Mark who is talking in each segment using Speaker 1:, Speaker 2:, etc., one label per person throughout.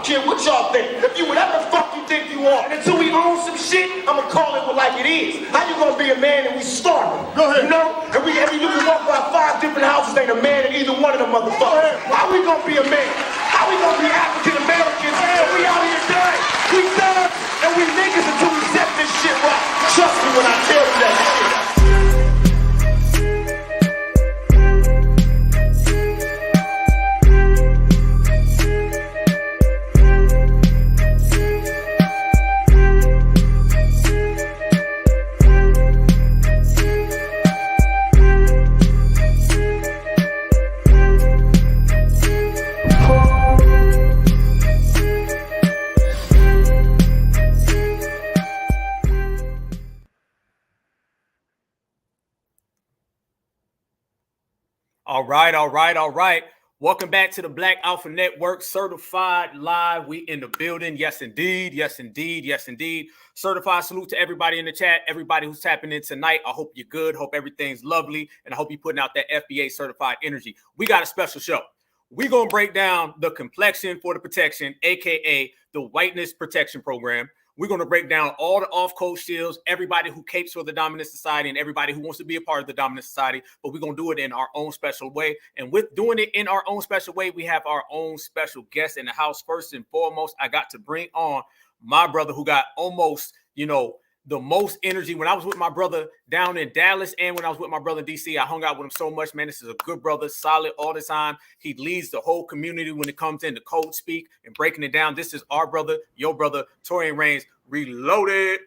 Speaker 1: care what y'all think. If you whatever the fuck you think you are. And until we own some shit, I'ma call it like it is. How you gonna be a man and we starving? Go ahead. You know? And you can walk by 5 different houses, ain't a man in either one of them motherfuckers. How we gonna be a man? How we gonna be African Americans? And we out here dying. We thugs and we niggas until we set this shit right. Trust me when I tell you that shit.
Speaker 2: All right. Welcome back to the Black Alpha Network, certified live. We in the building. Yes, indeed. Certified salute to everybody in the chat, everybody who's tapping in tonight. I hope you're good. Hope everything's lovely. And I hope you're putting out that FBA certified energy. We got a special show. We're going to break down the complexion for the protection, aka the whiteness protection program. We're going to break down all the off-code shields, everybody who capes for the dominant society and everybody who wants to be a part of the dominant society, but we're going to do it in our own special way. And with doing it in our own special way, we have our own special guest in the house. First and foremost, I got to bring on my brother who got almost, the most energy. When I was with my brother down in Dallas and when I was with my brother in DC, I hung out with him so much, man. This is a good brother, solid all the time. He leads the whole community when it comes into code speak and breaking it down. This is our brother, your brother, Torian Reigns, Reloaded.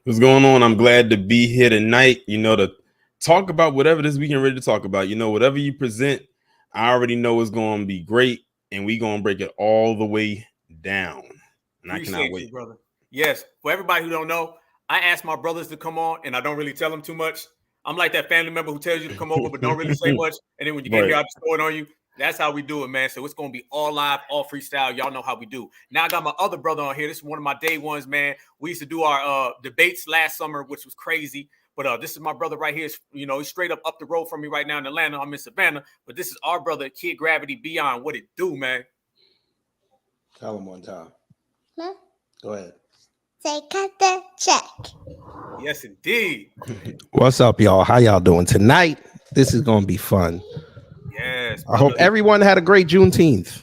Speaker 3: What's going on? I'm glad to be here tonight, to talk about whatever this weekend ready to talk about. Whatever you present, I already know it's going to be great, and we going to break it all the way down. And
Speaker 2: Appreciate
Speaker 3: I cannot wait.
Speaker 2: You, brother. Yes, for everybody who don't know, I ask my brothers to come on, and I don't really tell them too much. I'm like that family member who tells you to come over, but don't really say much. And then when you get here, I just throw it on you. That's how we do it, man. So it's going to be all live, all freestyle. Y'all know how we do. Now I got my other brother on here. This is one of my day ones, man. We used to do our debates last summer, which was crazy. But this is my brother right here. He's straight up the road from me right now in Atlanta. I'm in Savannah. But this is our brother, Kid Gravity Beyond. What it do, man?
Speaker 4: Tell him one time.
Speaker 5: Huh?
Speaker 4: Go ahead.
Speaker 5: Say cut the check.
Speaker 2: Yes, indeed.
Speaker 6: What's up, y'all? How y'all doing tonight? This is gonna be fun.
Speaker 2: Yes.
Speaker 6: Brother. I hope everyone had a great Juneteenth.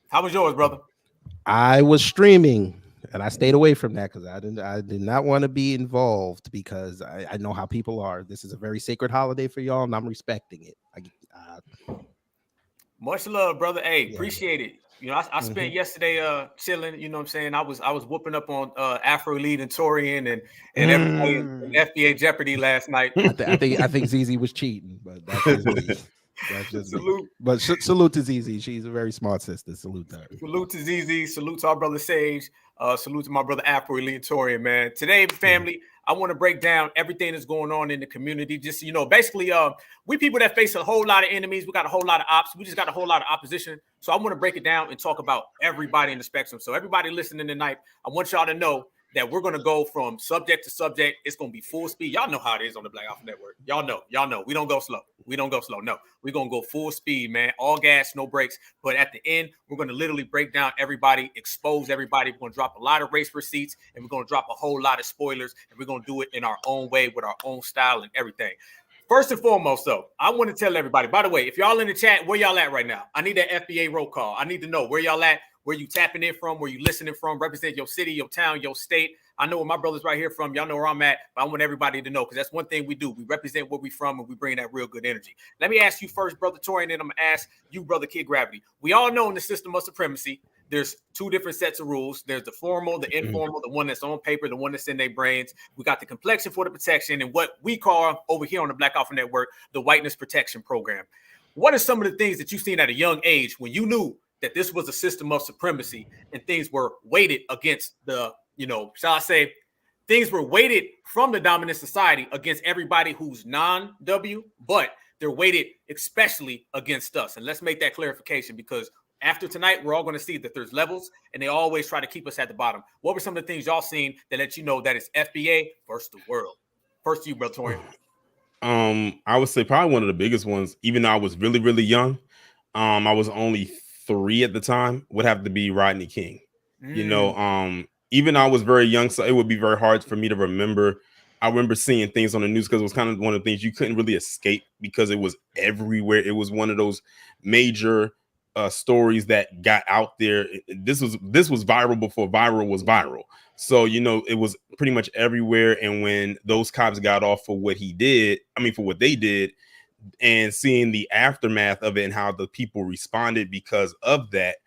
Speaker 2: How was yours, brother?
Speaker 6: I was streaming, and I stayed away from that because I did not want to be involved because I know how people are. This is a very sacred holiday for y'all, and I'm respecting it.
Speaker 2: Much love, brother. Hey, appreciate it. I spent yesterday chilling, you know what I'm saying? I was whooping up on Afro Elite and Torian and everybody in FBA Jeopardy last night.
Speaker 6: I think ZZ was cheating, but that's just me. That's just salute. Me. But salute to ZZ. She's a very smart sister. Salute to her.
Speaker 2: Salute to ZZ. Salute to our brother Sage. Salute to my brother Afro Elite and Torian, man. Today, family, I want to break down everything that's going on in the community. Just, basically, we people that face a whole lot of enemies. We got a whole lot of ops. We just got a whole lot of opposition. So I want to break it down and talk about everybody in the spectrum. So everybody listening tonight, I want y'all to know that we're going to go from subject to subject. It's going to be full speed. Y'all know how it is on the Black Alpha Network. Y'all know. We don't go slow. No, we're going to go full speed, man. All gas, no brakes. But at the end, we're going to literally break down everybody, expose everybody. We're going to drop a lot of race receipts, and we're going to drop a whole lot of spoilers, and we're going to do it in our own way with our own style and everything. First and foremost, though, I want to tell everybody, by the way, if y'all in the chat, where y'all at right now? I need that FBA roll call. I need to know where y'all at, where you tapping in from, where you listening from, represent your city, your town, your state. I know where my brother's right here from. Y'all know where I'm at, but I want everybody to know because that's one thing we do. We represent where we from and we bring that real good energy. Let me ask you first, Brother Torian, and then I'm going to ask you, Brother Kid Gravity. We all know in the system of supremacy, there's two different sets of rules. There's the formal, the informal, the one that's on paper, the one that's in their brains. We got the complexion for the protection and what we call over here on the Black Alpha Network, the whiteness protection program. What are some of the things that you've seen at a young age when you knew that this was a system of supremacy and things were weighted against the, shall I say, things were weighted from the dominant society against everybody who's non-W, but they're weighted especially against us. And let's make that clarification because after tonight, we're all going to see that there's levels and they always try to keep us at the bottom. What were some of the things y'all seen that let you know that it's FBA versus the world? First to you, Brother Torian.
Speaker 3: I would say probably one of the biggest ones, even though I was really, really young. I was only 3 at the time would have to be Rodney King. You know,
Speaker 2: Mm.
Speaker 3: even I was very young, so it would be very hard for me to remember. I remember seeing things on the news because it was kind of one of the things you couldn't really escape because it was everywhere. It was one of those major stories that got out there. This was viral before viral was viral. So, you know, it was pretty much everywhere. And when those cops got off for what he did, for what they did, and seeing the aftermath of it and how the people responded because of that,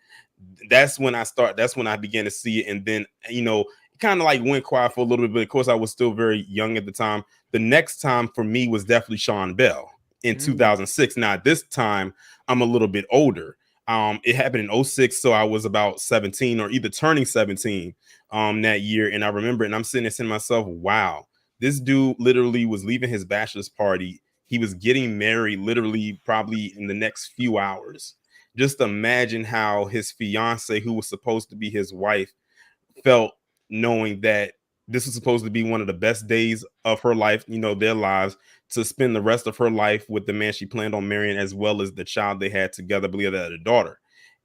Speaker 3: that's when I began to see it. And then, you know, kind of like went quiet for a little bit, but of course I was still very young at the time. The next time for me was definitely Sean Bell in 2006. Now this time I'm a little bit older. It happened in 06, so I was about 17 or either turning 17 that year. And I remember, and I'm sitting there saying to myself, wow, this dude literally was leaving his bachelor's party. He was getting married literally probably in the next few hours. Just imagine how his fiance, who was supposed to be his wife, felt knowing that this was supposed to be one of the best days of her life, you know, their lives, to spend the rest of her life with the man she planned on marrying, as well as the child they had together, I believe they had a daughter.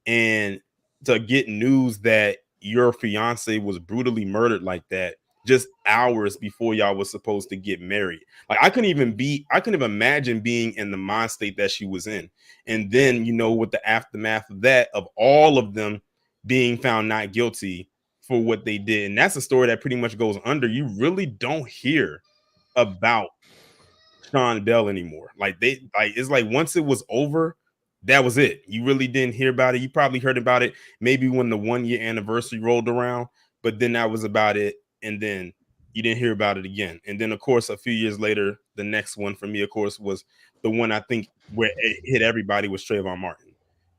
Speaker 3: And to get news that your fiance was brutally murdered like that just hours before y'all was supposed to get married. Like I couldn't even imagine being in the mind state that she was in. And then, you know, with the aftermath of that, of all of them being found not guilty for what they did. And that's a story that pretty much goes under. You really don't hear about Sean Bell anymore. It's like once it was over, that was it. You really didn't hear about it. You probably heard about it maybe when the 1-year anniversary rolled around, but then that was about it. And then you didn't hear about it again. And then, of course, a few years later, the next one for me, of course, was the one I think where it hit everybody was Trayvon Martin.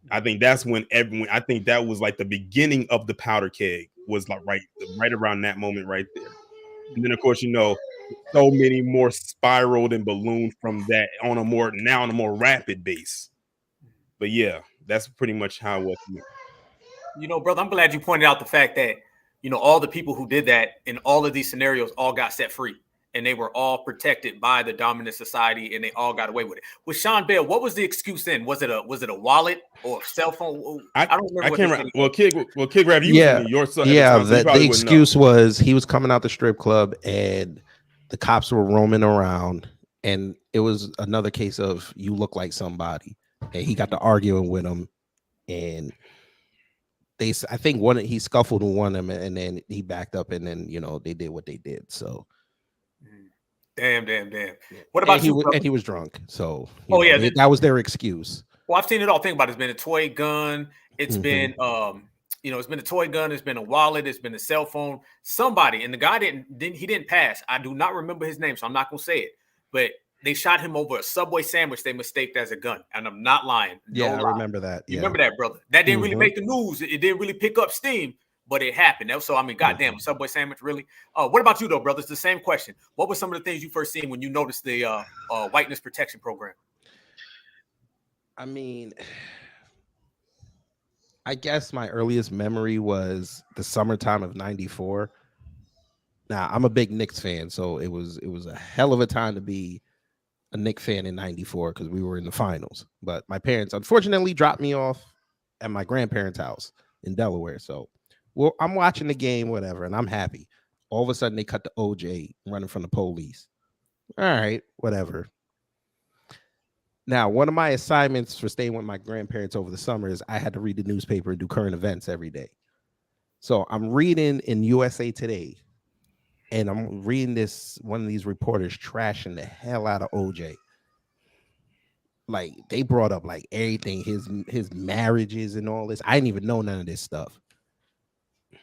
Speaker 3: I think that's when I think that was like the beginning of the powder keg, was like right around that moment right there. And then, of course, you know, so many more spiraled and ballooned from that on a more rapid base. But yeah, that's pretty much how it was.
Speaker 2: You know, brother, I'm glad you pointed out the fact that, you know, all the people who did that in all of these scenarios all got set free, and they were all protected by the dominant society, and they all got away with it. With Sean Bell, what was the excuse then? Was it a wallet or a cell phone? I don't remember.
Speaker 3: I can't remember. Well, Kid Rap, you was in New York, so
Speaker 6: the excuse was he was coming out the strip club and the cops were roaming around, and it was another case of you look like somebody, and he got to arguing with him, and I think he scuffled with one of them, and then he backed up, and then, you know, they did what they did. So
Speaker 2: damn. What about you?
Speaker 6: And he was drunk. So
Speaker 2: that
Speaker 6: was their excuse.
Speaker 2: Well, I've seen it all. Think about it. It's been a toy gun. It's been it's been a toy gun. It's been a wallet. It's been a cell phone. Somebody, and the guy didn't pass. I do not remember his name, so I'm not gonna say it. But they shot him over a Subway sandwich they mistaked as a gun, and I'm not lying.
Speaker 6: Yeah, I remember that.
Speaker 2: You remember that, brother? That didn't really make the news. It didn't really pick up steam, but it happened. So I mean, goddamn, Subway sandwich, really? What about you, though, brother? It's the same question. What were some of the things you first seen when you noticed the whiteness protection program?
Speaker 6: I mean, I guess my earliest memory was the summertime of '94. Now, I'm a big Knicks fan, so it was a hell of a time to be a Knicks fan in '94 because we were in the finals. But my parents unfortunately dropped me off at my grandparents' house in Delaware. So, I'm watching the game, whatever, and I'm happy. All of a sudden, they cut to OJ running from the police. All right, whatever. Now, one of my assignments for staying with my grandparents over the summer is I had to read the newspaper and do current events every day. So I'm reading in USA Today, and I'm reading one of these reporters trashing the hell out of OJ. Like, they brought up like everything, his marriages and all this. I didn't even know none of this stuff.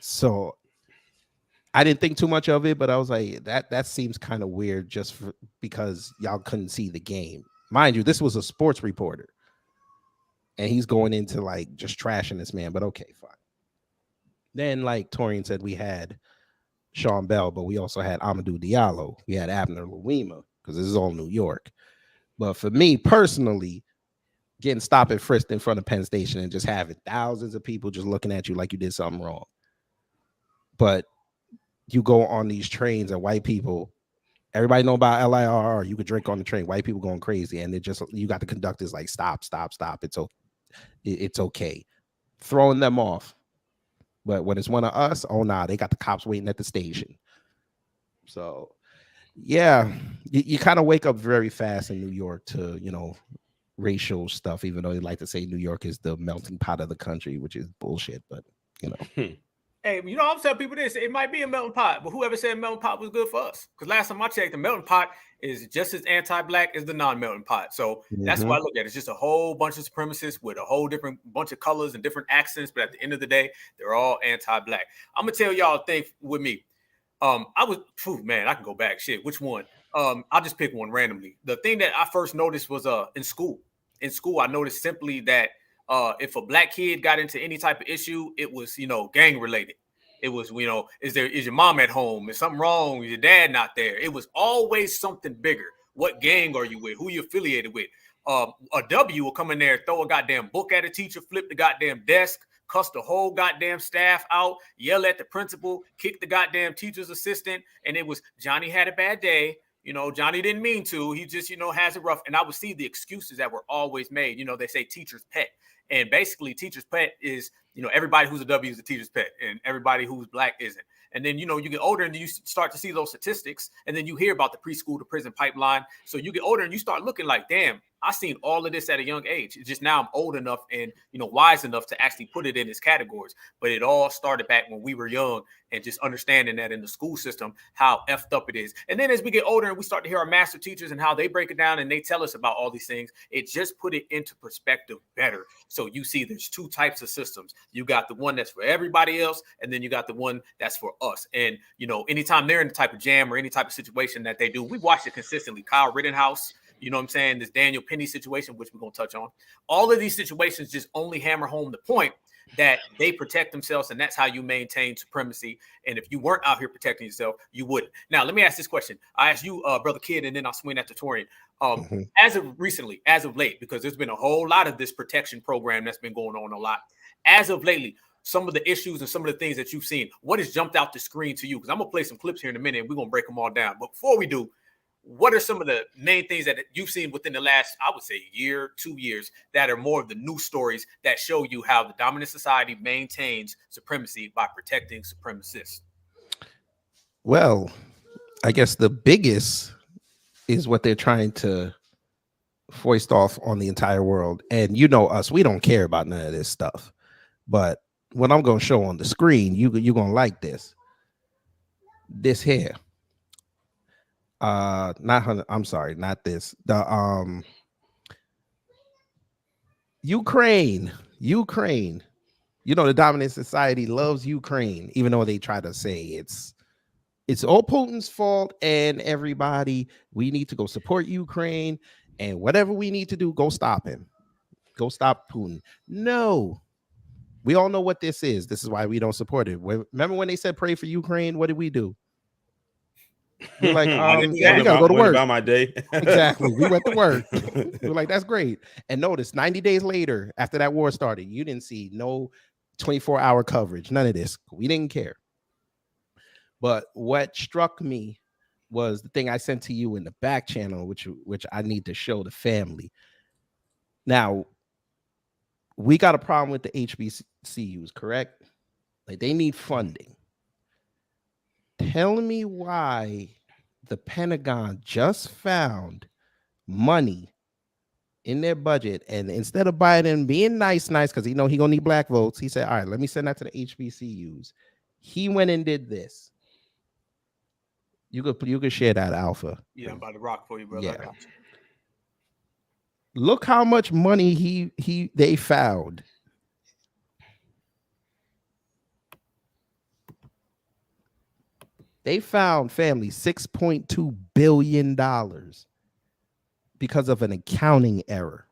Speaker 6: So I didn't think too much of it, but I was like, that seems kind of weird just because y'all couldn't see the game. Mind you, this was a sports reporter, and he's going into like just trashing this man, but okay, fine. Then, like Torian said, we had Sean Bell, but we also had Amadou Diallo. We had Abner Louima, because this is all New York. But for me personally, getting stopped and frisked in front of Penn Station and just having thousands of people just looking at you like you did something wrong. But you go on these trains and white people, everybody know about LIRR. You could drink on the train. White people going crazy, and you got the conductors like stop. It's okay. throwing them off. But when it's one of us, oh nah, they got the cops waiting at the station. So yeah, you kind of wake up very fast in New York to, you know, racial stuff, even though they like to say New York is the melting pot of the country, which is bullshit, but you know.
Speaker 2: Hey, you know, I'm telling people this, it might be a melting pot, but whoever said melting pot was good for us. Because last time I checked, the melting pot is just as anti-black as the non-melting pot. So that's what I look at. It's just a whole bunch of supremacists with a whole different bunch of colors and different accents, but at the end of the day, they're all anti-black. I'm gonna tell y'all a thing with me. I can go back. Shit, which one? I'll just pick one randomly. The thing that I first noticed was in school. In school, I noticed simply that if a black kid got into any type of issue, it was, you know, gang related. It was, you know, is your mom at home? Is something wrong? Is your dad not there? It was always something bigger. What gang are you with? Who you affiliated with? A W will come in there, throw a goddamn book at a teacher, flip the goddamn desk, cuss the whole goddamn staff out, yell at the principal, kick the goddamn teacher's assistant. And it was Johnny had a bad day. You know, Johnny didn't mean to. He just, you know, has it rough. And I would see the excuses that were always made. You know, they say teacher's pet. And basically, teacher's pet is, you know, everybody who's a W is a teacher's pet, and everybody who's black isn't. And then, you know, you get older and you start to see those statistics, and then you hear about the preschool to prison pipeline. So you get older and you start looking like, damn, I seen all of this at a young age. It's just now I'm old enough and, you know, wise enough to actually put it in its categories. But it all started back when we were young and just understanding that in the school system, how effed up it is. And then as we get older and we start to hear our master teachers and how they break it down and they tell us about all these things, it just put it into perspective better. So you see there's two types of systems. You got the one that's for everybody else, and then you got the one that's for us. And, you know, anytime they're in the type of jam or any type of situation that they do, we watch it consistently. Kyle Rittenhouse, you know what I'm saying? This Daniel Penny situation, which we're going to touch on. All of these situations just only hammer home the point that they protect themselves, and that's how you maintain supremacy. And if you weren't out here protecting yourself, you wouldn't. Now, let me ask this question. I asked you, Brother Kid, and then I'll swing at the Torian. As of late, because there's been a whole lot of this protection program that's been going on a lot. As of lately, some of the issues and some of the things that you've seen, what has jumped out the screen to you? Because I'm going to play some clips here in a minute, and we're going to break them all down. But before we do, what are some of the main things that you've seen within the last, I would say, year, 2 years, that are more of the news stories that show you how the dominant society maintains supremacy by protecting supremacists?
Speaker 6: Well, I guess the biggest is what they're trying to foist off on the entire world. And you know us, we don't care about none of this stuff. But what I'm going to show on the screen, you're going to like this. This here. I'm sorry, not this. The Ukraine. You know, the dominant society loves Ukraine, even though they try to say it's all Putin's fault, and everybody, we need to go support Ukraine, and whatever we need to do, go stop him. Go stop Putin. No. We all know what this is. This is why we don't support it. Remember when they said pray for Ukraine? What did we do? We're like, we gotta go to work.
Speaker 3: About my day.
Speaker 6: Exactly. We went to work. We're like, that's great. And notice 90 days later, after that war started, you didn't see no 24-hour coverage. None of this. We didn't care. But what struck me was the thing I sent to you in the back channel, which I need to show the family. Now, we got a problem with the HBCUs, correct? Like, they need funding. Tell me why the Pentagon just found money in their budget, and instead of Biden being nice, because he know he gonna need black votes, he said, all right, let me send that to the HBCUs. He went and did this. You could share that, Alpha.
Speaker 2: Yeah, I'm about to rock for you, brother.
Speaker 6: Yeah. Look how much money they found. They found, family, $6.2 billion because of an accounting error.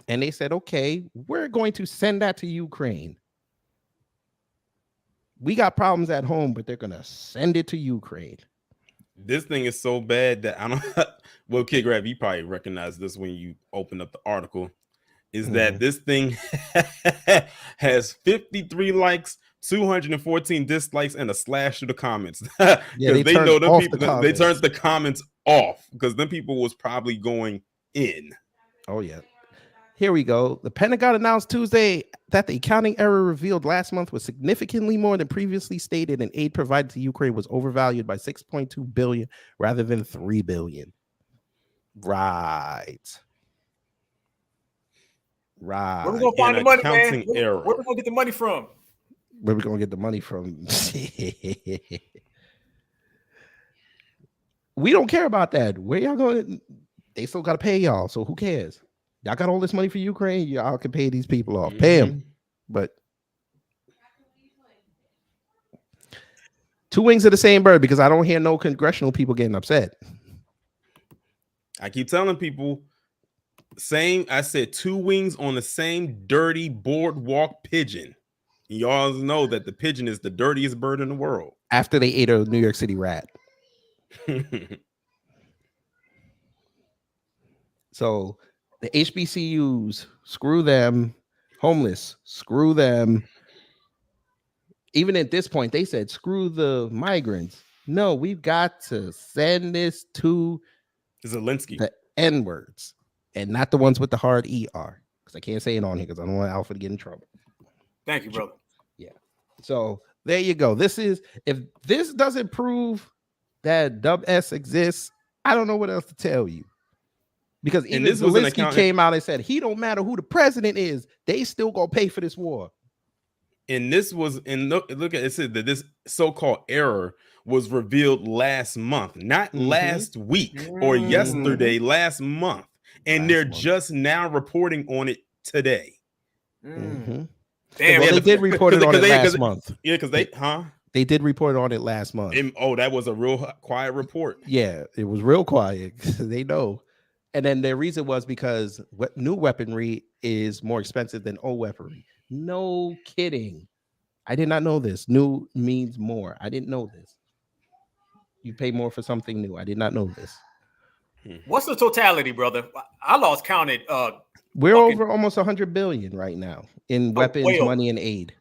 Speaker 6: And they said, okay, we're going to send that to Ukraine. We got problems at home, but they're going to send it to Ukraine.
Speaker 3: This thing is so bad that I don't. Well, Kid Grab, you probably recognize this when you open up the article. Is that this thing has 53 likes, 214 dislikes, and a slash to the comments.
Speaker 6: Yeah, they
Speaker 3: know them people. They
Speaker 6: comments.
Speaker 3: turned the comments off because them people was probably going in.
Speaker 6: Oh yeah. Here we go. The Pentagon announced Tuesday that the accounting error revealed last month was significantly more than previously stated, and aid provided to Ukraine was overvalued by $6.2 billion rather than $3 billion. Right.
Speaker 2: Where we gonna find the money, man? Where we gonna get the money from?
Speaker 6: Where we gonna get the money from? We don't care about that. Where y'all going? They still gotta pay y'all, so who cares? Y'all got all this money for Ukraine. Y'all can pay these people off. Pay them. But two wings of the same bird, because I don't hear no congressional people getting upset.
Speaker 3: I keep telling people, I said two wings on the same dirty boardwalk pigeon. Y'all know that the pigeon is the dirtiest bird in the world.
Speaker 6: After they ate a New York City rat. So the HBCUs, screw them. Homeless, screw them. Even at this point, they said, screw the migrants. No, we've got to send this to
Speaker 3: Zelensky.
Speaker 6: The N-words, and not the ones with the hard ER, because I can't say it on here because I don't want Alpha to get in trouble.
Speaker 2: Thank you, brother.
Speaker 6: Yeah. So there you go. This is, if this doesn't prove that WS exists, I don't know what else to tell you. Because even Zelensky came out and said he don't matter who the president is, they still gonna pay for this war.
Speaker 3: And this was, and look at it, said that this so-called error was revealed last month, not last week or yesterday, last month. And they're just now reporting on it today.
Speaker 6: Damn, well, they did report it on it last month.
Speaker 3: Yeah, because
Speaker 6: they did report on it last month.
Speaker 3: That was a real quiet report.
Speaker 6: Yeah, it was real quiet. They know. And then their reason was because new weaponry is more expensive than old weaponry. No kidding. I did not know this. New means more. I didn't know this. You pay more for something new. I did not know this.
Speaker 2: What's the totality, brother? I lost counted.
Speaker 6: We're over almost 100 billion right now in weapons, money, and aid.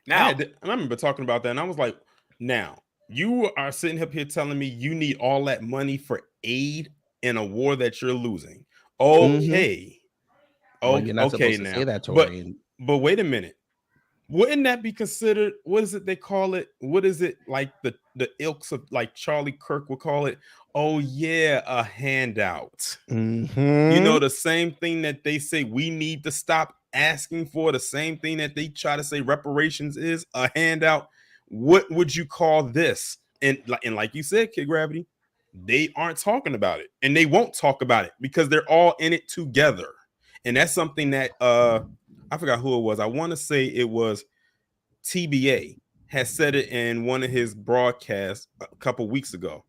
Speaker 3: Now, I remember talking about that, and I was like, now, you are sitting up here telling me you need all that money for aid in a war that you're losing. Okay.
Speaker 6: Well, you're not supposed to say that,
Speaker 3: Tori. But wait a minute. Wouldn't that be considered, what is it they call it? What is it, like the ilks of, like Charlie Kirk would call it? Oh yeah, a handout. You know, the same thing that they say we need to stop asking for, the same thing that they try to say reparations is, a handout. What would you call this? And like you said, Kid Gravity, they aren't talking about it, and they won't talk about it because they're all in it together. And that's something that I forgot who it was. I want to say it was TBA has said it in one of his broadcasts a couple weeks ago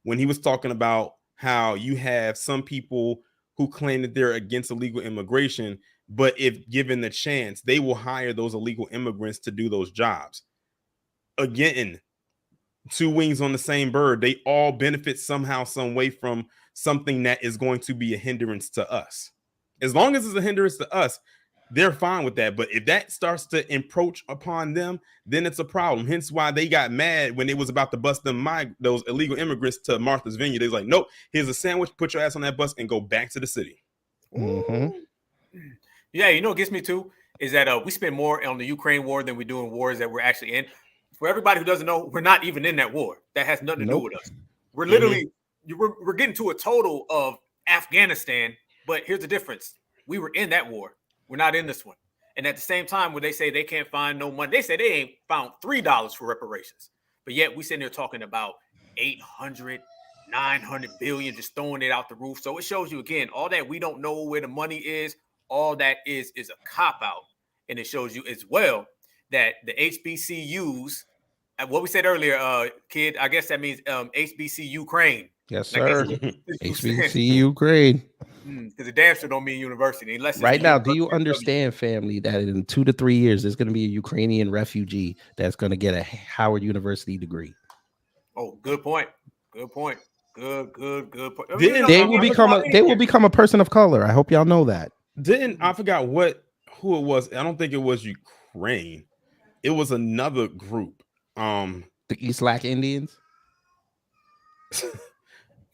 Speaker 3: when he was talking about how you have some people who claim that they're against illegal immigration, but if given the chance, they will hire those illegal immigrants to do those jobs. Again, two wings on the same bird. They all benefit somehow, some way from something that is going to be a hindrance to us. As long as it's a hindrance to us, they're fine with that. But if that starts to encroach upon them, then it's a problem. Hence why they got mad when it was about to bust those illegal immigrants to Martha's Vineyard. They was like, nope, here's a sandwich, put your ass on that bus and go back to the city.
Speaker 2: Yeah, you know what gets me too is that we spend more on the Ukraine war than we do in wars that we're actually in. For everybody who doesn't know, we're not even in that war. That has nothing to do with us. We're literally, we're getting to a total of Afghanistan, but here's the difference. We were in that war. We're not in this one. And at the same time, when they say they can't find no money, they say they ain't found $3 for reparations. But yet we sitting there talking about 800, 900 billion, just throwing it out the roof. So it shows you again, all that we don't know where the money is, all that is a cop-out. And it shows you as well that the HBCUs, what we said earlier, kid, I guess that means HBC Ukraine.
Speaker 6: Yes, sir. HBC Ukraine.
Speaker 2: Because the damn sure don't mean university. Unless
Speaker 6: right now, do you understand, family, that in 2 to 3 years, there's going to be a Ukrainian refugee that's going to get a Howard University degree?
Speaker 2: Oh, good point. Good point. Good point.
Speaker 6: They will become a person of color. I hope y'all know that.
Speaker 3: I forgot who it was. I don't think it was Ukraine. It was another group.
Speaker 6: The East Lac Indians.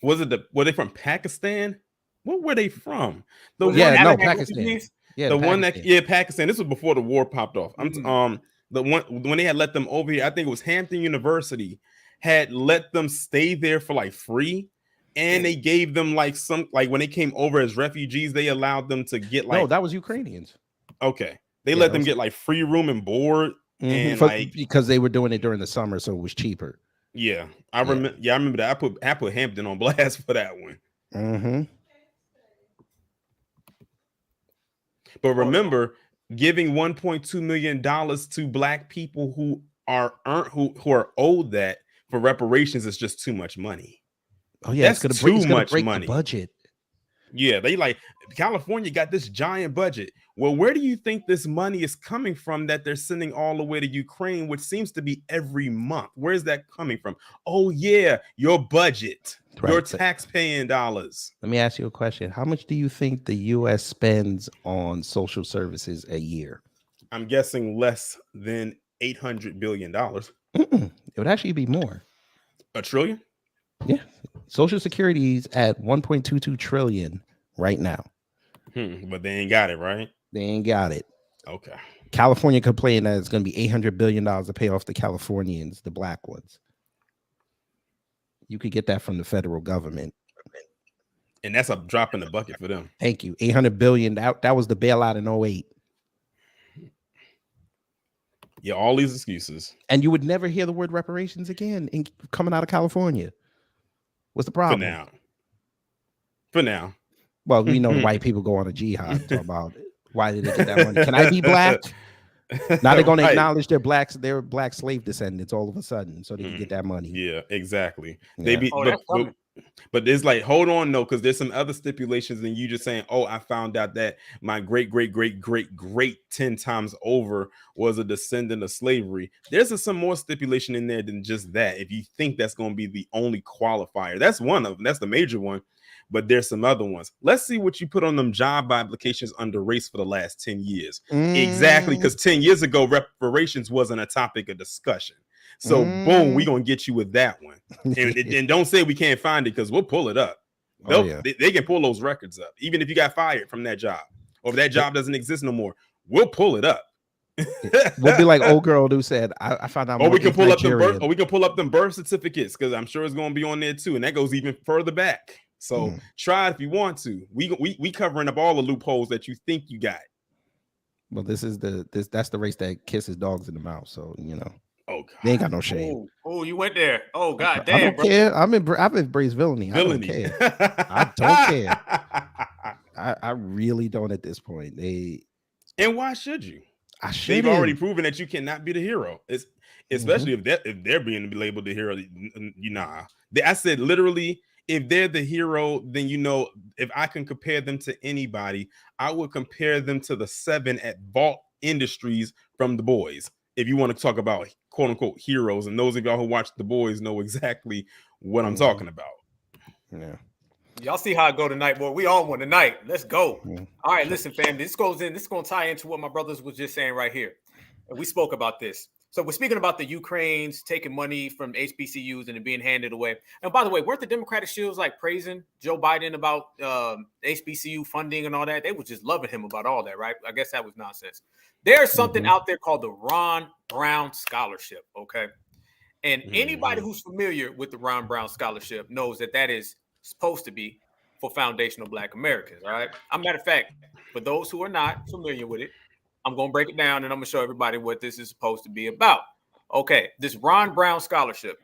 Speaker 3: Were they from Pakistan? What were they from? The
Speaker 2: Was it
Speaker 3: one,
Speaker 6: Yeah, no,
Speaker 2: Afghan
Speaker 6: Pakistan.
Speaker 2: refugees?
Speaker 6: Yeah,
Speaker 3: the one that
Speaker 6: Pakistan.
Speaker 3: Pakistan. This was before the war popped off. The one when they had let them over here. I think it was Hampton University had let them stay there for like free, and they gave them like some like when they came over as refugees, they allowed them to get like
Speaker 6: No, that was Ukrainians.
Speaker 3: okay, they
Speaker 6: Yeah,
Speaker 3: let
Speaker 6: that
Speaker 3: them
Speaker 6: was-
Speaker 3: get like free room and board and like
Speaker 6: because they were doing it during the summer, so it was cheaper.
Speaker 3: yeah, I remember. Yeah, I remember that. I put Hampton on blast for that one.
Speaker 6: Mm-hmm.
Speaker 3: But remember, giving $1.2 million to black people who are owed that for reparations is just too much money.
Speaker 6: Oh yeah,
Speaker 3: That's
Speaker 6: it's gonna
Speaker 3: much
Speaker 6: break
Speaker 3: money.
Speaker 6: the budget.
Speaker 3: Yeah, they like California got this giant budget. Well, where do you think this money is coming from that they're sending all the way to Ukraine, which seems to be every month? Where's that coming from? Oh yeah, your budget, your tax-paying dollars.
Speaker 6: Let me ask you a question. How much do you think the U.S. spends on social services a year?
Speaker 3: I'm guessing less than $800 billion.
Speaker 6: It would actually be more.
Speaker 3: $1 trillion?
Speaker 6: Yeah. Social Security's at 1.22 trillion right now.
Speaker 3: But they ain't got it, right?
Speaker 6: They ain't got it.
Speaker 3: Okay.
Speaker 6: California complained that it's going to be $800 billion to pay off the Californians, the black ones. You could get that from the federal government.
Speaker 3: And that's a drop in the bucket for them.
Speaker 6: Thank you. $800 billion. That was the bailout in 08.
Speaker 3: Yeah, all these excuses.
Speaker 6: And you would never hear the word reparations again coming out of California. What's the problem?
Speaker 3: For now.
Speaker 6: Well, we know the white people go on a jihad and talk about why did they get that money? Can I be black? Now they're going to acknowledge they're black slave descendants all of a sudden, so they can get that money.
Speaker 3: Yeah, exactly.
Speaker 6: Yeah.
Speaker 3: They be, but it's like, hold on, no, because there's some other stipulations than you just saying, oh, I found out that my great 10 times over was a descendant of slavery. There's some more stipulation in there than just that. If you think that's going to be the only qualifier, that's one of them. That's the major one. But there's some other ones. Let's see what you put on them job applications under race for the last 10 years. Exactly, because 10 years ago, reparations wasn't a topic of discussion. So boom, we're going to get you with that one. And don't say we can't find it because we'll pull it up. They can pull those records up. Even if you got fired from that job or if that job doesn't exist no more, we'll pull it up.
Speaker 6: We'll be like old girl who said, I found out.
Speaker 3: Or we can pull up them birth certificates because I'm sure it's going to be on there too. And that goes even further back. So try it if you want to. We covering up all the loopholes that you think you got.
Speaker 6: Well, that's the race that kisses dogs in the mouth. So you know.
Speaker 3: Oh God.
Speaker 6: They ain't got no shame.
Speaker 2: Oh, you went there. Oh God damn.
Speaker 6: I don't care. I've embraced villainy. I don't care. I don't care. I really don't at this point.
Speaker 3: And why should you?
Speaker 6: They've
Speaker 3: already proven that you cannot be the hero. It's especially if they're being labeled the hero. I said literally, if they're the hero, then if I can compare them to anybody, I would compare them to the 7 at Vault Industries from The Boys. If you want to talk about quote unquote heroes, and those of y'all who watch The Boys know exactly what I'm talking about.
Speaker 6: Yeah.
Speaker 2: Y'all see how I go tonight, boy. We on one tonight. Let's go. All right, listen, fam. This is going to tie into what my brothers was just saying right here. And we spoke about this. So we're speaking about the Ukrainians taking money from HBCUs and it being handed away. And by the way, weren't the Democratic shields like praising Joe Biden about HBCU funding and all that? They were just loving him about all that, right? I guess that was nonsense. There's something out there called the Ron Brown Scholarship, okay? And anybody who's familiar with the Ron Brown Scholarship knows that is supposed to be for foundational Black Americans, all right? As a matter of fact, for those who are not familiar with it, I'm going to break it down and I'm going to show everybody what this is supposed to be about. Okay, this Ron Brown Scholarship,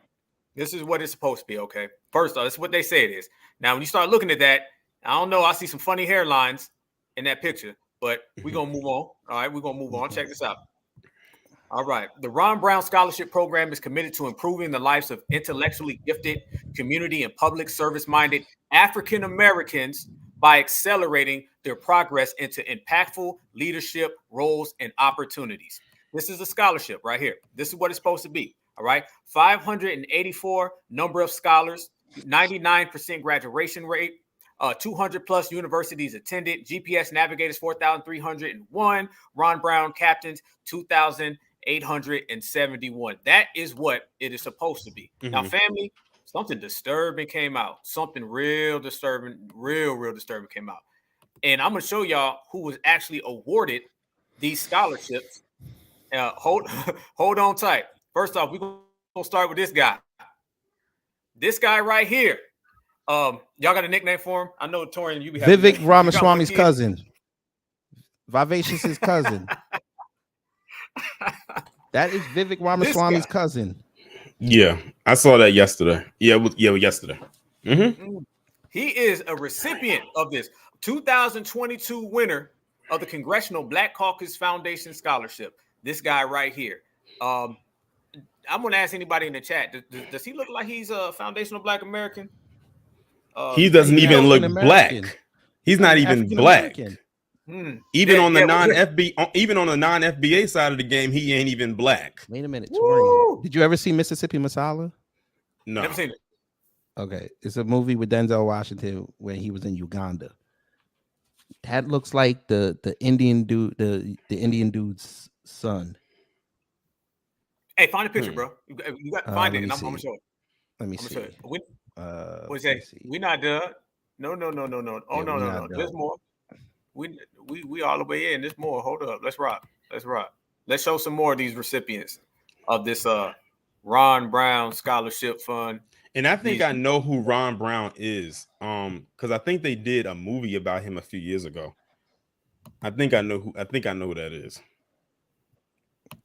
Speaker 2: this is what it's supposed to be, okay? First off, this is what they say it is. Now, when you start looking at that, I don't know, I see some funny hairlines in that picture, but we're going to move on. All right, we're going to move on. Check this out. All right. The Ron Brown Scholarship Program is committed to improving the lives of intellectually gifted, community and public service-minded African Americans by accelerating their progress into impactful leadership roles and opportunities. This is a scholarship right here. This is what it's supposed to be. All right. 584 number of scholars, 99% graduation rate, 200 plus universities attended, GPS navigators 4,301, Ron Brown captains 2,871. That is what it is supposed to be. Now, family, something disturbing came out. Something real disturbing came out. And I'm gonna show y'all who was actually awarded these scholarships. Hold on tight. First off, we're gonna start with this guy. This guy right here. Y'all got a nickname for him? I know Torian, you be having
Speaker 6: Vivek Ramaswamy's cousin. Vivacious's cousin. That is Vivek Ramaswamy's cousin.
Speaker 3: Yeah, I saw that yesterday. Yeah, yesterday. Mm-hmm.
Speaker 2: He is a recipient of this 2022 winner of the Congressional Black Caucus Foundation Scholarship. This guy right here. I'm going to ask anybody in the chat. Does he look like he's a foundational Black American?
Speaker 3: He doesn't even look black. He's not even black. Even on the non-FBA side of the game, he ain't even black.
Speaker 6: Wait a minute, Torian. Did you ever see Mississippi Masala?
Speaker 3: No.
Speaker 2: Never seen it.
Speaker 6: Okay, it's a movie with Denzel Washington when he was in Uganda. That looks like the Indian dude, the Indian dude's son.
Speaker 2: Hey, find a picture, bro. You got to find it, and I'm gonna show it.
Speaker 6: Let me see.
Speaker 2: What's that? We not done. No. Oh no. There's more. We all the way in. There's more. Hold up. Let's rock. Let's show some more of these recipients of this Ron Brown Scholarship Fund.
Speaker 3: And I think I know who Ron Brown is. Because I think they did a movie about him a few years ago. I think I know who that is.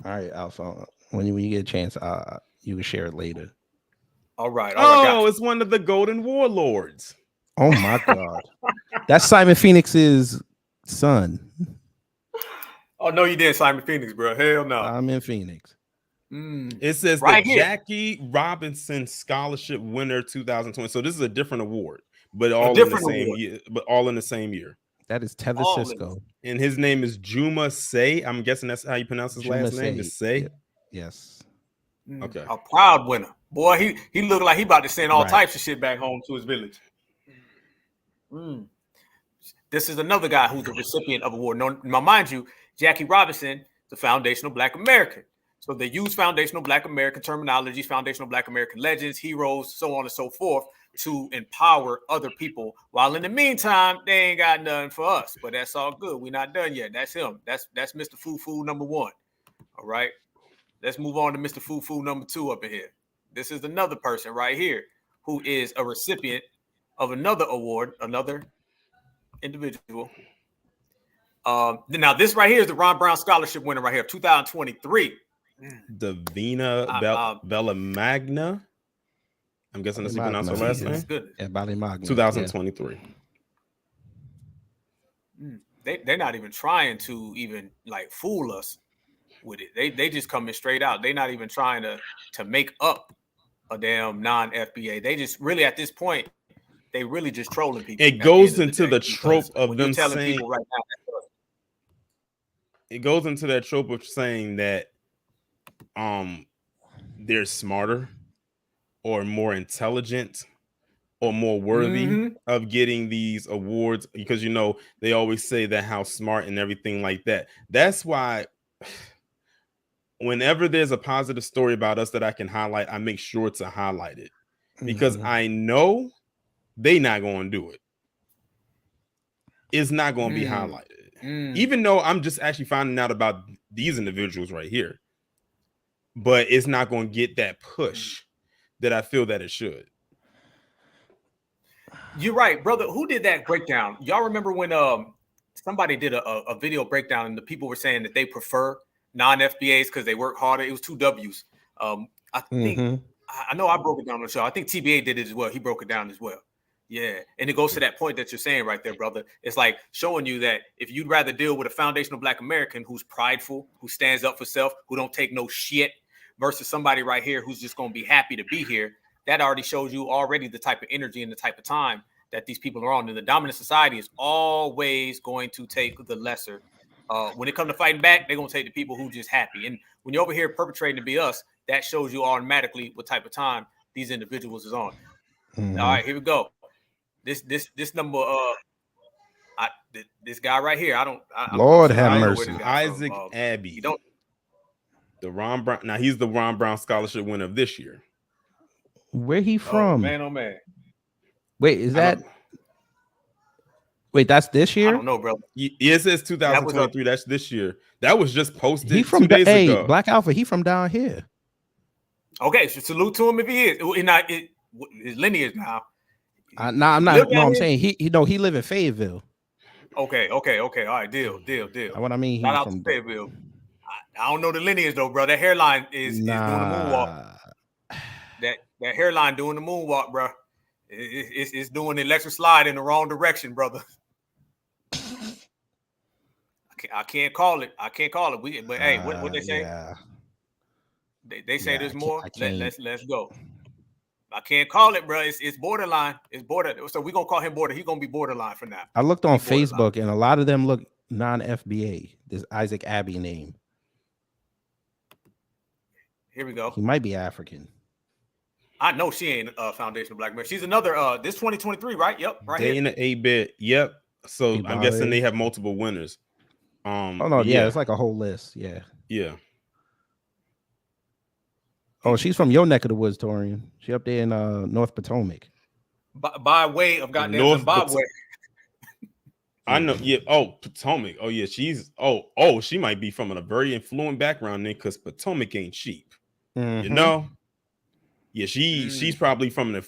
Speaker 6: All right, Alpha. When you get a chance, you can share it later.
Speaker 2: All right.
Speaker 3: It's one of the Golden Warlords.
Speaker 6: Oh my God. That's Simon Phoenix's son.
Speaker 2: Oh no, you didn't, Simon Phoenix, bro. Hell no.
Speaker 6: I'm in Phoenix.
Speaker 3: It says right the Jackie Robinson Scholarship Winner 2020. So this is a different award, but all in the same year. But all in the same year.
Speaker 6: That is Tevin Cisco,
Speaker 3: and his name is Juma Say. I'm guessing that's how you pronounce his last name. Is Say?
Speaker 6: Yes.
Speaker 3: Okay.
Speaker 2: A proud winner, boy. He looked like he about to send all types of shit back home to his village. This is another guy who's the recipient of award. Now, mind you, Jackie Robinson, the foundational Black American. So they use foundational Black American terminology, foundational Black American legends, heroes, so on and so forth, to empower other people. While in the meantime, they ain't got nothing for us. But that's all good. We're not done yet. That's him. That's Mr. Fufu number 1. All right. Let's move on to Mr. Fufu number 2 up in here. This is another person right here who is a recipient of another award, another individual. Now this right here is the Ron Brown Scholarship winner right here, 2023.
Speaker 3: Davina Bella Magna. I'm guessing that's how you pronounce her last name.
Speaker 2: Good.
Speaker 6: Yeah, Magna.
Speaker 3: 2023.
Speaker 2: They're not even trying to even like fool us with it. They just coming straight out. They're not even trying to make up a damn non-FBA. They just really at this point, they really just trolling people.
Speaker 3: It goes into the trope of them saying
Speaker 2: people right now.
Speaker 3: It goes into that trope of saying that they're smarter or more intelligent or more worthy of getting these awards because they always say that how smart and everything like that. That's why whenever there's a positive story about us that I can highlight, I make sure to highlight it because I know they not going to do it. It's not going to be highlighted. Even though I'm just actually finding out about these individuals right here, but it's not going to get that push that I feel that it should.
Speaker 2: You're right, brother. Who did that breakdown? Y'all remember when somebody did a video breakdown and the people were saying that they prefer non-FBAs because they work harder? It was 2 W's. I think I know I broke it down on the show. I think TBA did it as well. He broke it down as well. Yeah, and it goes to that point that you're saying right there, brother. It's like showing you that if you'd rather deal with a foundational Black American who's prideful, who stands up for self, who don't take no shit, versus somebody right here who's just going to be happy to be here, that already shows you already the type of energy and the type of time that these people are on. And the dominant society is always going to take the lesser. When it comes to fighting back, they're going to take the people who just happy. And when you're over here perpetrating to be us, that shows you automatically what type of time these individuals is on. All right, here we go. This number, this guy right here.
Speaker 6: Lord have mercy.
Speaker 3: Isaac Abbey. The Ron Brown. Now he's the Ron Brown Scholarship winner of this year.
Speaker 6: Where he from?
Speaker 2: Oh man.
Speaker 6: Wait, is that? Wait, that's this year?
Speaker 2: I don't know, bro.
Speaker 3: It says 2023. That's this year. That was just posted
Speaker 6: He from
Speaker 3: 2 days ago.
Speaker 6: Black Alpha. He from down here.
Speaker 2: Okay, so salute to him if he is. His lineage now.
Speaker 6: I'm not. No, I'm saying he live in Fayetteville.
Speaker 2: Okay. All right, deal.
Speaker 6: What I mean,
Speaker 2: Shout out to Fayetteville. I don't know the lineage though, bro. That hairline is doing the moonwalk. That hairline doing the moonwalk, bro. It's doing the electric slide in the wrong direction, brother. I can't call it. But hey, what they say?
Speaker 6: Yeah.
Speaker 2: They say there's more. Let's go. I can't call it, bro. It's borderline. It's border. So we're gonna call him border. He's gonna be borderline for now.
Speaker 6: I looked on Facebook and a lot of them look non-FBA. This Isaac Abbey name.
Speaker 2: Here we go.
Speaker 6: He might be African.
Speaker 2: I know she ain't foundational black man. She's another this 2023, right? Yep, right here.
Speaker 3: Dana A-Bit. Yep. So I'm guessing they have multiple winners.
Speaker 6: Oh no, yeah, it's like a whole list. Yeah. Oh, she's from your neck of the woods, Torian. She up there in North Potomac.
Speaker 2: By way of goddamn North Zimbabwe.
Speaker 3: I know. Yeah. Oh, Potomac. Oh, yeah. She's she might be from a very affluent background then, because Potomac ain't cheap. You know. Yeah, she's probably from an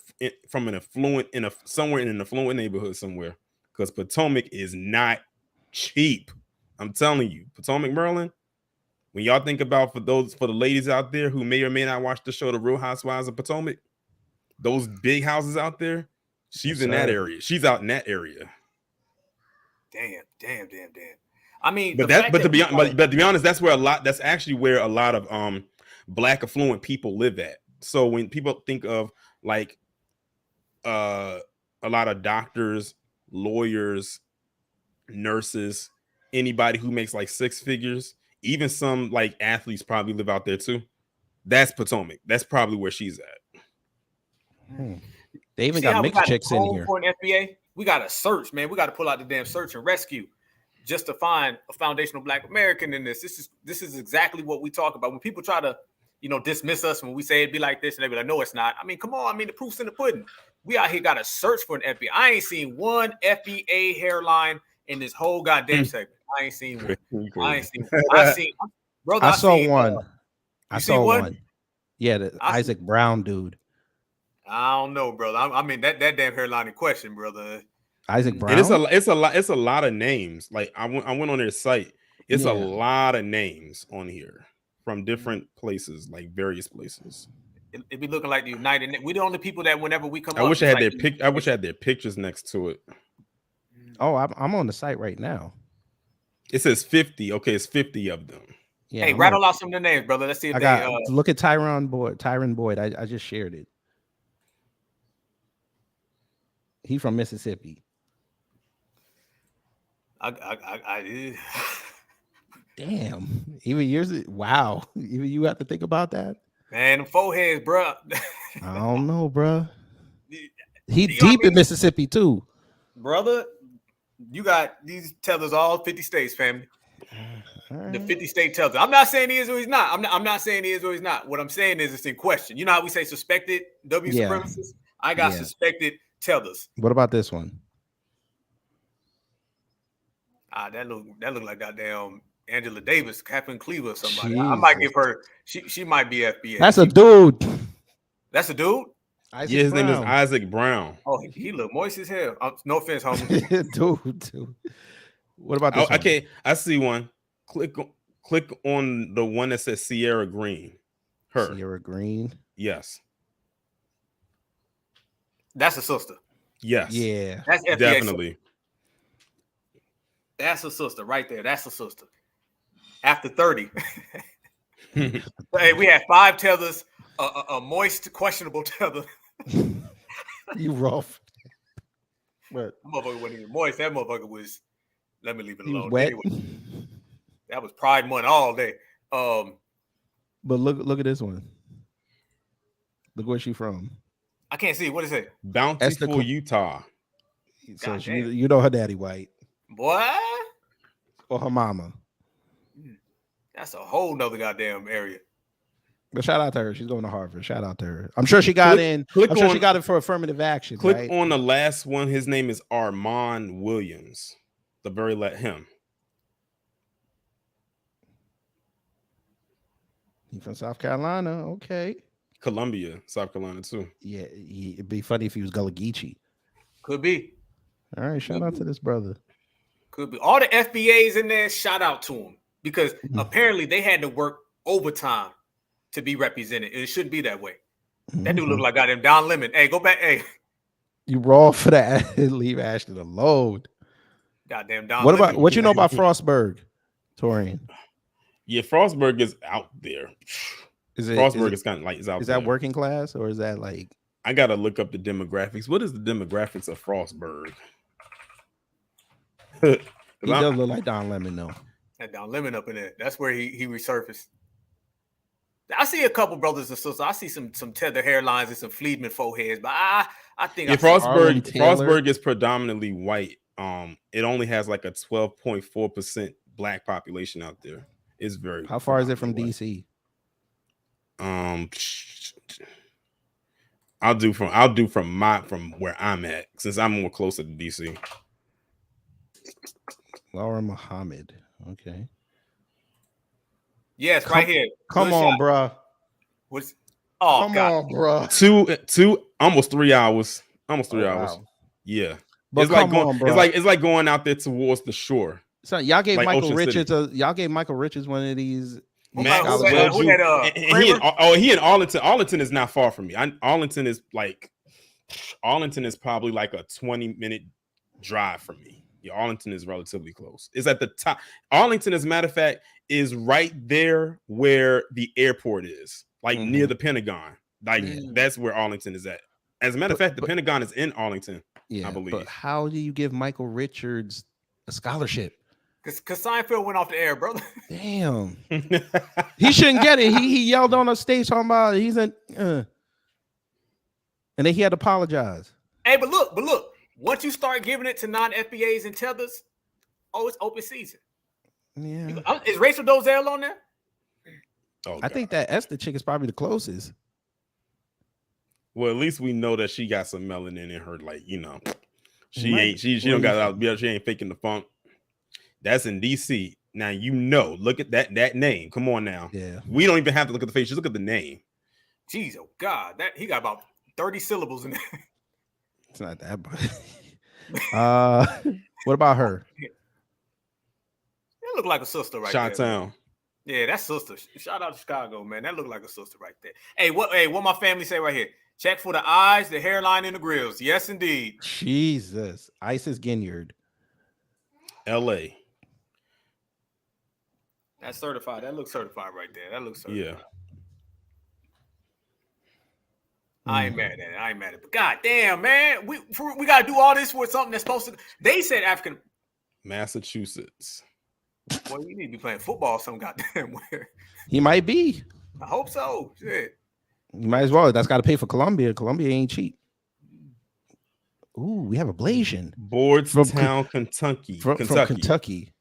Speaker 3: affluent somewhere in an affluent neighborhood somewhere, because Potomac is not cheap. I'm telling you, Potomac, Maryland. When y'all think about for the ladies out there who may or may not watch the show The Real Housewives of Potomac, those big houses out there, she's in that area. She's out in that area.
Speaker 2: Damn. I mean,
Speaker 3: but to be honest, that's actually where a lot of black affluent people live at. So when people think of like a lot of doctors, lawyers, nurses, anybody who makes like 6 figures, even some like athletes probably live out there too. That's Potomac. That's probably where she's at.
Speaker 6: They even got mixed chicks in here.
Speaker 2: For an FBA, we got to search, man. We got to pull out the damn search and rescue just to find a foundational black American in this. This is exactly what we talk about. When people try to, dismiss us when we say it'd be like this, and they be like, no, it's not. I mean, come on. I mean, the proof's in the pudding. We out here got to search for an FBA. I ain't seen one FBA hairline in this whole goddamn segment. I ain't seen one. I saw
Speaker 6: one. I saw one. Yeah, the Isaac Brown dude.
Speaker 2: I don't know, brother. I mean that damn hairline in question, brother.
Speaker 6: Isaac Brown.
Speaker 3: It's a lot of names. Like I went on their site. It's a lot of names on here from different places, like various places.
Speaker 2: It be looking like the United. We're the only people that whenever we come.
Speaker 3: I wish I had their pictures next to it.
Speaker 6: Oh, I'm on the site right now.
Speaker 3: It says 50. Okay, it's 50 of them.
Speaker 2: Yeah, hey, rattle out some of the names, brother. Let's see if
Speaker 6: look at Tyron Boyd. I just shared it. He from Mississippi. Damn. Even yours. Wow. Even you have to think about that.
Speaker 2: Man, the foreheads, bro.
Speaker 6: I don't know, bro. He deep in Mississippi too,
Speaker 2: brother. You got these tethers all 50 states, family. Right. The 50 state tethers. I'm not saying he is or he's not. I'm not saying he is or he's not. What I'm saying is it's in question. You know how we say suspected supremacists? I got suspected tethers.
Speaker 6: What about this one?
Speaker 2: That look like goddamn Angela Davis, Catherine Cleaver, or somebody. Jesus. I might give her. She might be FBA.
Speaker 6: That's a dude.
Speaker 2: That's a dude.
Speaker 3: His name is Isaac Brown.
Speaker 2: Oh, he look moist as hell. No offense, homie.
Speaker 6: dude. What about this?
Speaker 3: Okay, I see one. Click on the one that says Sierra Green. Her.
Speaker 6: Sierra Green.
Speaker 3: Yes.
Speaker 2: That's a sister.
Speaker 3: Yes.
Speaker 6: Yeah.
Speaker 2: That's FBA
Speaker 3: definitely.
Speaker 2: Sister. That's a sister right there. That's a sister. After 30. Hey, we had 5 tethers, a moist, questionable tether.
Speaker 6: You rough.
Speaker 2: But that motherfucker wasn't even moist. That motherfucker was. Let me leave it alone.
Speaker 6: Wet.
Speaker 2: Anyway, that was Pride Month all day.
Speaker 6: But look at this one. Look where she from.
Speaker 2: I can't see. What is it?
Speaker 3: Bountiful, Utah.
Speaker 6: So you know her daddy white.
Speaker 2: Boy.
Speaker 6: Or her mama.
Speaker 2: That's a whole nother goddamn area.
Speaker 6: But shout out to her. She's going to Harvard. Shout out to her. I'm sure she got in. I'm sure she got it for affirmative action.
Speaker 3: Click
Speaker 6: right?
Speaker 3: on the last one. His name is Armand Williams. The very him.
Speaker 6: He from South Carolina. Okay.
Speaker 3: Columbia, South Carolina too.
Speaker 6: Yeah, it'd be funny if he was Gullah Geechee.
Speaker 2: Could be.
Speaker 6: All right, shout out to this brother.
Speaker 2: Could be. All the FBAs in there, shout out to him. Because apparently they had to work overtime to be represented. It shouldn't be that way. That dude look like goddamn Don Lemon. Hey, go back. Hey.
Speaker 6: You raw for that. Leave Ashton alone.
Speaker 2: Goddamn Don
Speaker 6: What
Speaker 2: Lemon.
Speaker 6: about what you know about Frostburg, Torian?
Speaker 3: Yeah, Frostburg is out there. Frostburg is kind of like is out.
Speaker 6: Is
Speaker 3: there.
Speaker 6: that working class or is that like?
Speaker 3: I gotta look up the demographics. What is the demographics of Frostburg?
Speaker 6: He does look like Don Lemon though.
Speaker 2: That Don Lemon up in there. That's where he resurfaced. I see a couple brothers and sisters. I see some tether hairlines and some Fleetman foreheads, but I think
Speaker 3: Frostburg is predominantly white. It only has like a 12.4% black population out there. It's very.
Speaker 6: How far is it from
Speaker 3: white.
Speaker 6: DC?
Speaker 3: I'll do from where I'm at since I'm more closer to DC.
Speaker 6: Laura Muhammad. Okay.
Speaker 2: Yes, right here.
Speaker 6: Come on, bro.
Speaker 2: What's come
Speaker 6: on, bro.
Speaker 3: Two almost 3 hours. Almost 3 hours. Wow. Yeah.
Speaker 6: But
Speaker 3: it's like going, it's like going out there towards the shore.
Speaker 6: So y'all gave
Speaker 3: like
Speaker 6: Michael Richards one of these.
Speaker 3: He in Arlington. Arlington is not far from me. Arlington is probably like a 20-minute drive from me. Yeah, Arlington is relatively close. It's at the top. Arlington, as a matter of fact, is right there where the airport is, like near the Pentagon. Like that's where Arlington is at. As a matter of fact, the Pentagon is in Arlington. Yeah, I believe.
Speaker 6: But how do you give Michael Richards a scholarship?
Speaker 2: Because Seinfeld went off the air, brother.
Speaker 6: Damn. He shouldn't get it. He yelled on the stage talking about he's and then he had to apologize.
Speaker 2: Hey, but look. Once you start giving it to non-FBAs and tethers, it's open season.
Speaker 6: Yeah.
Speaker 2: Is Rachel Dozell on there?
Speaker 3: Oh,
Speaker 6: I think that Esther chick is probably the closest.
Speaker 3: Well, at least we know that she got some melanin in her. Like, she don't got out. She ain't faking the funk. That's in DC. Now look at that name. Come on now.
Speaker 6: Yeah.
Speaker 3: We don't even have to look at the face. Just look at the name.
Speaker 2: Jeez, oh God, that he got about 30 syllables in there.
Speaker 6: It's not that bad. What about her?
Speaker 2: It look like a sister right
Speaker 3: Chi-town.
Speaker 2: there. Yeah, that's sister. Shout out to Chicago, man. That look like a sister right there. Hey, what my family say right here? Check for the eyes, the hairline, and the grills. Yes, indeed.
Speaker 6: Jesus. Isis Ginyard.
Speaker 3: LA.
Speaker 2: That's certified. That looks certified right there. That looks certified.
Speaker 3: Yeah.
Speaker 2: I ain't mad at it. But God damn, man, we gotta do all this for something that's supposed to. They said African.
Speaker 3: Massachusetts.
Speaker 2: Well, you need to be playing football some goddamn where.
Speaker 6: He might be.
Speaker 2: I hope so. Shit.
Speaker 6: You might as well. That's got to pay for Columbia. Columbia ain't cheap. Ooh, we have Ablation.
Speaker 3: Bardstown, Kentucky.
Speaker 6: From Kentucky.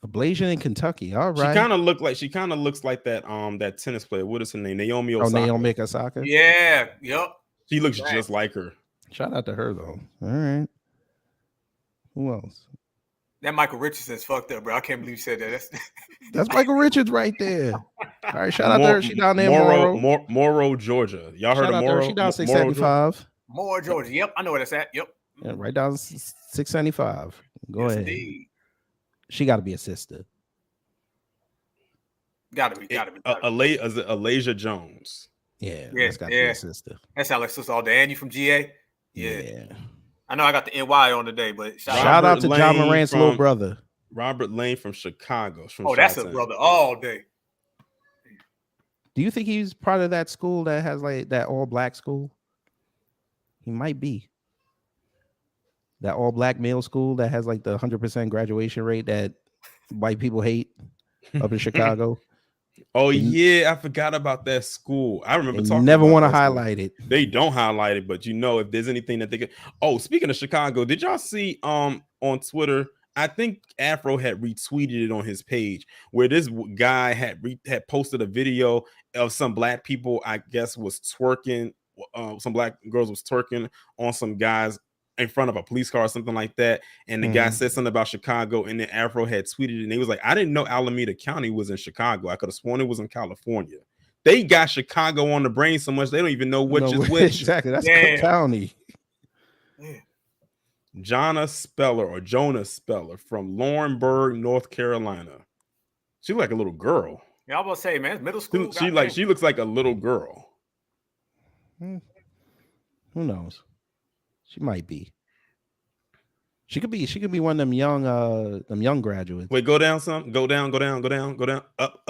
Speaker 6: Ablation in Kentucky. All right.
Speaker 3: She kind of looks like that tennis player. What is her name? Naomi Osaka.
Speaker 6: Naomi Osaka.
Speaker 2: Yeah. Yep.
Speaker 3: She looks just like her.
Speaker 6: Shout out to her though. All right. Who else?
Speaker 2: That Michael Richardson's fucked up, bro. I can't believe you said that.
Speaker 6: That's Michael Richards right there. All right, shout out to her. She down there in
Speaker 3: Morrow, Georgia. Y'all heard of Morrow?
Speaker 6: She down 675.
Speaker 2: Morrow, Georgia. Yep, I know where that's at. Yep.
Speaker 6: Yeah, right down 675. Go ahead.
Speaker 2: Indeed.
Speaker 6: She got to be a sister.
Speaker 2: Gotta be.
Speaker 3: Alasia Jones.
Speaker 6: Yeah, that's got to be a sister.
Speaker 2: That sounds like sister all day. And you from GA? Yeah. I know I got the NY on today, but
Speaker 6: shout out to John Morant's little brother.
Speaker 3: Robert Lane from Chicago.
Speaker 2: That's a brother all day.
Speaker 6: Do you think he's part of that school that has like that all black school? He might be. That all black male school that has like the 100% graduation rate that white people hate up in Chicago.
Speaker 3: Oh yeah, I forgot about that school. I remember talking.
Speaker 6: Never want to highlight it.
Speaker 3: They don't highlight it, but if there's anything that they could. Oh, speaking of Chicago, did y'all see on Twitter? I think Afro had retweeted it on his page where this guy had posted a video of some black people, I guess, was twerking. Some black girls was twerking on some guys in front of a police car or something like that. And the guy said something about Chicago, and then Afro had tweeted it, and he was like, I didn't know Alameda County was in Chicago. I could have sworn it was in California. They got Chicago on the brain so much they don't even know which is which.
Speaker 6: Exactly. That's Cook County.
Speaker 3: Jonah Speller from Laurinburg, North Carolina. She like a little girl.
Speaker 2: Yeah, I was about to say, man, it's middle school.
Speaker 3: She looks like a little girl.
Speaker 6: Who knows? She might be. She could be one of them young graduates.
Speaker 3: Wait, go down some. Go down. Up.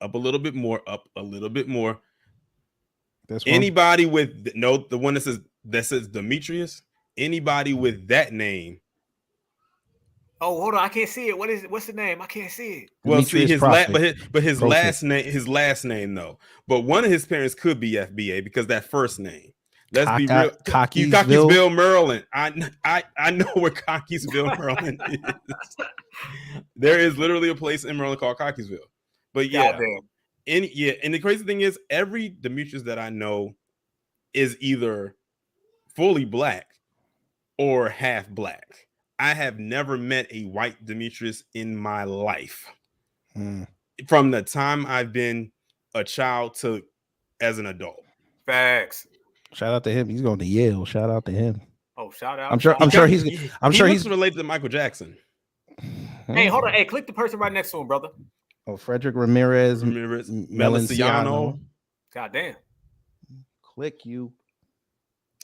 Speaker 3: Up a little bit more. Up a little bit more.
Speaker 6: That's one.
Speaker 3: Anybody with the one that says Demetrius. Anybody with that name.
Speaker 2: Oh, hold on, I can't see it. What is it? What's the name? I can't see it.
Speaker 3: Well,
Speaker 6: Demetrius
Speaker 3: see his last name though. But one of his parents could be FBA because that first name. Let's be real. Cockeysville, Maryland. I know where Cockeysville, Maryland is. There is literally a place in Maryland called Cockeysville. But yeah, and the crazy thing is, every Demetrius that I know is either fully black or half black. I have never met a white Demetrius in my life. From the time I've been a child to as an adult.
Speaker 2: Facts.
Speaker 6: Shout out to him. He's going to Yale. Shout out to him.
Speaker 2: Oh, shout out.
Speaker 6: I'm sure he's
Speaker 3: related to Michael Jackson.
Speaker 2: Hey, hold on. Hey, click the person right next to him, brother.
Speaker 6: Oh, Frederick Ramirez Melanciano.
Speaker 2: God damn.
Speaker 6: Click you.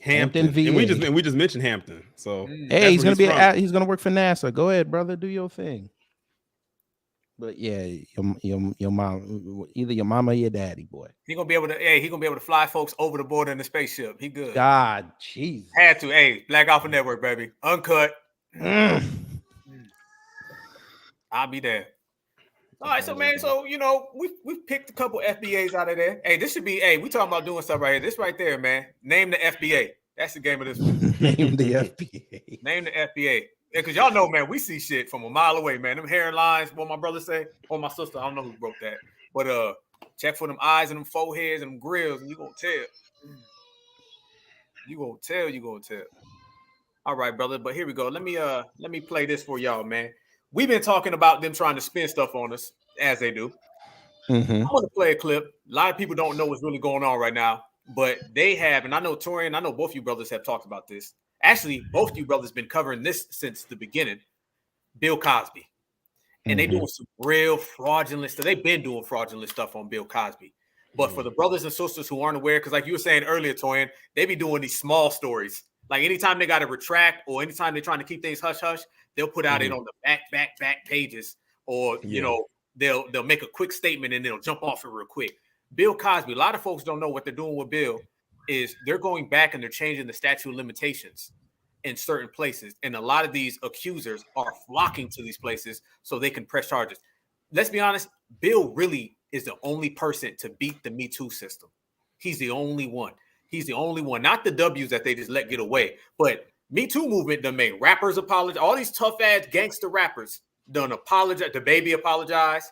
Speaker 3: Hampton VA. And we just mentioned Hampton. So
Speaker 6: hey, he's gonna work for NASA. Go ahead, brother. Do your thing. But yeah, your mom, either your mama or your daddy, boy.
Speaker 2: He gonna be able to fly folks over the border in the spaceship. He good.
Speaker 6: God, jeez.
Speaker 2: Had to. Hey, Black Alpha Network, baby. Uncut. I'll be there. All right, so man, we've picked a couple FBAs out of there. Hey, this should be. Hey, we talking about doing stuff right here. This right there, man. Name the FBA. That's the game of this one.
Speaker 6: Name the FBA.
Speaker 2: Name the FBA. Yeah, because y'all know, man, we see shit from a mile away, man. Them hairlines, what my brother say, or my sister, I don't know who wrote that. But check for them eyes and them foreheads and them grills, and you gonna tell. You gonna tell. All right, brother. But here we go. Let me play this for y'all, man. We've been talking about them trying to spin stuff on us, as they do. I'm going to play a clip. A lot of people don't know what's really going on right now, but they have, and I know Torian, I know both you brothers have talked about this. Actually, both you brothers been covering this since the beginning. Bill Cosby. And they doing some real fraudulent stuff. They've been doing fraudulent stuff on Bill Cosby. But for the brothers and sisters who aren't aware, because like you were saying earlier, Torian, they be doing these small stories. Like anytime they got to retract or anytime they're trying to keep things hush-hush, they'll put out it on the back pages, or they'll make a quick statement and they'll jump off it real quick. Bill Cosby, a lot of folks don't know what they're doing with Bill is they're going back and they're changing the statute of limitations in certain places, and a lot of these accusers are flocking to these places so they can press charges. Let's be honest, Bill really is the only person to beat the Me Too system. He's the only one. Not the W's that they just let get away, but Me Too movement done made rappers apologize. All these tough ass gangster rappers done apologize. The Baby apologized.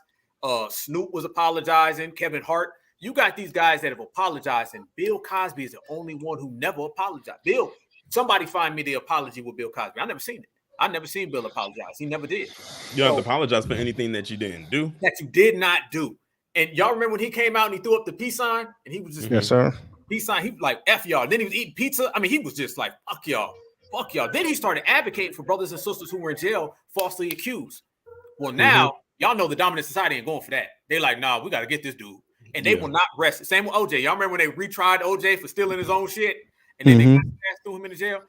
Speaker 2: Snoop was apologizing. Kevin Hart. You got these guys that have apologized, and Bill Cosby is the only one who never apologized. Bill, somebody find me the apology with Bill Cosby. I never seen it. I never seen Bill apologize. He never did.
Speaker 3: You have to apologize for anything that you didn't do.
Speaker 2: That you did not do. And y'all remember when he came out and he threw up the peace sign, and he was just
Speaker 6: yes, sir.
Speaker 2: Peace sign. He was like, F y'all. Then he was eating pizza. I mean, he was just like, fuck y'all. Fuck y'all. Then he started advocating for brothers and sisters who were in jail falsely accused. Well, now y'all know the dominant society ain't going for that. They like, nah, we got to get this dude. And they will not rest. Same with OJ. Y'all remember when they retried OJ for stealing his own shit? And then they passed through him in the jail?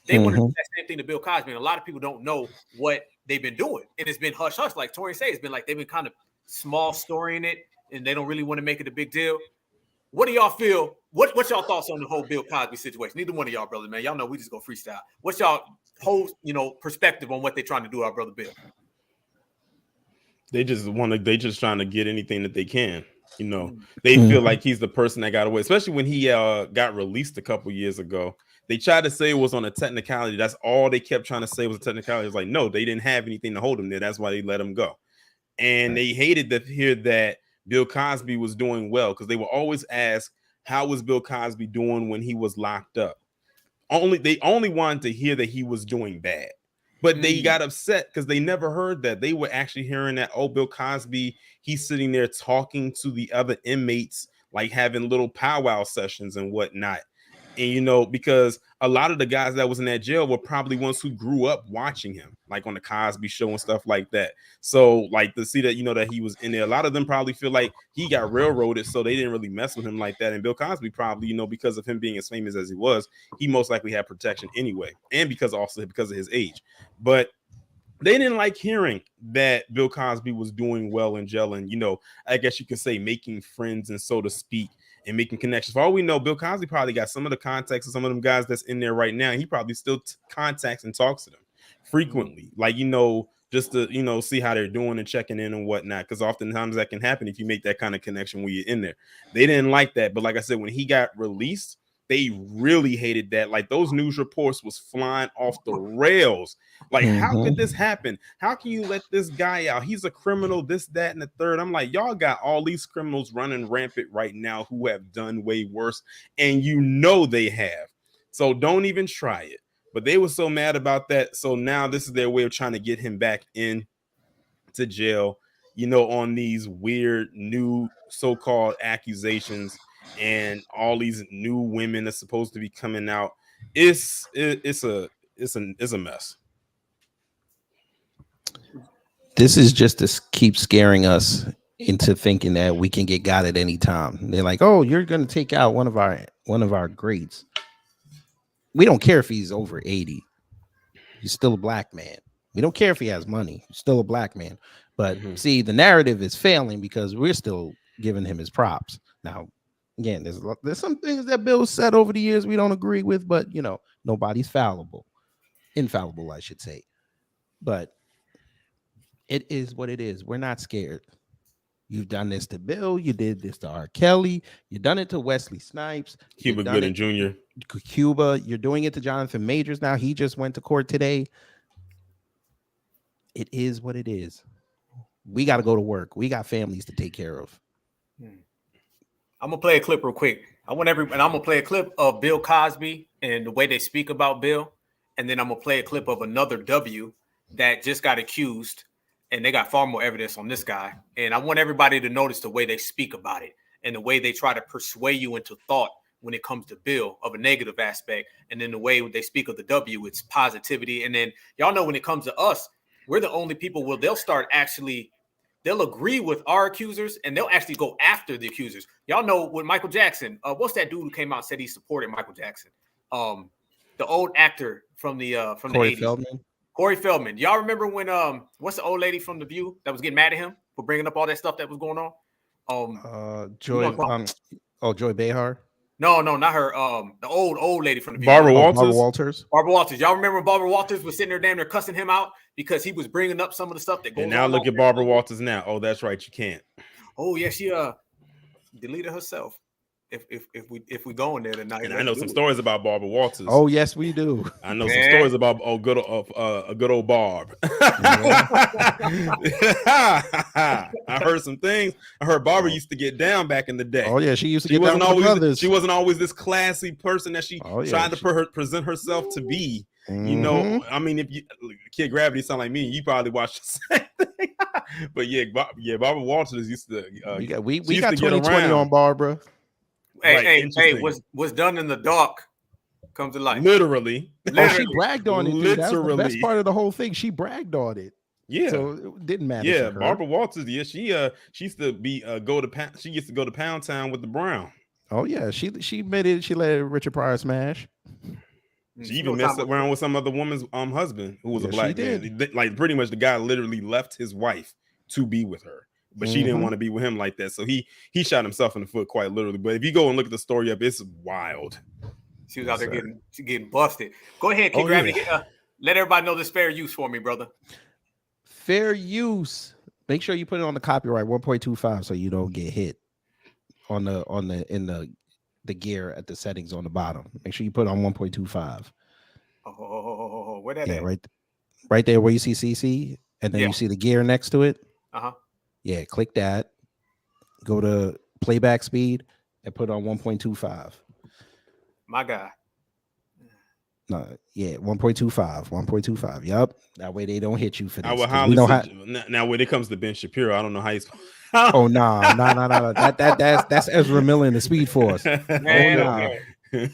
Speaker 2: They want to do that same thing to Bill Cosby. And a lot of people don't know what they've been doing. And it's been hush-hush. Like Tori said, it's been like they've been kind of small storying it, and they don't really want to make it a big deal. What do y'all feel? What's y'all thoughts on the whole Bill Cosby situation? Neither one of y'all, brother, man. Y'all know we just go freestyle. What's y'all whole, perspective on what they're trying to do to our brother Bill?
Speaker 3: They just trying to get anything that they can. They feel like he's the person that got away, especially when he got released a couple years ago. They tried to say it was on a technicality. That's all they kept trying to say was a technicality. It's like, no, they didn't have anything to hold him there. That's why they let him go. And they hated to hear that Bill Cosby was doing well, because they will always ask, how was Bill Cosby doing when he was locked up? They only wanted to hear that he was doing bad. But they got upset because they never heard that. They were actually hearing that, oh, Bill Cosby, he's sitting there talking to the other inmates, like having little powwow sessions and whatnot. And, you know, because a lot of the guys that was in that jail were probably ones who grew up watching him, like on the Cosby Show and stuff like that. So, like, to see that, you know, that he was in there, a lot of them probably feel like he got railroaded, so they didn't really mess with him like that. And Bill Cosby probably, you know, because of him being as famous as he was, he most likely had protection anyway, and because of his age. But they didn't like hearing that Bill Cosby was doing well in jail, and, you know, I guess you could say making friends, and so to speak, and making connections. For all we know, Bill Cosby probably got some of the contacts of some of them guys that's in there right now. And he probably still contacts and talks to them frequently, like, you know, just to, you know, see how they're doing and checking in and whatnot. Because oftentimes that can happen if you make that kind of connection when you're in there. They didn't like that. But like I said, when he got released, they really hated that. Like, those news reports was flying off the rails. Like, how could this happen? How can you let this guy out? He's a criminal, this, that, and the third. I'm like, y'all got all these criminals running rampant right now who have done way worse, and you know they have. So don't even try it. But they were so mad about that. So now this is their way of trying to get him back in to jail, you know, on these weird new so-called accusations. And all these new women that's supposed to be coming out. It's a mess.
Speaker 6: This is just to keep scaring us into thinking that we can get got at any time. They're like, oh, you're going to take out one of our greats. We don't care if he's over 80. He's still a black man. We don't care if he has money. He's still a black man. But see, the narrative is failing because we're still giving him his props. Now, again, there's some things that Bill said over the years we don't agree with, but, you know, nobody's infallible, I should say. But it is what it is. We're not scared. You've done this to Bill. You did this to R. Kelly. You've done it to Wesley Snipes.
Speaker 3: Cuba Gooding Jr.
Speaker 6: Cuba. You're doing it to Jonathan Majors now. He just went to court today. It is what it is. We got to go to work. We got families to take care of.
Speaker 2: I'm gonna play a clip real quick. I'm gonna play a clip of Bill Cosby and the way they speak about Bill, and then I'm gonna play a clip of another W that just got accused, and they got far more evidence on this guy. And I want everybody to notice the way they speak about it and the way they try to persuade you into thought when it comes to Bill of a negative aspect, and then the way they speak of the W, it's positivity. And then y'all know when it comes to us, we're the only people where they'll agree with our accusers and they'll actually go after the accusers. Y'all know with Michael Jackson, what's that dude who came out and said he supported Michael Jackson? The old actor from the 80s.
Speaker 6: Feldman.
Speaker 2: Corey Feldman. Y'all remember when what's the old lady from The View that was getting mad at him for bringing up all that stuff that was going on?
Speaker 6: Joy Behar.
Speaker 2: No, not her. The old lady from The View.
Speaker 3: Barbara
Speaker 6: Walters.
Speaker 2: Barbara Walters. Y'all remember when Barbara Walters was sitting there damn near cussing him out because he was bringing up some of the stuff that goes on.
Speaker 3: And now look at Barbara Walters now. Oh, that's right. You can't.
Speaker 2: Oh yeah, she deleted herself. If we go in there tonight,
Speaker 3: and I know some stories about Barbara Walters.
Speaker 6: Oh yes, we do.
Speaker 3: I know some stories about a good old Barb. I heard some things. I heard Barbara used to get down back in the day.
Speaker 6: Oh yeah, she used to get down with others.
Speaker 3: She wasn't always this classy person that she tried to present herself to be. You know, I mean, if you Kid Gravity sound like me, you probably watched the same thing. But Barbara Walters used to.
Speaker 6: We got 2020 on Barbara.
Speaker 2: Hey, what's done in the dark comes to light.
Speaker 3: Literally.
Speaker 6: She bragged on it. Dude. That's the best part of the whole thing. She bragged on it.
Speaker 3: Yeah.
Speaker 6: So it didn't matter.
Speaker 3: Yeah, Barbara Walters. Yeah, she used to be she used to go to Pound Town with the Brown.
Speaker 6: Oh yeah, she made it. She let Richard Pryor smash.
Speaker 3: She even messed around with some other woman's husband who was a black man. Like pretty much the guy literally left his wife to be with her. But she didn't want to be with him like that. So he shot himself in the foot quite literally. But if you go and look at the story up, it's wild.
Speaker 2: She was out there getting busted. Go ahead, Kid Gravity. Yeah. Let everybody know this fair use for me, brother.
Speaker 6: Fair use. Make sure you put it on the copyright 1.25 so you don't get hit in the the gear at the settings on the bottom. Make sure you put on 1.25.
Speaker 2: Oh, where that
Speaker 6: Yeah,
Speaker 2: at?
Speaker 6: right there where you see CC, and then you see the gear next to it. Yeah, click that. Go to playback speed and put on 1.25.
Speaker 2: My guy.
Speaker 6: No, yeah, 1.25. Yep. That way they don't hit you for this.
Speaker 3: I would
Speaker 6: 'cause
Speaker 3: highly
Speaker 6: we know how.
Speaker 3: now when it comes to Ben Shapiro, I don't know how he's.
Speaker 6: Oh no. That's Ezra Miller in the Speed Force.
Speaker 2: Man,
Speaker 6: Oh no.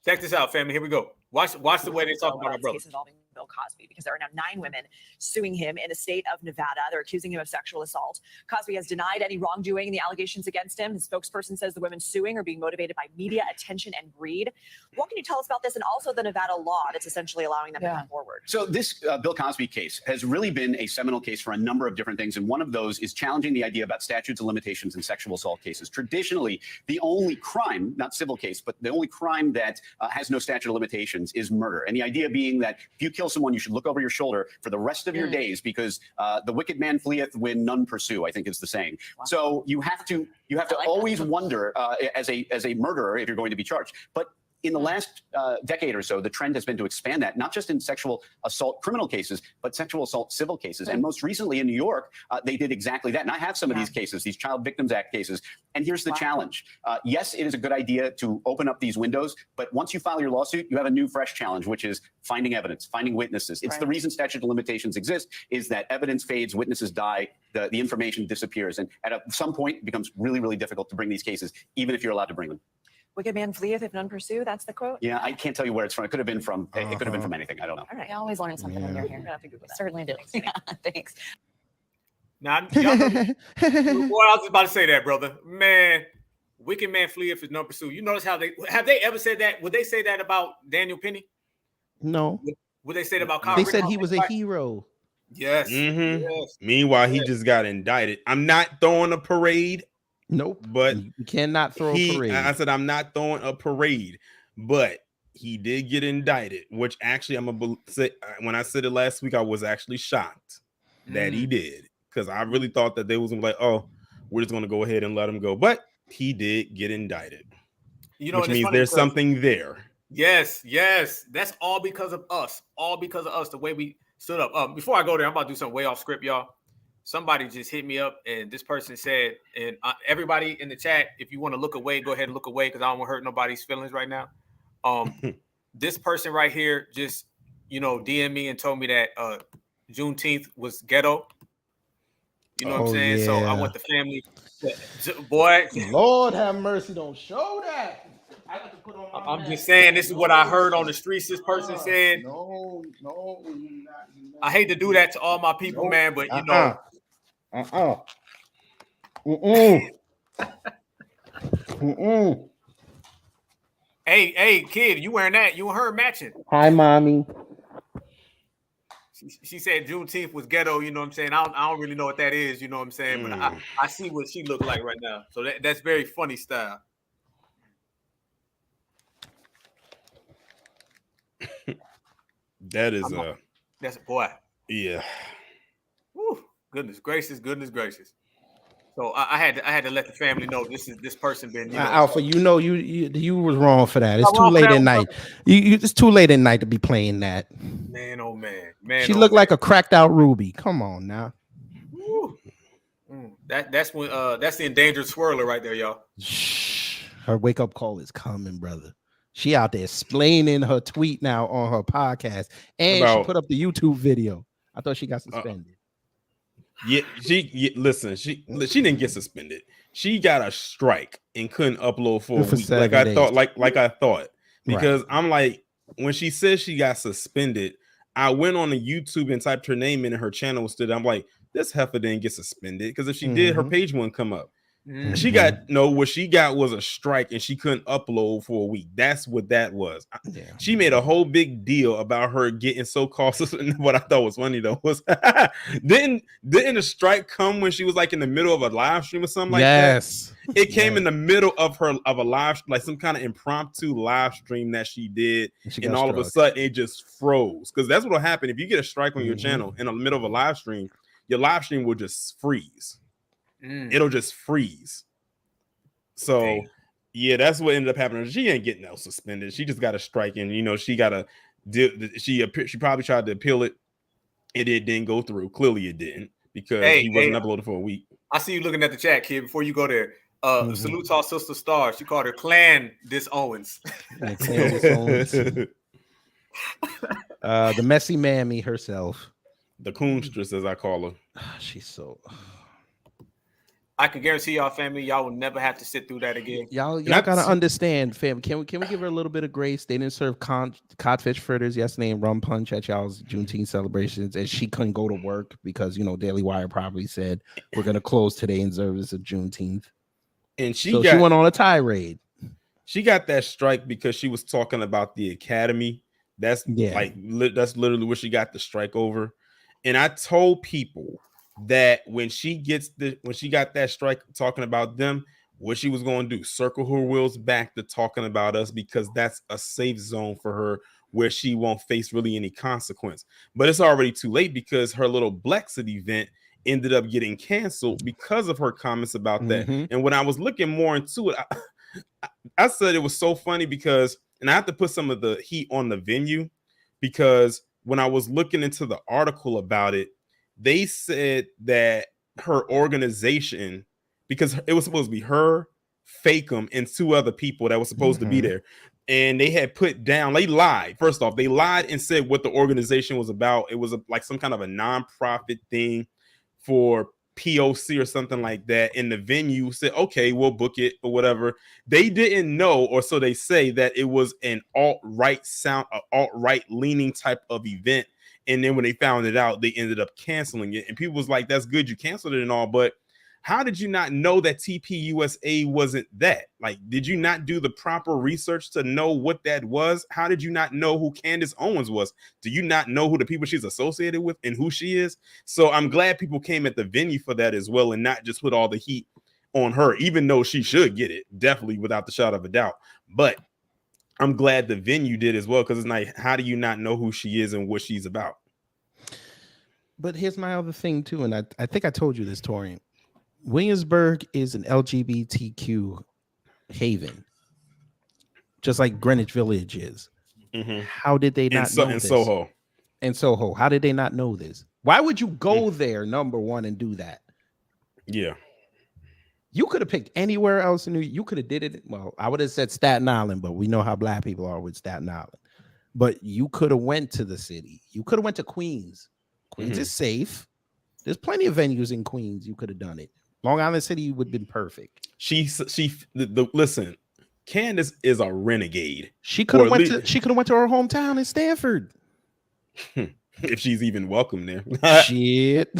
Speaker 2: Check this out, family. Here we go. Watch the way they talk about our brother.
Speaker 7: Case involving Bill Cosby, because there are now 9 women suing him in the state of Nevada. They're accusing him of sexual assault. Cosby has denied any wrongdoing in the allegations against him. His spokesperson says the women suing are being motivated by media attention and greed. What can you tell us about this, and also the Nevada law that's essentially allowing them to come forward?
Speaker 8: So this Bill Cosby case has really been a seminal case for a number of different things, and one of those is challenging the idea about statutes of limitations in sexual assault cases. Traditionally, the only crime, not civil case, but the only crime that has no statute of limitations is murder. And the idea being that if you kill someone, you should look over your shoulder for the rest of your days, because the wicked man fleeth when none pursue, I think is the saying. Wow. So you have to always wonder as a murderer if you're going to be charged. But in the last decade or so, the trend has been to expand that, not just in sexual assault criminal cases, but sexual assault civil cases. And most recently in New York, they did exactly that. And I have some of these cases, these Child Victims Act cases. And here's the challenge. Yes, it is a good idea to open up these windows, but once you file your lawsuit, you have a new fresh challenge, which is finding evidence, finding witnesses. It's the reason statute of limitations exist, is that evidence fades, witnesses die, the information disappears. And at some point, it becomes really, really difficult to bring these cases, even if you're allowed to bring them.
Speaker 7: Wicked man fleeth if none pursue. That's the quote.
Speaker 8: Yeah, I can't tell you where it's from. It could have been from. It could have been from anything. I don't know.
Speaker 7: All right, you always learn something when you're here. Certainly do. Thanks.
Speaker 2: Now, y'all know, boy, I was just about to say that, brother. Man, wicked man fleeth if none pursue. You notice how they ever said that? Would they say that about Daniel Penny?
Speaker 6: No.
Speaker 2: Would they say that about Kyle
Speaker 6: They said
Speaker 2: Rittenhouse?
Speaker 6: he was a hero.
Speaker 2: Yes.
Speaker 3: Yes. Meanwhile, he just got indicted. I'm not throwing a parade.
Speaker 6: Nope.
Speaker 3: But
Speaker 6: you cannot throw a parade.
Speaker 3: I said I'm not throwing a parade, but he did get indicted, which actually I'm gonna say, when I said it last week, I was actually shocked that he did, because I really thought that they was gonna be like, oh, we're just gonna go ahead and let him go. But he did get indicted. You know, which means there's something there.
Speaker 2: Yes. That's all because of us. All because of us, the way we stood up. Before I go there, I'm about to do something way off script, y'all. Somebody just hit me up, and this person said, and everybody in the chat, if you want to look away, go ahead and look away, because I don't want to hurt nobody's feelings right now. This person right here just, DM me and told me that Juneteenth was ghetto. You know what I'm saying? Yeah. So I want the family, boy.
Speaker 6: Lord have mercy, don't show that. I got to put on my
Speaker 2: I'm just saying, this is what I heard on the streets. This person said,
Speaker 4: No.
Speaker 2: I hate to do that to all my people, man, but Hey, kid, you wearing that? You and her matching.
Speaker 6: Hi, mommy.
Speaker 2: She said Juneteenth was ghetto, you know what I'm saying? I don't really know what that is, you know what I'm saying? But I see what she looked like right now. So that's very funny style.
Speaker 3: That's
Speaker 2: a boy.
Speaker 3: Yeah.
Speaker 2: Woo. Goodness gracious. So I had to let the family know this person been.
Speaker 6: Alpha, you was wrong for that. It's too late at night. It's too late at night to be playing that.
Speaker 2: Man, oh man.
Speaker 6: She looked like a cracked out ruby. Come on now.
Speaker 2: That's the endangered swirler right there, y'all.
Speaker 6: Shh. Her wake up call is coming, brother. She out there explaining her tweet now on her podcast, and she put up the YouTube video. I thought she got suspended.
Speaker 3: Listen, she didn't get suspended. She got a strike and couldn't upload for a week, like I thought. Because I'm like, when she says she got suspended, I went on the YouTube and typed her name in, and her channel was still. I'm like, this heifer didn't get suspended, because if she did, her page wouldn't come up. She got what she got was a strike, and she couldn't upload for a week. That's what that was. She made a whole big deal about her getting so cautious. And what I thought was funny though was didn't the strike come when she was like in the middle of a live stream or something like that? It came in the middle of a live, like some kind of impromptu live stream that she did, and all of a sudden it just froze. Because that's what'll happen if you get a strike on your channel in the middle of a live stream. Your live stream will just freeze. It'll just freeze. So Yeah, that's what ended up happening. She ain't getting no suspended. She just got a strike, and she got to. She probably tried to appeal it. It didn't go through. Clearly, it didn't because he wasn't uploaded for a week.
Speaker 2: I see you looking at the chat, kid. Before you go there, salute to our sister Star. She called her Clan Dis Owens.
Speaker 6: Yeah, Clan Dis Owens. The messy mammy herself,
Speaker 3: the coonstress, as I call her.
Speaker 6: She's so.
Speaker 2: I can guarantee y'all, family, y'all will never have to sit through that again.
Speaker 6: Y'all gotta understand, fam. Can we give her a little bit of grace? They didn't serve codfish fritters yesterday and rum punch at y'all's Juneteenth celebrations, and she couldn't go to work because Daily Wire probably said we're gonna close today in service of Juneteenth.
Speaker 3: And she
Speaker 6: went on a tirade.
Speaker 3: She got that strike because she was talking about the academy. That's that's literally what she got the strike over. And I told people that when she got that strike talking about them, what she was going to do, circle her wheels back to talking about us, because that's a safe zone for her where she won't face really any consequence. But it's already too late because her little Blexit event ended up getting canceled because of her comments about that. And when I was looking more into it, I said it was so funny because, and I have to put some of the heat on the venue, because when I was looking into the article about it, they said that her organization, because it was supposed to be her, Fakem, and 2 other people that was supposed to be there, and they had put down, they lied. First off, they lied and said what the organization was about. It was like some kind of a nonprofit thing for POC or something like that. And the venue said, okay, we'll book it or whatever. They didn't know, or so they say, that it was an alt-right leaning type of event. And then when they found it out, they ended up canceling it. And people was like, that's good you canceled it and all, but how did you not know that TPUSA wasn't that? Like, did you not do the proper research to know what that was? How did you not know who Candace Owens was? Do you not know who the people she's associated with and who she is? So I'm glad people came at the venue for that as well, and not just put all the heat on her, even though she should get it, definitely, without the shadow of a doubt. But I'm glad the venue did as well, because it's like, how do you not know who she is and what she's about?
Speaker 6: But here's my other thing too, and I think I told you this, Torian. Williamsburg is an LGBTQ haven, just like Greenwich Village is. How did they not know this? And Soho. How did they not know this? Why would you go there, number one, and do that?
Speaker 3: Yeah.
Speaker 6: You could have picked anywhere else in New York. You could have did it. Well, I would have said Staten Island, but we know how black people are with Staten Island. But you could have went to the city. You could have went to Queens. Queens is safe. There's plenty of venues in Queens. You could have done it. Long Island City would have been perfect.
Speaker 3: Listen, Candace is a renegade.
Speaker 6: She could have went to her hometown in Stanford.
Speaker 3: If she's even welcome there.
Speaker 6: Shit.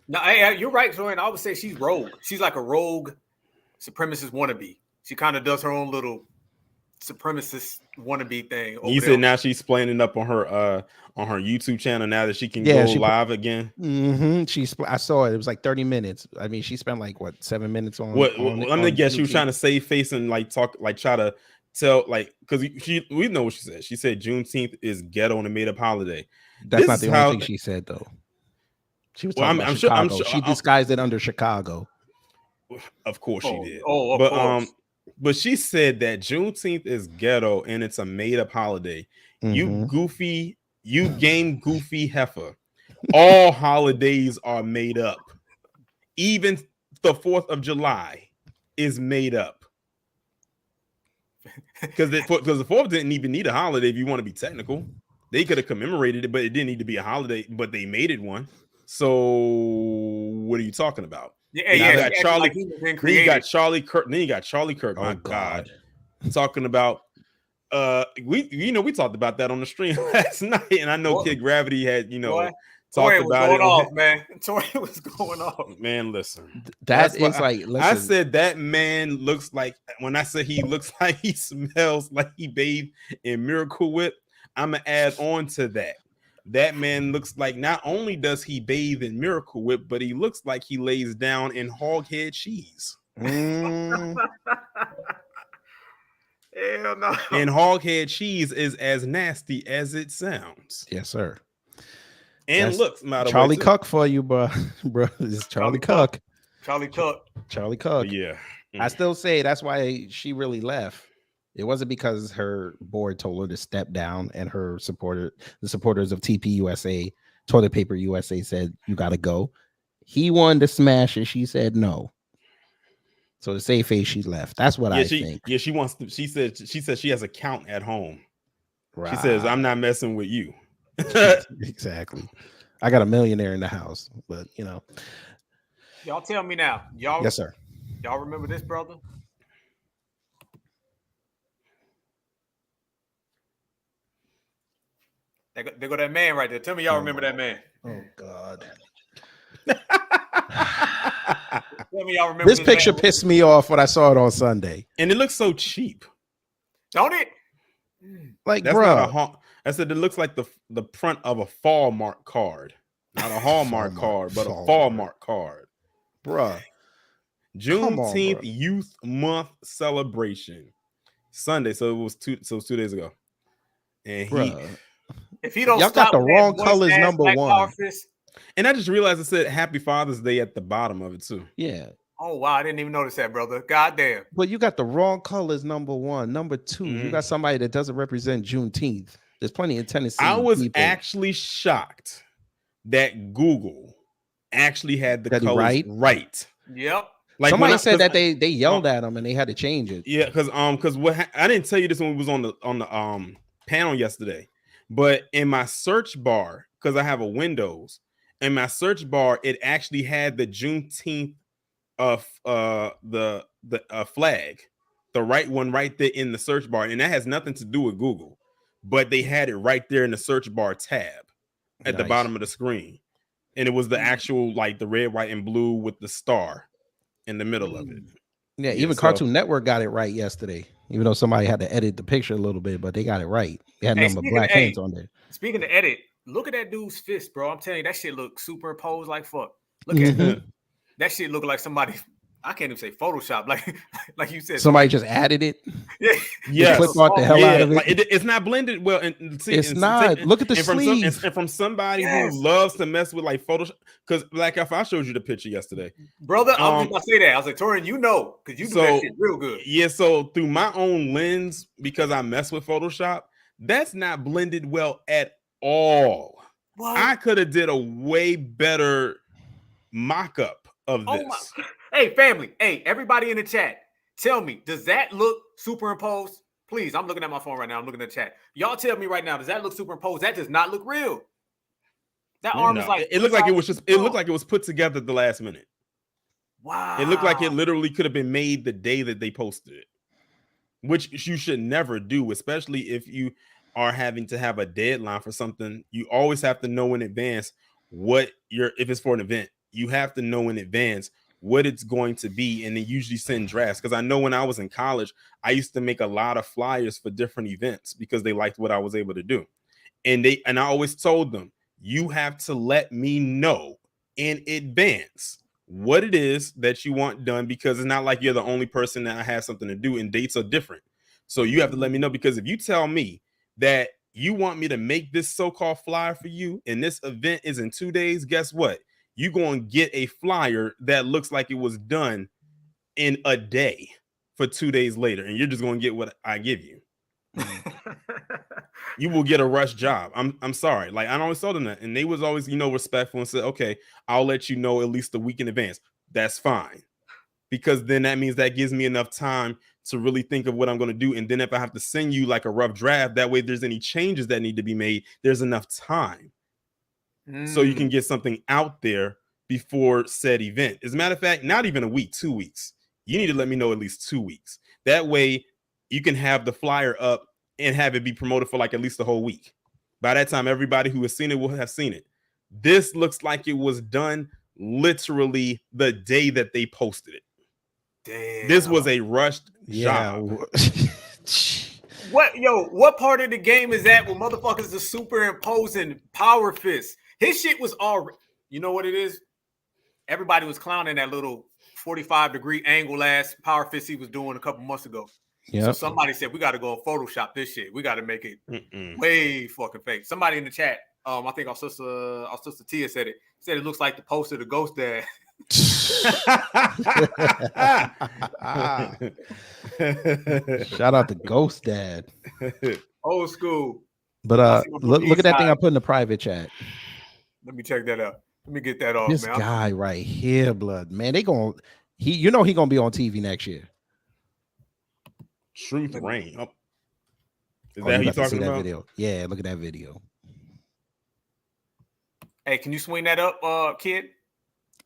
Speaker 2: No, you're right, Torian. I would say she's rogue. She's like a rogue supremacist wannabe. She kind of does her own little supremacist wannabe thing.
Speaker 3: You said now she's planning up on her YouTube channel now that she can go live again.
Speaker 6: I saw it. It was like 30 minutes. I mean, she spent like 7 minutes on.
Speaker 3: I'm gonna guess she was trying to save face and like talk, like try to tell, like, because we know what she said. She said Juneteenth is ghetto and a made up holiday.
Speaker 6: That's not the only thing she said though. She was talking about Chicago. She disguised it under Chicago.
Speaker 3: Of course she did. Of course. But she said that Juneteenth is ghetto and it's a made up holiday. You game goofy heifer. All holidays are made up. Even the 4th of July is made up. Because the 4th didn't even need a holiday if you want to be technical. They could have commemorated it, but it didn't need to be a holiday, but they made it one. So what are you talking about? You got Charlie. Then you got Charlie Kirk. Then you got Charlie Kirk. My God, talking about we talked about that on the stream last night, and I know Kid Gravity had talked about it.
Speaker 2: Off, man. Torian was going off.
Speaker 3: Man, listen.
Speaker 6: That is like. Listen.
Speaker 3: I said that man looks like. When I said he looks like he smells like he bathed in Miracle Whip, I'm gonna add on to that. That man looks like, not only does he bathe in Miracle Whip, but he looks like he lays down in hog head cheese.
Speaker 2: Hell no.
Speaker 3: And hog head cheese is as nasty as it sounds.
Speaker 6: Yes, sir.
Speaker 3: And
Speaker 6: that's
Speaker 3: looks,
Speaker 6: Charlie Cook for you, bro. It's Charlie Cook.
Speaker 2: Charlie Cook.
Speaker 6: Charlie Cook.
Speaker 3: Yeah.
Speaker 6: I still say that's why she really left. It wasn't because her board told her to step down and the supporters of TPUSA, Toilet Paper USA said, you got to go. He wanted to smash and she said no. So to save face, she left. That's what I think.
Speaker 3: Yeah, she wants to. She said she has a count at home.
Speaker 6: Right.
Speaker 3: She says, I'm not messing with you.
Speaker 6: Exactly. I got a millionaire in the house, but you know.
Speaker 2: Y'all tell me now. Y'all,
Speaker 6: yes, sir.
Speaker 2: Y'all remember this, brother? There go that man right there. Tell me y'all remember that man.
Speaker 4: Oh God.
Speaker 2: Tell me y'all remember
Speaker 6: this picture
Speaker 2: man.
Speaker 6: Pissed me off when I saw it on Sunday.
Speaker 3: And it looks so cheap.
Speaker 2: Don't it?
Speaker 6: Like,
Speaker 3: that's
Speaker 6: bro.
Speaker 3: not I said it looks like the front of a Hallmark card. Not a Hallmark card, but a Hallmark card.
Speaker 6: Bruh.
Speaker 3: Juneteenth Youth Month celebration. Sunday. So it was 2 days ago. And
Speaker 2: if he don't
Speaker 6: y'all got the wrong colors, number one.
Speaker 3: And I just realized it said Happy Father's Day at the bottom of it too.
Speaker 6: Yeah.
Speaker 2: Oh wow, I didn't even notice that, brother. God damn.
Speaker 6: But you got the wrong colors, number one. Number two, you got somebody that doesn't represent Juneteenth. There's plenty in Tennessee.
Speaker 3: I was actually shocked that Google actually had the colors right.
Speaker 2: Yep.
Speaker 3: Like
Speaker 6: somebody said that they yelled at them and they had to change it.
Speaker 3: Yeah, because what I didn't tell you this when we was on the panel yesterday, but in my search bar, because I have a Windows, in my search bar, it actually had the Juneteenth of the flag, the right one right there in the search bar, and that has nothing to do with Google, but they had it right there in the search bar tab at the bottom of the screen, and it was the actual like the red, white, and blue with the star in the middle of it.
Speaker 6: Yeah, even Cartoon Network got it right yesterday, even though somebody had to edit the picture a little bit, but they got it right. They had number black hands on there.
Speaker 2: Speaking of edit, look at that dude's fist, bro. I'm telling you, that shit look superimposed like fuck. Look at it. That shit look like somebody. I can't even say Photoshop, like you said.
Speaker 6: Somebody just added it.
Speaker 3: Yeah,
Speaker 6: clip art the hell out of it.
Speaker 3: Like it's not blended well. And see,
Speaker 6: it's not. Look at the sleeve.
Speaker 3: And from somebody who loves to mess with like Photoshop, because like if I showed you the picture yesterday,
Speaker 2: brother, I was gonna say that. I was like, Torian, you know, because you do that shit real good.
Speaker 3: Yeah, so through my own lens, because I mess with Photoshop, that's not blended well at all. What? I could have did a way better mock-up of this.
Speaker 2: Hey, family. Hey, everybody in the chat. Tell me, does that look superimposed? Please, I'm looking at my phone right now. I'm looking at the chat. Y'all tell me right now, does that look superimposed? That does not look real. That arm is like
Speaker 3: it looked like it was just it looked like it was put together at the last minute.
Speaker 2: Wow.
Speaker 3: It looked like it literally could have been made the day that they posted it. Which you should never do, especially if you are having to have a deadline for something. You always have to know in advance if it's for an event, you have to know in advance what it's going to be, and then usually send drafts. Because I know when I was in college, I used to make a lot of flyers for different events because they liked what I was able to do. And I always told them, you have to let me know in advance what it is that you want done, because it's not like you're the only person that has something to do, and dates are different. So you have to let me know, because if you tell me that you want me to make this so-called flyer for you and this event is in 2 days, guess what? You're going to get a flyer that looks like it was done in a day for 2 days later, and you're just going to get what I give you. You will get a rush job. I'm sorry. Like, I always told them that, and they was always, respectful and said, okay, I'll let you know at least a week in advance. That's fine, because then that means that gives me enough time to really think of what I'm going to do. And then if I have to send you like a rough draft, that way if there's any changes that need to be made, there's enough time. So you can get something out there before said event. As a matter of fact, not even a week, 2 weeks. You need to let me know at least 2 weeks. That way you can have the flyer up and have it be promoted for like at least the whole week. By that time, everybody who has seen it will have seen it. This looks like it was done literally the day that they posted it.
Speaker 2: Damn.
Speaker 3: This was a rushed job.
Speaker 2: What part of the game is that when motherfuckers are superimposing power fists? His shit was already, you know what it is? Everybody was clowning that little 45-degree angle ass power fist he was doing a couple months ago. Yep. So somebody said, we got to go and Photoshop this shit. We got to make it way fucking fake. Somebody in the chat, I think our sister Tia said it looks like the poster of the Ghost Dad.
Speaker 6: Shout out to Ghost Dad.
Speaker 2: Old school.
Speaker 6: But look at that thing I put in the private chat.
Speaker 2: Let me check that out. Let me get that off,
Speaker 6: This
Speaker 2: man.
Speaker 6: guy right here, blood, man. He gonna be on TV next year.
Speaker 3: Truth reign. Oh. Is
Speaker 6: Oh,
Speaker 3: that who you
Speaker 6: got to see
Speaker 3: talking
Speaker 6: that
Speaker 3: about?
Speaker 6: video? Yeah, look at that video.
Speaker 2: Hey, can you swing that up, kid?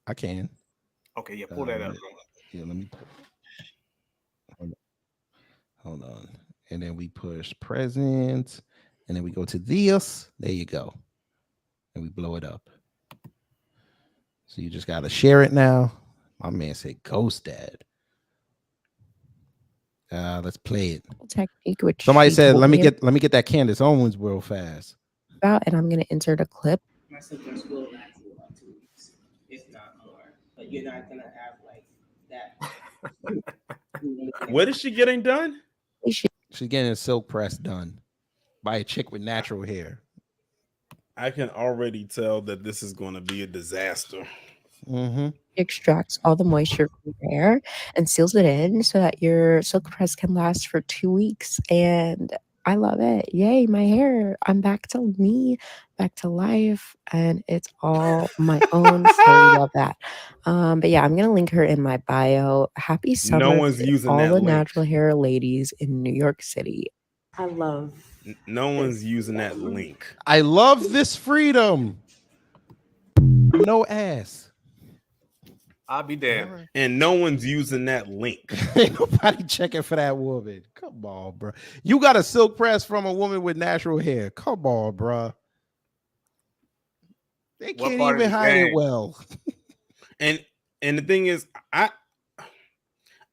Speaker 6: I can.
Speaker 2: Okay, yeah, pull that up.
Speaker 6: Yeah, let me. Hold on. And then we push present, and then we go to this. There you go. And we blow it up. So you just got to share it now. My man said Ghost Dad. Let's play it.
Speaker 9: Technique, which
Speaker 6: Somebody
Speaker 9: she
Speaker 6: said,
Speaker 9: told
Speaker 6: let me
Speaker 9: me
Speaker 6: get that Candace Owens real fast.
Speaker 9: about, and I'm going to insert a clip.
Speaker 10: My symptoms will last for about 2 weeks, if not more. But you're not gonna have like that.
Speaker 3: What is she getting done?
Speaker 6: She's getting a silk press done by a chick with natural hair.
Speaker 3: I can already tell that this is going to be a disaster.
Speaker 6: Mm-hmm.
Speaker 9: Extracts all the moisture from your hair and seals it in so that your silk press can last for 2 weeks. And I love it. Yay, my hair. I'm back to me, back to life, and it's all my own. So I love that. But yeah, I'm gonna link her in my bio. Happy summer.
Speaker 3: No one's
Speaker 9: to
Speaker 3: using
Speaker 9: all
Speaker 3: that
Speaker 9: the
Speaker 3: link.
Speaker 9: natural hair ladies in New York City.
Speaker 7: I love.
Speaker 3: No one's using that link.
Speaker 6: I love this freedom. No ass.
Speaker 2: I'll be damned.
Speaker 3: And no one's using that link.
Speaker 6: Ain't nobody checking for that woman. Come on, bro. You got a silk press from a woman with natural hair. Come on, bro. They
Speaker 2: What
Speaker 6: can't
Speaker 2: part of
Speaker 6: even
Speaker 2: the
Speaker 6: hide it
Speaker 2: game?
Speaker 6: well.
Speaker 3: And the thing is,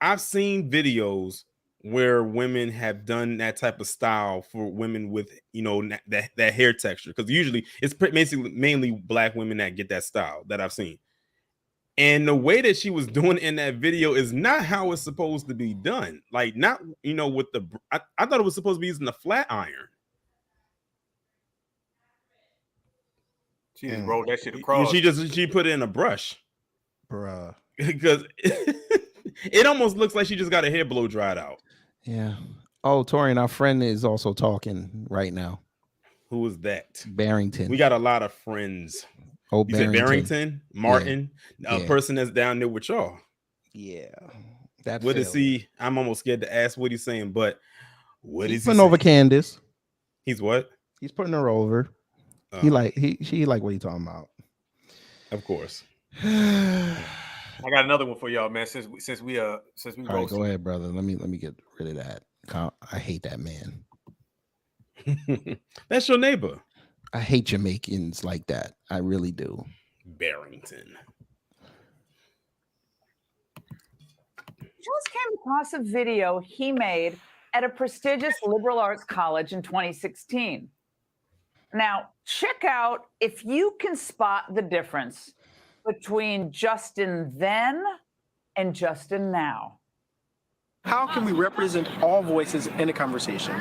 Speaker 3: I've seen videos where women have done that type of style for women with, you know, that hair texture, because usually it's basically mainly black women that get that style that I've seen. And the way that she was doing in that video is not how it's supposed to be done. Like, not, you know, with the, I thought it was supposed to be using the flat iron.
Speaker 2: She just rolled that shit across.
Speaker 3: She put it in a brush.
Speaker 6: Bruh.
Speaker 3: Because it almost looks like she just got her hair blow dried out.
Speaker 6: Yeah. Oh, Torian, our friend is also talking right now.
Speaker 3: Who is that?
Speaker 6: Barrington.
Speaker 3: We got a lot of friends.
Speaker 6: Oh,
Speaker 3: You said Barrington, Martin, a person that's down there with y'all.
Speaker 6: Yeah.
Speaker 3: What is he? I'm almost scared to ask what he's saying, but what
Speaker 6: He's
Speaker 3: is he
Speaker 6: putting over
Speaker 3: saying?
Speaker 6: Candace.
Speaker 3: He's what?
Speaker 6: He's putting her over. She like what he talking about.
Speaker 3: Of course.
Speaker 2: I got another one for y'all, man. Since we
Speaker 6: All right, go ahead, brother. Let me get rid of that. I hate that man.
Speaker 3: That's your neighbor.
Speaker 6: I hate Jamaicans like that. I really do.
Speaker 3: Barrington.
Speaker 11: Just came across a video he made at a prestigious liberal arts college in 2016. Now, check out if you can spot the difference between Justin then and Justin now.
Speaker 10: How can we represent all voices in a conversation?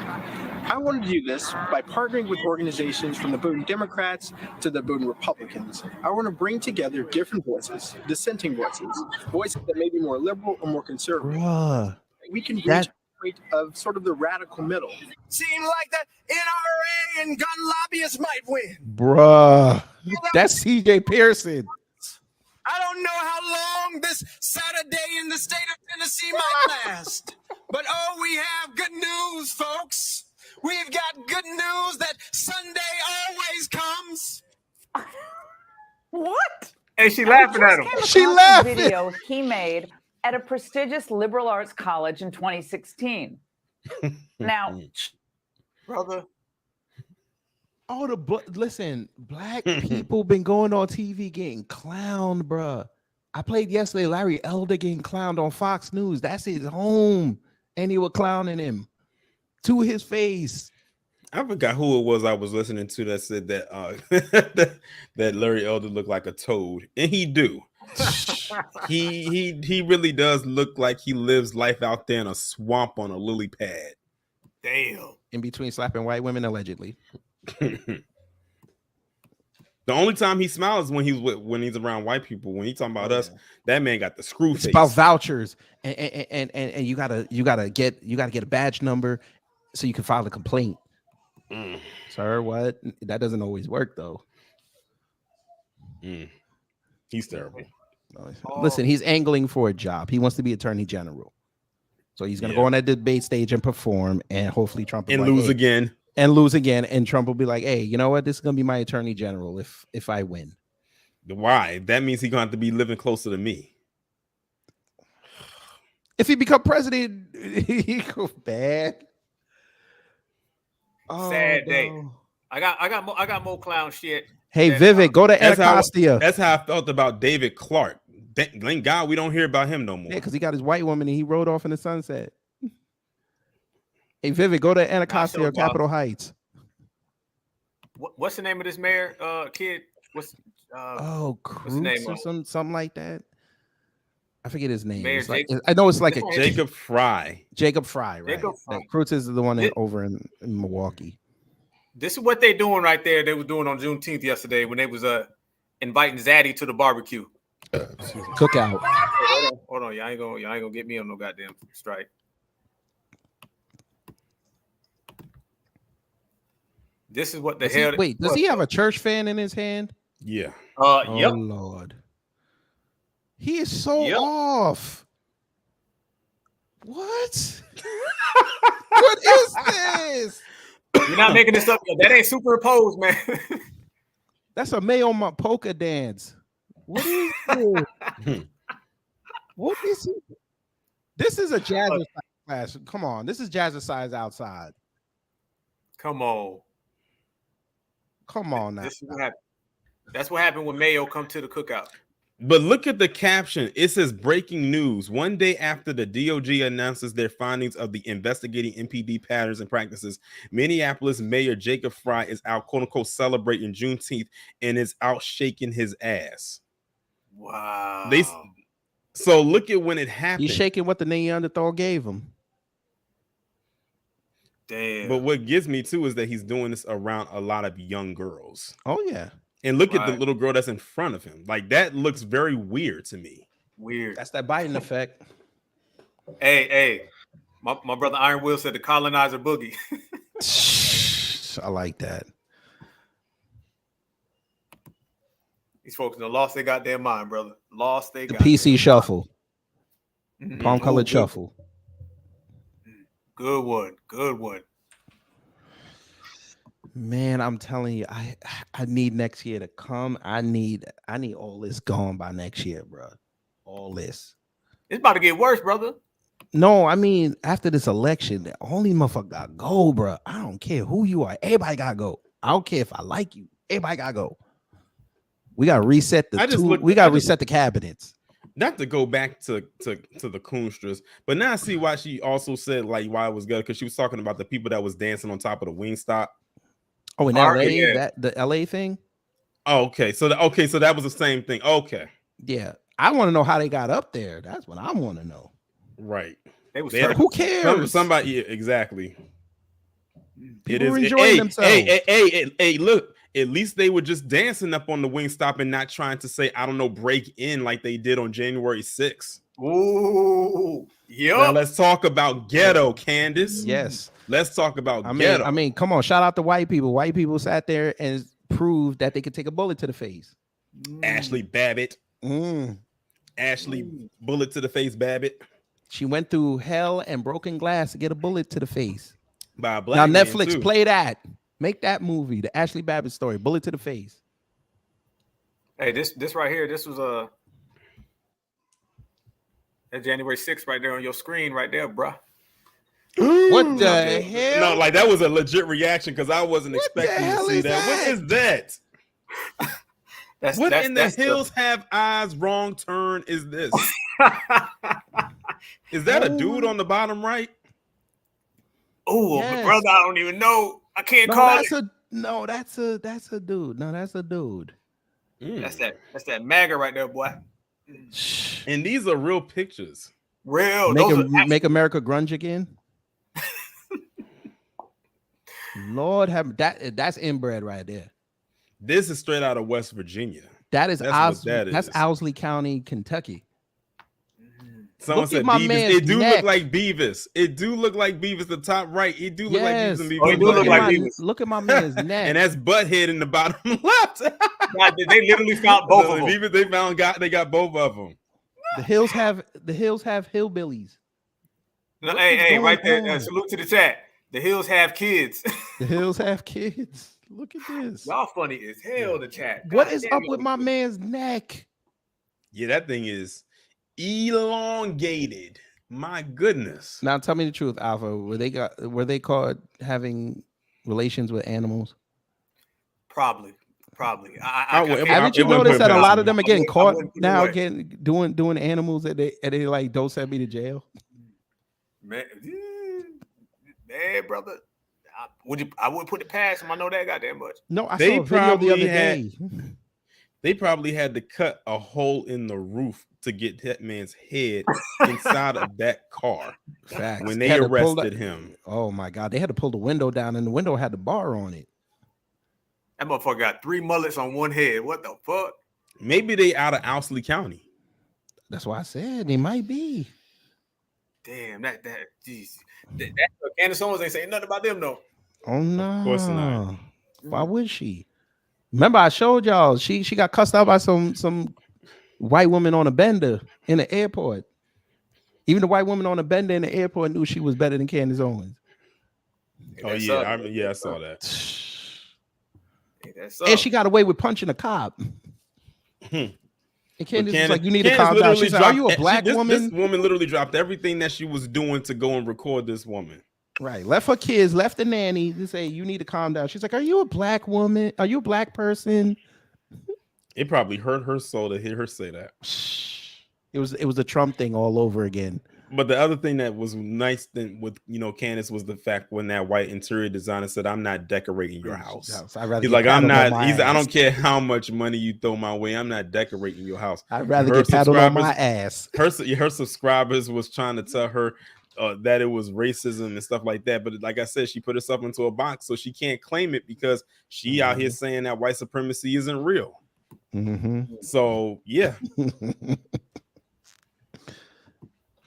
Speaker 10: I want to do this by partnering with organizations from the Bowdoin Democrats to the Bowdoin Republicans. I want to bring together different voices, dissenting voices that may be more liberal or more conservative.
Speaker 6: Bruh,
Speaker 10: we can reach a point of sort of the radical middle.
Speaker 1: Seemed like the NRA and gun lobbyists might win.
Speaker 6: Bruh, that's CJ Pearson.
Speaker 1: I don't know how long this Saturday in the state of Tennessee might last. But oh, we have good news, folks. We've got good news that Sunday always comes.
Speaker 11: What?
Speaker 2: Hey, she laughing at him.
Speaker 6: She laughing.
Speaker 11: Video he made at a prestigious liberal arts college in 2016. Now,
Speaker 2: brother.
Speaker 6: Oh, listen, black people been going on TV getting clowned, bruh. I played yesterday Larry Elder getting clowned on Fox News. That's his home. And he was clowning him to his face.
Speaker 3: I forgot who it was I was listening to that said that that Larry Elder looked like a toad. And he do. he really does look like he lives life out there in a swamp on a lily pad.
Speaker 2: Damn.
Speaker 6: In between slapping white women, allegedly.
Speaker 3: The only time he smiles is when he's around white people. When he's talking about us, that man got the screw face.
Speaker 6: It's about vouchers, and you gotta get a badge number so you can file a complaint. Sir, what? That doesn't always work though.
Speaker 3: He's terrible.
Speaker 6: Listen, he's angling for a job. He wants to be attorney general, so he's gonna go on that debate stage and perform, and hopefully Trump will
Speaker 3: lose again.
Speaker 6: And lose again, and Trump will be like, "Hey, you know what? This is gonna be my attorney general if I win."
Speaker 3: Why? That means he's gonna have to be living closer to me.
Speaker 6: If he become president, he go bad.
Speaker 2: Sad day. I got more clown shit.
Speaker 6: Hey, Vivek, go to Anacostia.
Speaker 3: That's how I felt about David Clark. Thank God we don't hear about him no more.
Speaker 6: Yeah, because he got his white woman and he rode off in the sunset. Hey, Vivek, go to Anacostia or Capitol Heights.
Speaker 2: What's the name of this mayor kid? What's
Speaker 6: Cruz or something like that. I forget his name.
Speaker 2: Mayor
Speaker 6: I know it's like
Speaker 3: Jacob Fry.
Speaker 6: Jacob Fry, right?
Speaker 2: Jacob Fry.
Speaker 6: Cruz is the one over in Milwaukee.
Speaker 2: This is what they doing right there. They were doing on Juneteenth yesterday when they was inviting Zaddy to the barbecue.
Speaker 6: Cookout.
Speaker 2: Hold on, y'all ain't gonna get me on no goddamn strike. This is what the hell.
Speaker 6: Wait, does he have a church fan in his hand?
Speaker 3: Yeah.
Speaker 6: Oh
Speaker 2: yep.
Speaker 6: Lord. He is so off. What? What is this?
Speaker 2: You're not making this up. That ain't superimposed, man.
Speaker 6: That's a Mayo polka dance. What is this? What is it? This is a jazzercise class. Come on. This is jazzercise outside.
Speaker 2: Come on.
Speaker 6: Come on now.
Speaker 2: This is what happened. That's what happened when Mayo come to the cookout.
Speaker 3: But look at the caption. It says breaking news. One day after the DOJ announces their findings of the investigating MPD patterns and practices, Minneapolis Mayor Jacob Fry is out, quote unquote, celebrating Juneteenth and is out shaking his ass.
Speaker 2: Wow.
Speaker 3: So look at when it happened.
Speaker 6: He's shaking what the Neanderthal gave him.
Speaker 2: Damn.
Speaker 3: But what gets me too is that he's doing this around a lot of young girls.
Speaker 6: Oh, yeah.
Speaker 3: And look at the little girl that's in front of him. Like, that looks very weird to me.
Speaker 2: Weird.
Speaker 6: That's that Biden effect.
Speaker 2: Hey. My brother Iron Will said the colonizer boogie.
Speaker 6: I like that.
Speaker 2: These folks done lost their goddamn mind, brother. Lost their
Speaker 6: The PC shuffle.
Speaker 2: Mm-hmm.
Speaker 6: Palm colored shuffle.
Speaker 2: Good one.
Speaker 6: Man, I'm telling you, I need next year to come. I need all this gone by next year, bro. All this.
Speaker 2: It's about to get worse, brother.
Speaker 6: No, I mean, after this election, all these motherfuckers gotta go, bro. I don't care who you are. Everybody gotta go. I don't care if I like you. Everybody gotta go. We gotta reset reset the cabinets.
Speaker 3: Not to go back to the Coonstras, but now I see why she also said like why it was good, because she was talking about the people that was dancing on top of the Wingstop.
Speaker 6: Oh, in LA, the LA thing.
Speaker 3: Oh, okay. So that was the same thing. Okay.
Speaker 6: Yeah, I want to know how they got up there. That's what I want to know.
Speaker 3: Right.
Speaker 6: Who cares?
Speaker 3: Somebody. Yeah, exactly.
Speaker 6: People were enjoying themselves.
Speaker 3: Hey, look. At least they were just dancing up on the Wingstop and not trying to say, I don't know, break in like they did on January 6th.
Speaker 2: Ooh, yep.
Speaker 3: Now let's talk about ghetto, Candace.
Speaker 6: Yes.
Speaker 3: Let's talk about ghetto.
Speaker 6: I mean, come on. Shout out to white people. White people sat there and proved that they could take a bullet to the face.
Speaker 3: Ashley Babbitt. Ashley bullet to the face Babbitt.
Speaker 6: She went through hell and broken glass to get a bullet to the face.
Speaker 3: By a black
Speaker 6: now
Speaker 3: man
Speaker 6: Netflix,
Speaker 3: too.
Speaker 6: play that. Make that movie, the Ashley Babbitt story, bullet to the face.
Speaker 2: Hey, this right here, this was that January 6th right there on your screen right there, bro.
Speaker 6: What the hell?
Speaker 3: No, like that was a legit reaction because I wasn't expecting to see that. What is that? What in the hills have eyes? Wrong turn is this? Is that a dude on the bottom right?
Speaker 2: Oh, brother, I don't even know. I can't call it.
Speaker 6: That's a dude. No, that's a dude.
Speaker 2: That's that MAGA right there, boy.
Speaker 3: And these are real pictures.
Speaker 2: Real.
Speaker 6: Make America grunge again. Lord have that's inbred right there.
Speaker 3: This is straight out of West Virginia.
Speaker 6: That's
Speaker 3: what
Speaker 6: that's Owsley County, Kentucky.
Speaker 3: Someone
Speaker 6: Look
Speaker 3: said
Speaker 6: at my
Speaker 3: Beavis.
Speaker 6: man's
Speaker 3: It do
Speaker 6: neck.
Speaker 3: look like Beavis. It do look like Beavis. The top right. It do look like Beavis and Beavis.
Speaker 2: Oh, it do look like Beavis.
Speaker 6: Look at my man's neck.
Speaker 3: And that's Butthead in the bottom left.
Speaker 2: They literally found both of them.
Speaker 3: Beavis, they got both of them.
Speaker 6: The hills have hillbillies.
Speaker 2: No, hey, right there. Salute to the chat. The hills have kids.
Speaker 6: The hills have kids. Look at this.
Speaker 2: Y'all funny as hell, the chat.
Speaker 6: What is up with my man's neck?
Speaker 3: Yeah, that thing is elongated. My goodness.
Speaker 6: Now tell me the truth, Alpha. Were they caught having relations with animals?
Speaker 2: Probably.
Speaker 6: Haven't you noticed that a lot of them are getting caught now, doing animals that they like don't send me to jail?
Speaker 2: Man, brother. I wouldn't put it past him. I know that goddamn much.
Speaker 6: No, I saw a video the other day.
Speaker 3: They probably had to cut a hole in the roof to get that man's head inside of that car.
Speaker 6: Facts.
Speaker 3: When they arrested him.
Speaker 6: Oh my God. They had to pull the window down and the window had the bar on it.
Speaker 2: That motherfucker got 3 mullets on one head. What the fuck?
Speaker 3: Maybe they out of Owsley County.
Speaker 6: That's why I said they might be.
Speaker 2: Damn, jeez. Candace Owens ain't saying nothing about them though.
Speaker 6: Oh no.
Speaker 3: Of course not.
Speaker 6: Why would she? Remember, I showed y'all she got cussed out by some white woman on a bender in the airport. Even the white woman on a bender in the airport knew she was better than Candace Owens.
Speaker 3: Oh yeah, I saw that.
Speaker 6: And she got away with punching a cop. And Candace was like, "You need to calm down." She's like, "Are you a black woman?"
Speaker 3: This woman literally dropped everything that she was doing to go and record this woman.
Speaker 6: Right, left her kids, left the nanny to say, "You need to calm down." She's like, "Are you a black woman? Are you a black person?"
Speaker 3: It probably hurt her soul to hear her say that.
Speaker 6: It was a Trump thing all over again.
Speaker 3: But the other thing that was nice with Candace was the fact when that white interior designer said, "I'm not decorating your house." He's like, "I'm not. I don't care how much money you throw my way. I'm not decorating your house."
Speaker 6: I'd rather get paddled on my ass.
Speaker 3: Her subscribers was trying to tell her that it was racism and stuff like that. But like I said, she put herself into a box, so she can't claim it because she out here saying that white supremacy isn't real. So yeah.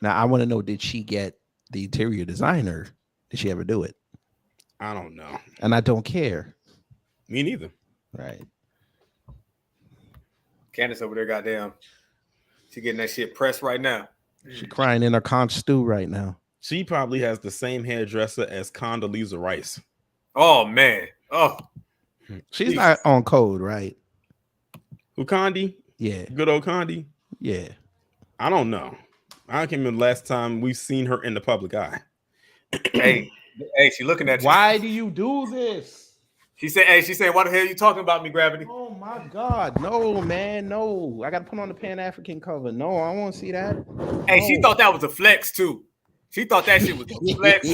Speaker 6: Now I want to know: did she get the interior designer? Did she ever do it?
Speaker 3: I don't know,
Speaker 6: and I don't care.
Speaker 3: Me neither.
Speaker 6: Right.
Speaker 2: Candace over there, goddamn, she getting that shit pressed right now.
Speaker 6: She crying in her conch stew right now.
Speaker 3: She probably has the same hairdresser as Condoleezza Rice.
Speaker 2: Oh man. Oh,
Speaker 6: she's not on code, right?
Speaker 3: Who, Condi?
Speaker 6: Yeah.
Speaker 3: Good old Condi?
Speaker 6: Yeah.
Speaker 3: I don't know. I can't remember the last time we've seen her in the public eye.
Speaker 2: hey, she looking at you.
Speaker 6: Why do you do this?
Speaker 2: She said, "Why the hell are you talking about me, Gravity?"
Speaker 6: Oh my God, no, man, no. I got to put on the Pan-African cover. No, I want to see that.
Speaker 2: Hey, she thought that was a flex too. She thought that shit was a flex.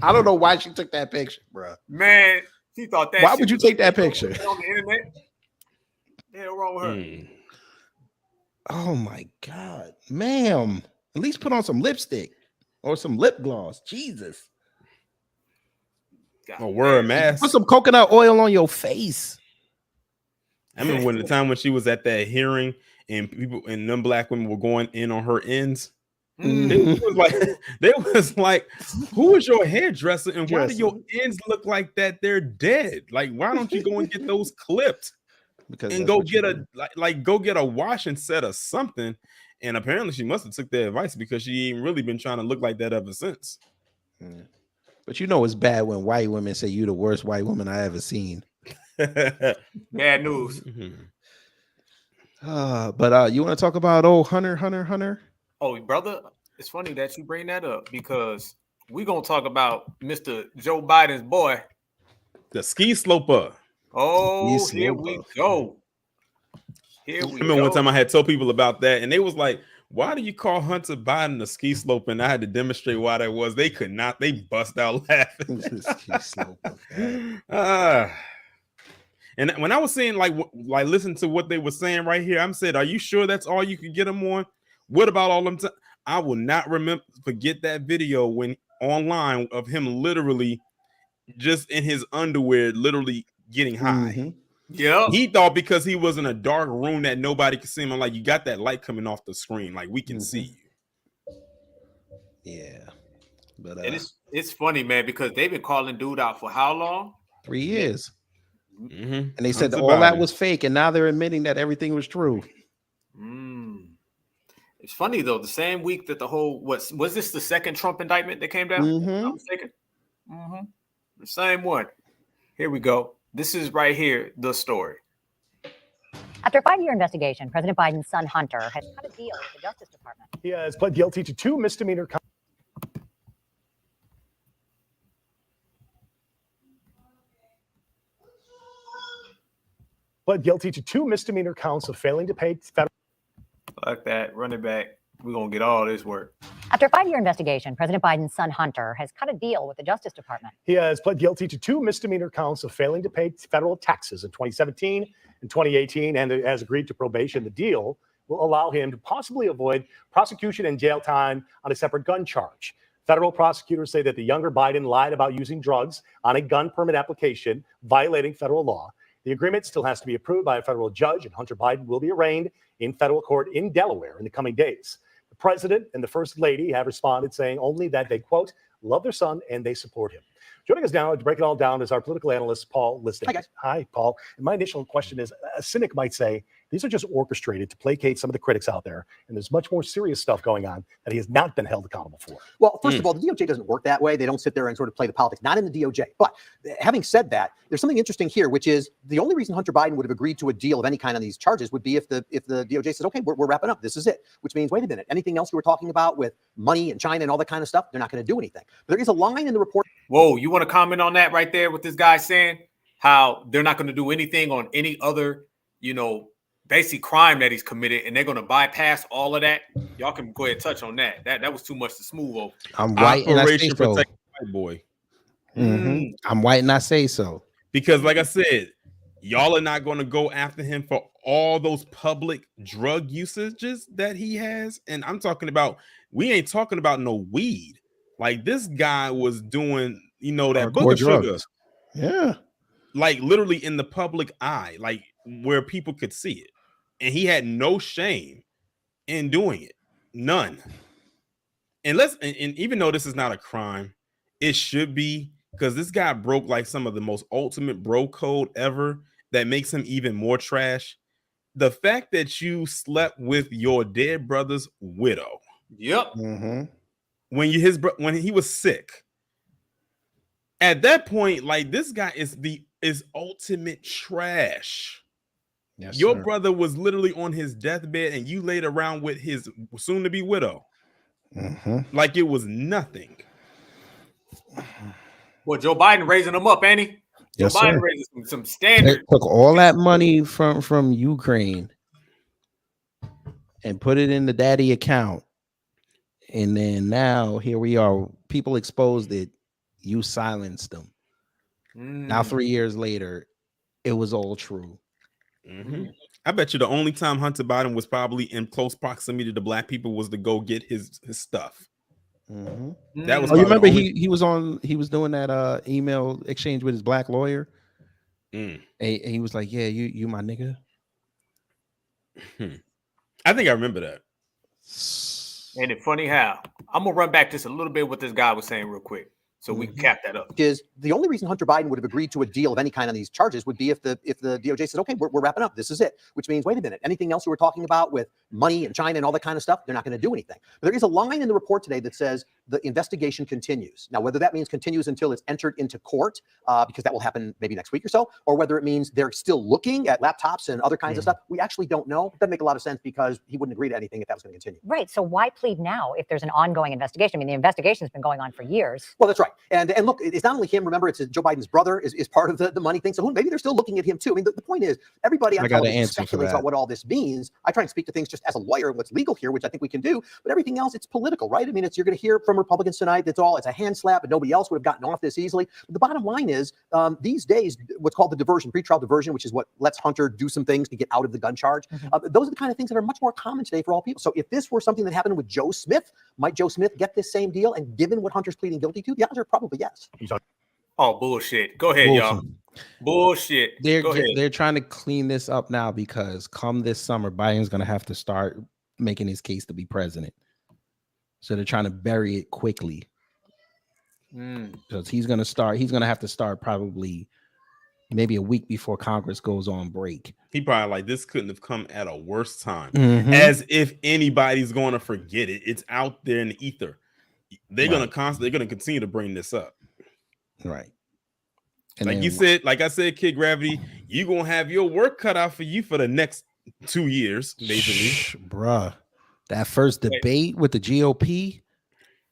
Speaker 6: I don't know why she took that picture, bro.
Speaker 2: Man, she thought that.
Speaker 6: Why would you take that picture
Speaker 2: on the internet? What the hell wrong with her?
Speaker 6: Oh my God, ma'am. At least put on some lipstick or some lip gloss. Jesus.
Speaker 3: Or wear a mask.
Speaker 6: Put some coconut oil on your face.
Speaker 3: I remember the time when she was at that hearing and people and them black women were going in on her ends. They was like, who is your hairdresser and why do your ends look like that? They're dead. Like, why don't you go and get those clipped? And go get go get a washing set or something. And apparently she must have took their advice because she ain't really been trying to look like that ever since.
Speaker 6: But you know it's bad when white women say you the worst white woman I ever seen.
Speaker 2: Bad news.
Speaker 6: But you want to talk about Hunter?
Speaker 2: Oh, brother, it's funny that you bring that up because we're gonna talk about Mr. Joe Biden's boy,
Speaker 3: the ski sloper.
Speaker 2: Oh, here we go.
Speaker 3: I remember one time I had told people about that, and they was like, "Why do you call Hunter Biden a ski sloper?" And I had to demonstrate why that was. They could not. They bust out laughing. And when I was saying like listen to what they were saying right here, I'm saying, "Are you sure that's all you could get them on? What about all them? I will not forget that video when online of him literally just in his underwear, literally getting high."
Speaker 2: Yeah.
Speaker 3: He thought because he was in a dark room that nobody could see him. I'm like, you got that light coming off the screen, like we can see you.
Speaker 6: Yeah, but
Speaker 2: And it's funny, man, because they've been calling dude out for how long?
Speaker 6: 3 years.
Speaker 3: Mm-hmm.
Speaker 6: And they said
Speaker 3: Hunter
Speaker 6: all that
Speaker 3: Biden
Speaker 6: was fake, and now they're admitting that everything was true.
Speaker 2: It's funny though. The same week that the whole was this the second Trump indictment that came down? If I'm not mistaken. The same one. Here we go. This is right here. The story.
Speaker 12: After a 5-year investigation, President Biden's son Hunter has cut a deal with the Justice Department.
Speaker 13: He has pled guilty to 2 misdemeanor counts. Pled guilty to 2 misdemeanor counts of failing to pay federal.
Speaker 2: Like that. Run it back. We're going to get all this work.
Speaker 12: After a 5-year investigation, President Biden's son Hunter has cut a deal with the Justice Department.
Speaker 13: He has pled guilty to 2 misdemeanor counts of failing to pay federal taxes in 2017 and 2018 and has agreed to probation. The deal will allow him to possibly avoid prosecution and jail time on a separate gun charge. Federal prosecutors say that the younger Biden lied about using drugs on a gun permit application, violating federal law. The agreement still has to be approved by a federal judge, and Hunter Biden will be arraigned in federal court in Delaware in the coming days. The president and the first lady have responded saying only that they, quote, love their son and they support him. Joining us now to break it all down is our political analyst, Paul Liston.
Speaker 14: Hi, guys.
Speaker 13: Hi, Paul. And my initial question is, a cynic might say, these are just orchestrated to placate some of the critics out there, and there's much more serious stuff going on that he has not been held accountable for.
Speaker 14: Well, first of all, the DOJ doesn't work that way. They don't sit there and sort of play the politics, not in the DOJ. But having said that, there's something interesting here, which is the only reason Hunter Biden would have agreed to a deal of any kind on these charges would be if the DOJ says, okay, we're wrapping up. This is it. Which means, wait a minute, anything else you were talking about with money and China and all that kind of stuff, they're not going to do anything. But there is a line in the report.
Speaker 2: Whoa, you want to comment on that right there? What this guy saying? How they're not going to do anything on any other, basic crime that he's committed, and they're going to bypass all of that. Y'all can go ahead and touch on that. That was too much to smooth over.
Speaker 6: I'm white and I say so.
Speaker 3: White boy.
Speaker 6: I'm white and I say so.
Speaker 3: Because like I said, y'all are not going to go after him for all those public drug usages that he has. And I'm talking about, we ain't talking about no weed. Like this guy was doing, that booger sugar.
Speaker 6: Yeah.
Speaker 3: Like literally in the public eye, like where people could see it. And he had no shame in doing it. None. And even though this is not a crime, it should be, because this guy broke like some of the most ultimate bro code ever that makes him even more trash. The fact that you slept with your dead brother's widow.
Speaker 2: Yep.
Speaker 3: When he was sick. At that point, like this guy is ultimate trash.
Speaker 6: Yes,
Speaker 3: your
Speaker 6: sir.
Speaker 3: brother was literally on his deathbed and you laid around with his soon-to-be widow. Like it was nothing.
Speaker 2: Well, Joe Biden raising them up, ain't he?
Speaker 6: Yes,
Speaker 2: Joe Biden
Speaker 6: sir.
Speaker 2: raising some standards.
Speaker 6: They took all that money from Ukraine and put it in the daddy account. And then now here we are. People exposed it. You silenced them. Now 3 years later, it was all true.
Speaker 3: I bet you the only time Hunter Biden was probably in close proximity to black people was to go get his stuff. That was.
Speaker 6: You remember he was doing that email exchange with his black lawyer, and he was like, "Yeah, you my nigga."
Speaker 3: I think I remember that.
Speaker 2: Ain't it funny how? I'm gonna run back just a little bit what this guy was saying real quick, so we can cap that up.
Speaker 14: Is the only reason Hunter Biden would have agreed to a deal of any kind on these charges would be if the DOJ said, okay, we're wrapping up. This is it. Which means, wait a minute, anything else you were talking about with money and China and all that kind of stuff, they're not going to do anything. But there is a line in the report today that says the investigation continues. Now, whether that means continues until it's entered into court, because that will happen maybe next week or so, or whether it means they're still looking at laptops and other kinds of stuff, we actually don't know. It doesn't make a lot of sense because he wouldn't agree to anything if that was going to continue.
Speaker 12: Right. So why plead now if there's an ongoing investigation? I mean, the investigation's been going on for years.
Speaker 14: Well, that's right. And look, it's not only him. Remember, it's Joe Biden's brother is part of the money thing. So maybe they're still looking at him too. I mean, the point is, everybody on television speculates about what all this means. I try and speak to things just as a lawyer, what's legal here, which I think we can do. But everything else, it's political, right? I mean, you're going to hear from Republicans tonight. It's a hand slap, but nobody else would have gotten off this easily. But the bottom line is, these days, what's called the diversion, pretrial diversion, which is what lets Hunter do some things to get out of the gun charge. Those are the kind of things that are much more common today for all people. So if this were something that happened with Joe Smith, might Joe Smith get this same deal? And given what Hunter's pleading guilty to, the odds are probably yes.
Speaker 2: Oh, bullshit. Go ahead, y'all. Bullshit. Go ahead.
Speaker 6: They're trying to clean this up now because come this summer, Biden's going to have to start making his case to be president. So they're trying to bury it quickly. Because he's going to have to start probably maybe a week before Congress goes on break.
Speaker 3: He probably like, this couldn't have come at a worse time. As if anybody's going to forget it. It's out there in the ether. They're going to continue to bring this up.
Speaker 6: Right.
Speaker 3: And like I said, Kid Gravity, you're going to have your work cut out for you for the next 2 years, basically.
Speaker 6: Bruh, that first debate with the GOP,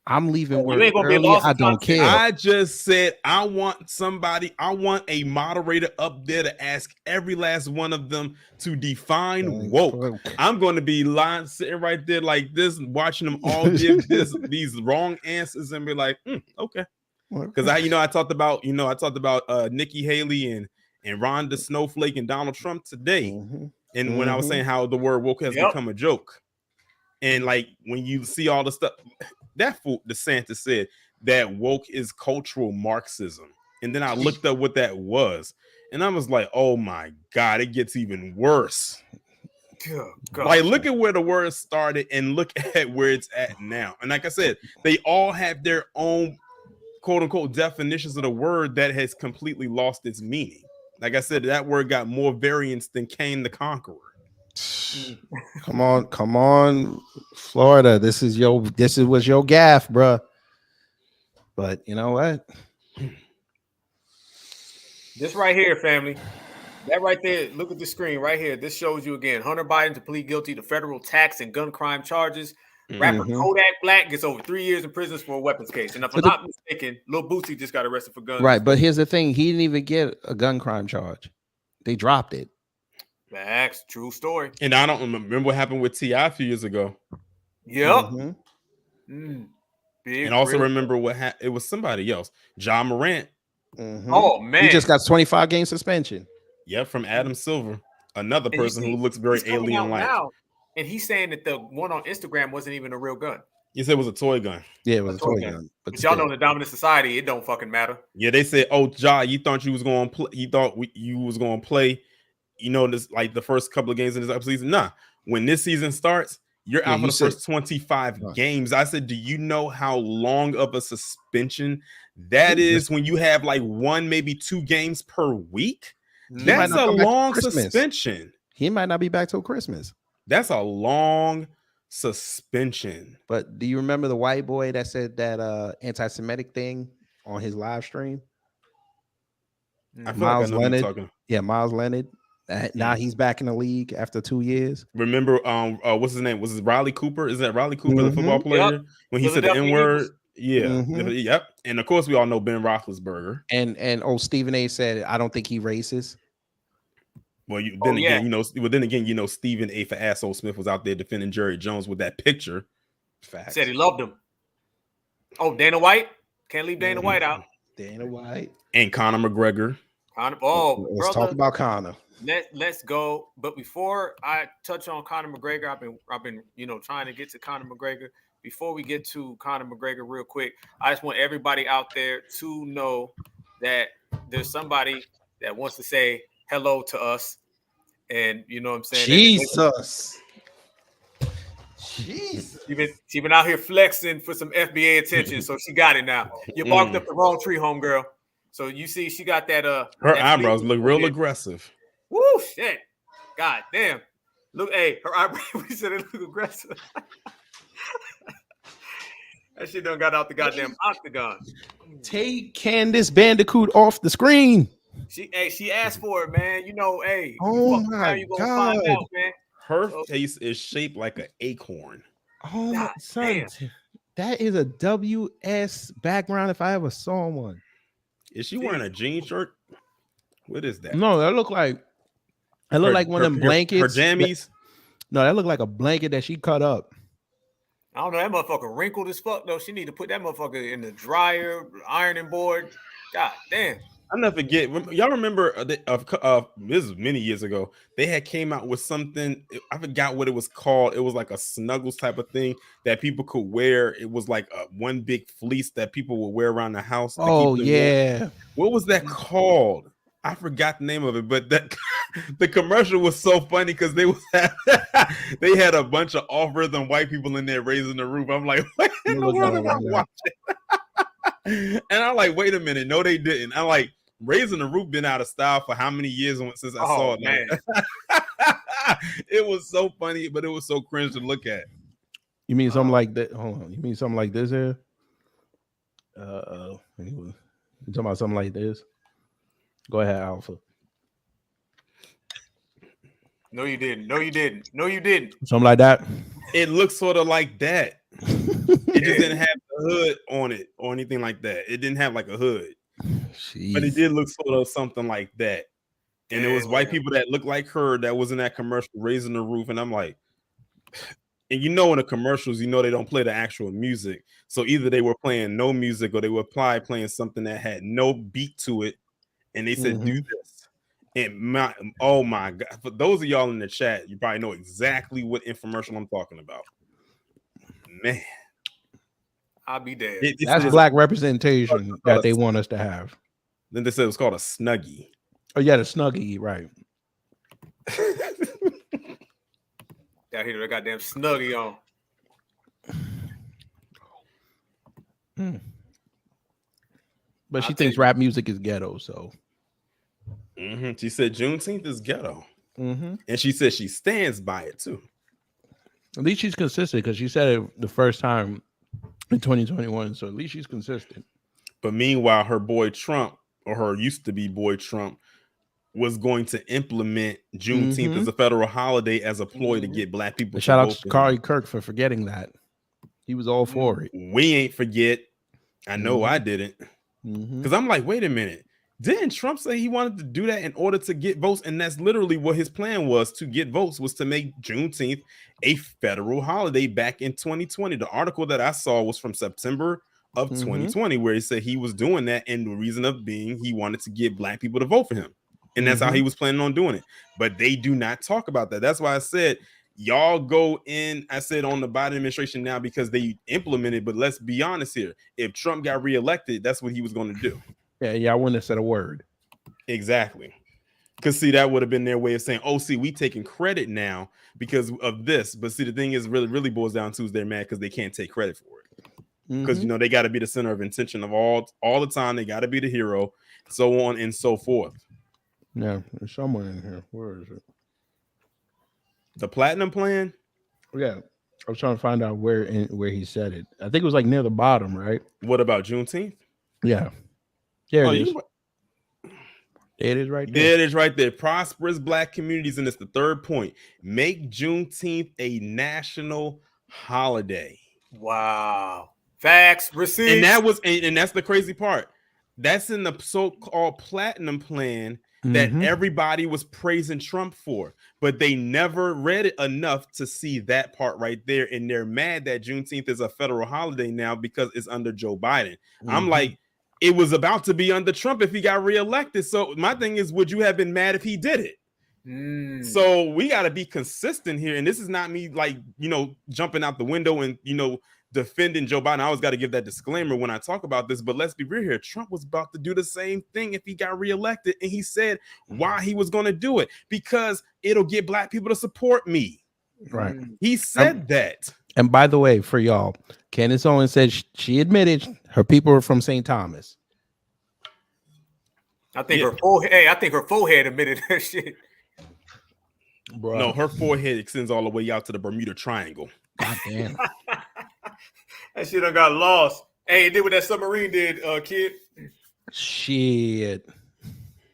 Speaker 6: I'm leaving work
Speaker 2: early.
Speaker 6: I don't care.
Speaker 3: I just said I want a moderator up there to ask every last one of them to define woke. I'm going to be lying, sitting right there like this, watching them all give these wrong answers and be like, okay. Because I talked about Nikki Haley and Rhonda Snowflake and Donald Trump today, and when I was saying how the word woke has become a joke, and like when you see all the stuff that fool DeSantis said that woke is cultural Marxism, and then I looked up what that was, and I was like, oh my god, it gets even worse. Like, look at where the word started and look at where it's at now, and like I said, they all have their own quote unquote definitions of the word that has completely lost its meaning. Like I said, that word got more variants than Cain the Conqueror.
Speaker 6: Come on, Florida. This was your gaff, bruh. But you know what?
Speaker 2: This right here, family. That right there. Look at the screen right here. This shows you again. Hunter Biden to plead guilty to federal tax and gun crime charges. Rapper Kodak Black gets over 3 years in prison for a weapons case. And if I'm not mistaken, Lil Boosie just got arrested for guns.
Speaker 6: Right, but here's the thing. He didn't even get a gun crime charge. They dropped it.
Speaker 2: Facts. True story.
Speaker 3: And I don't remember what happened with T.I. a few years ago.
Speaker 2: Yep.
Speaker 3: And also remember what it was somebody else. John Morant.
Speaker 2: Oh, man.
Speaker 6: He just got 25 game suspension.
Speaker 3: Yep, from Adam Silver. Another person who looks very alien-like.
Speaker 2: And he's saying that the one on Instagram wasn't even a real gun.
Speaker 3: He said it was a toy gun.
Speaker 6: Yeah, it was a toy gun.
Speaker 2: But y'all know in the dominant society, it don't fucking matter.
Speaker 3: Yeah, they said, "Oh, Ja, you thought you was going to play? You thought you was going to play? You know, this like the first couple of games in this season. Nah, when this season starts, you're out for the first 25 games." I said, "Do you know how long of a suspension that is when you have like one, maybe 2 games per week? That's a long suspension.
Speaker 6: He might not be back till Christmas."
Speaker 3: That's a long suspension.
Speaker 6: But do you remember the white boy that said that anti-Semitic thing on his live stream? Miles Leonard. Yeah, Miles Leonard. Now he's back in the league after 2 years.
Speaker 3: Remember, what's his name? Was it Riley Cooper? Is that Riley Cooper, the football player? When he said the N-word? Yeah. Yep. And of course, we all know Ben Roethlisberger.
Speaker 6: And Stephen A. said, I don't think he racist.
Speaker 3: Well, then again, Stephen A. for Asshole Smith was out there defending Jerry Jones with that picture.
Speaker 2: Facts. Said he loved him. Oh, Dana White. Can't leave Dana White out.
Speaker 6: Dana White.
Speaker 3: And Conor McGregor.
Speaker 6: Let's
Speaker 2: brother,
Speaker 6: talk about Conor.
Speaker 2: Let's go. But before I touch on Conor McGregor, I've been trying to get to Conor McGregor. Before we get to Conor McGregor real quick, I just want everybody out there to know that there's somebody that wants to say hello to us. And you know what I'm saying?
Speaker 6: Jesus.
Speaker 2: She been out here flexing for some FBA attention, so she got it now. You barked up the wrong tree, homegirl. So you see she got that
Speaker 3: her eyebrows look real aggressive.
Speaker 2: Woo, shit. God damn. Look, hey, her eyebrows, we said it look aggressive. That shit done got out the goddamn octagon.
Speaker 6: Take Candace Bandicoot off the screen.
Speaker 2: She asked for it, man.
Speaker 6: Oh my God.
Speaker 2: Find out, man.
Speaker 3: Her face is shaped like an acorn.
Speaker 6: Oh my son. That is a WS background if I ever saw one.
Speaker 3: Is she wearing a jean shirt? What is that?
Speaker 6: No, that look like one of them blankets.
Speaker 3: Her jammies.
Speaker 6: No, that looked like a blanket that she cut up.
Speaker 2: I don't know. That motherfucker wrinkled as fuck, though. She need to put that motherfucker in the dryer, ironing board. God damn.
Speaker 3: I never forget. Y'all remember this was many years ago. They had came out with something. I forgot what it was called. It was like a snuggles type of thing that people could wear. It was like one big fleece that people would wear around the house.
Speaker 6: Oh
Speaker 3: to keep them
Speaker 6: yeah.
Speaker 3: warm. What was that called? I forgot the name of it, but that the commercial was so funny because they had a bunch of off-rhythm white people in there raising the roof. I'm like, what in the world am I watching? And I'm like, wait a minute, no, they didn't. I'm like, raising the roof been out of style for how many years since I saw it? Man. It was so funny, but it was so cringe to look at.
Speaker 6: You mean something like that? Hold on. You mean something like this here? You talking about something like this? Go ahead, Alpha.
Speaker 2: No, you didn't. No, you didn't. No, you didn't.
Speaker 6: Something like that.
Speaker 3: It looks sort of like that. It just didn't have the hood on it or anything like that. It didn't have like a hood.
Speaker 6: Jeez.
Speaker 3: But it did look sort of something like that. And it was white people that looked like her that was in that commercial raising the roof. And I'm like, and in the commercials, they don't play the actual music. So either they were playing no music or they were playing something that had no beat to it. And they said, do this. And oh my God. For those of y'all in the chat, you probably know exactly what infomercial I'm talking about. Man.
Speaker 2: I'll be dead.
Speaker 6: That's black representation that they want us to have.
Speaker 3: Then they said it was called a Snuggie.
Speaker 6: Oh yeah, the Snuggie, right?
Speaker 2: Got here, the goddamn Snuggie on.
Speaker 6: But she thinks rap music is ghetto, so.
Speaker 3: She said Juneteenth is ghetto, and she said she stands by it too.
Speaker 6: At least she's consistent because she said it the first time in 2021, so at least she's consistent.
Speaker 3: But meanwhile, her boy Trump, or her used to be boy Trump, was going to implement Juneteenth as a federal holiday as a ploy to get black people.
Speaker 6: Shout out to Charlie Kirk for forgetting that. He was all for it.
Speaker 3: We ain't forget. I know I didn't. Because I'm like, wait a minute. Didn't Trump say he wanted to do that in order to get votes? And that's literally what his plan was, to get votes, was to make Juneteenth a federal holiday back in 2020. The article that I saw was from September of 2020, where he said he was doing that. And the reason of being, he wanted to get black people to vote for him. And that's how he was planning on doing it. But they do not talk about that. That's why I said, y'all go in, I said, on the Biden administration now because they implemented. But let's be honest here. If Trump got reelected, that's what he was going to do.
Speaker 6: Yeah, I wouldn't have said a word.
Speaker 3: Exactly. Because see, that would have been their way of saying, oh, see, we taking credit now because of this. But see, the thing is, really boils down to is they're mad because they can't take credit for it. Because they got to be the center of intention of all the time. They got to be the hero, so on and so forth.
Speaker 6: Yeah, there's someone in here. Where is it?
Speaker 3: The platinum plan?
Speaker 6: Yeah. I was trying to find out where he said it. I think it was like near the bottom, right?
Speaker 3: What about Juneteenth?
Speaker 6: Yeah. There it is. It is right there.
Speaker 3: There it is right there. Prosperous black communities, and it's the third point. Make Juneteenth a national holiday.
Speaker 2: Wow. Facts, receipts.
Speaker 3: And that's the crazy part. That's in the so-called platinum plan that everybody was praising Trump for, but they never read it enough to see that part right there. And they're mad that Juneteenth is a federal holiday now because it's under Joe Biden. I'm like, it was about to be under Trump if he got reelected. So my thing is, would you have been mad if he did it? So we got to be consistent here. And this is not me jumping out the window and, defending Joe Biden. I always got to give that disclaimer when I talk about this, but let's be real here. Trump was about to do the same thing if he got reelected. And he said why he was going to do it, because it'll get black people to support me.
Speaker 6: Right.
Speaker 3: He said that.
Speaker 6: And by the way, for y'all, Candace Owens said she admitted her people are from St. Thomas.
Speaker 2: I think her forehead admitted that shit.
Speaker 6: Bro.
Speaker 3: No, her forehead extends all the way out to the Bermuda Triangle.
Speaker 6: God damn.
Speaker 2: That shit done got lost. Hey, it did what that submarine did, kid.
Speaker 6: Shit.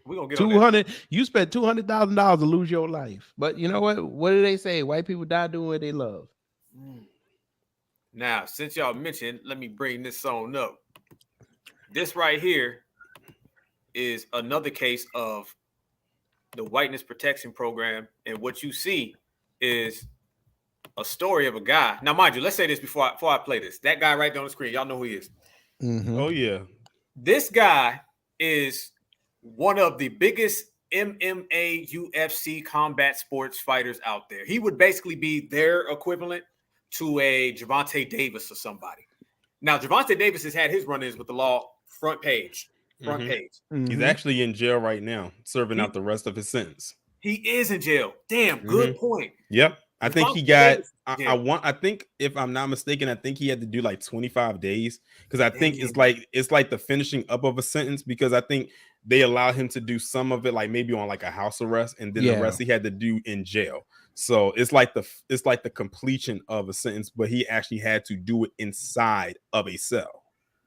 Speaker 2: We gonna get
Speaker 6: 200. You spent $200,000 to lose your life. But you know what? What do they say? White people die doing what they love.
Speaker 2: Now, since y'all mentioned, let me bring this on up. This right here is another case of the Whiteness Protection Program, and what you see is a story of a guy. Now, mind you, let's say this before I play this. That guy right there on the screen, y'all know who he is.
Speaker 3: Oh, yeah.
Speaker 2: This guy is one of the biggest MMA, UFC combat sports fighters out there. He would basically be their equivalent to a Gervonta Davis or somebody. Now, Gervonta Davis has had his run-ins with the law front page.
Speaker 3: He's actually in jail right now, serving out the rest of his sentence.
Speaker 2: He is in jail. Damn, good point.
Speaker 3: Yep. I think he got I think if I'm not mistaken, I think he had to do like 25 days because I think it's like the finishing up of a sentence because I think they allow him to do some of it like maybe on like a house arrest and then the rest he had to do in jail. So it's like the completion of a sentence, but he actually had to do it inside of a cell.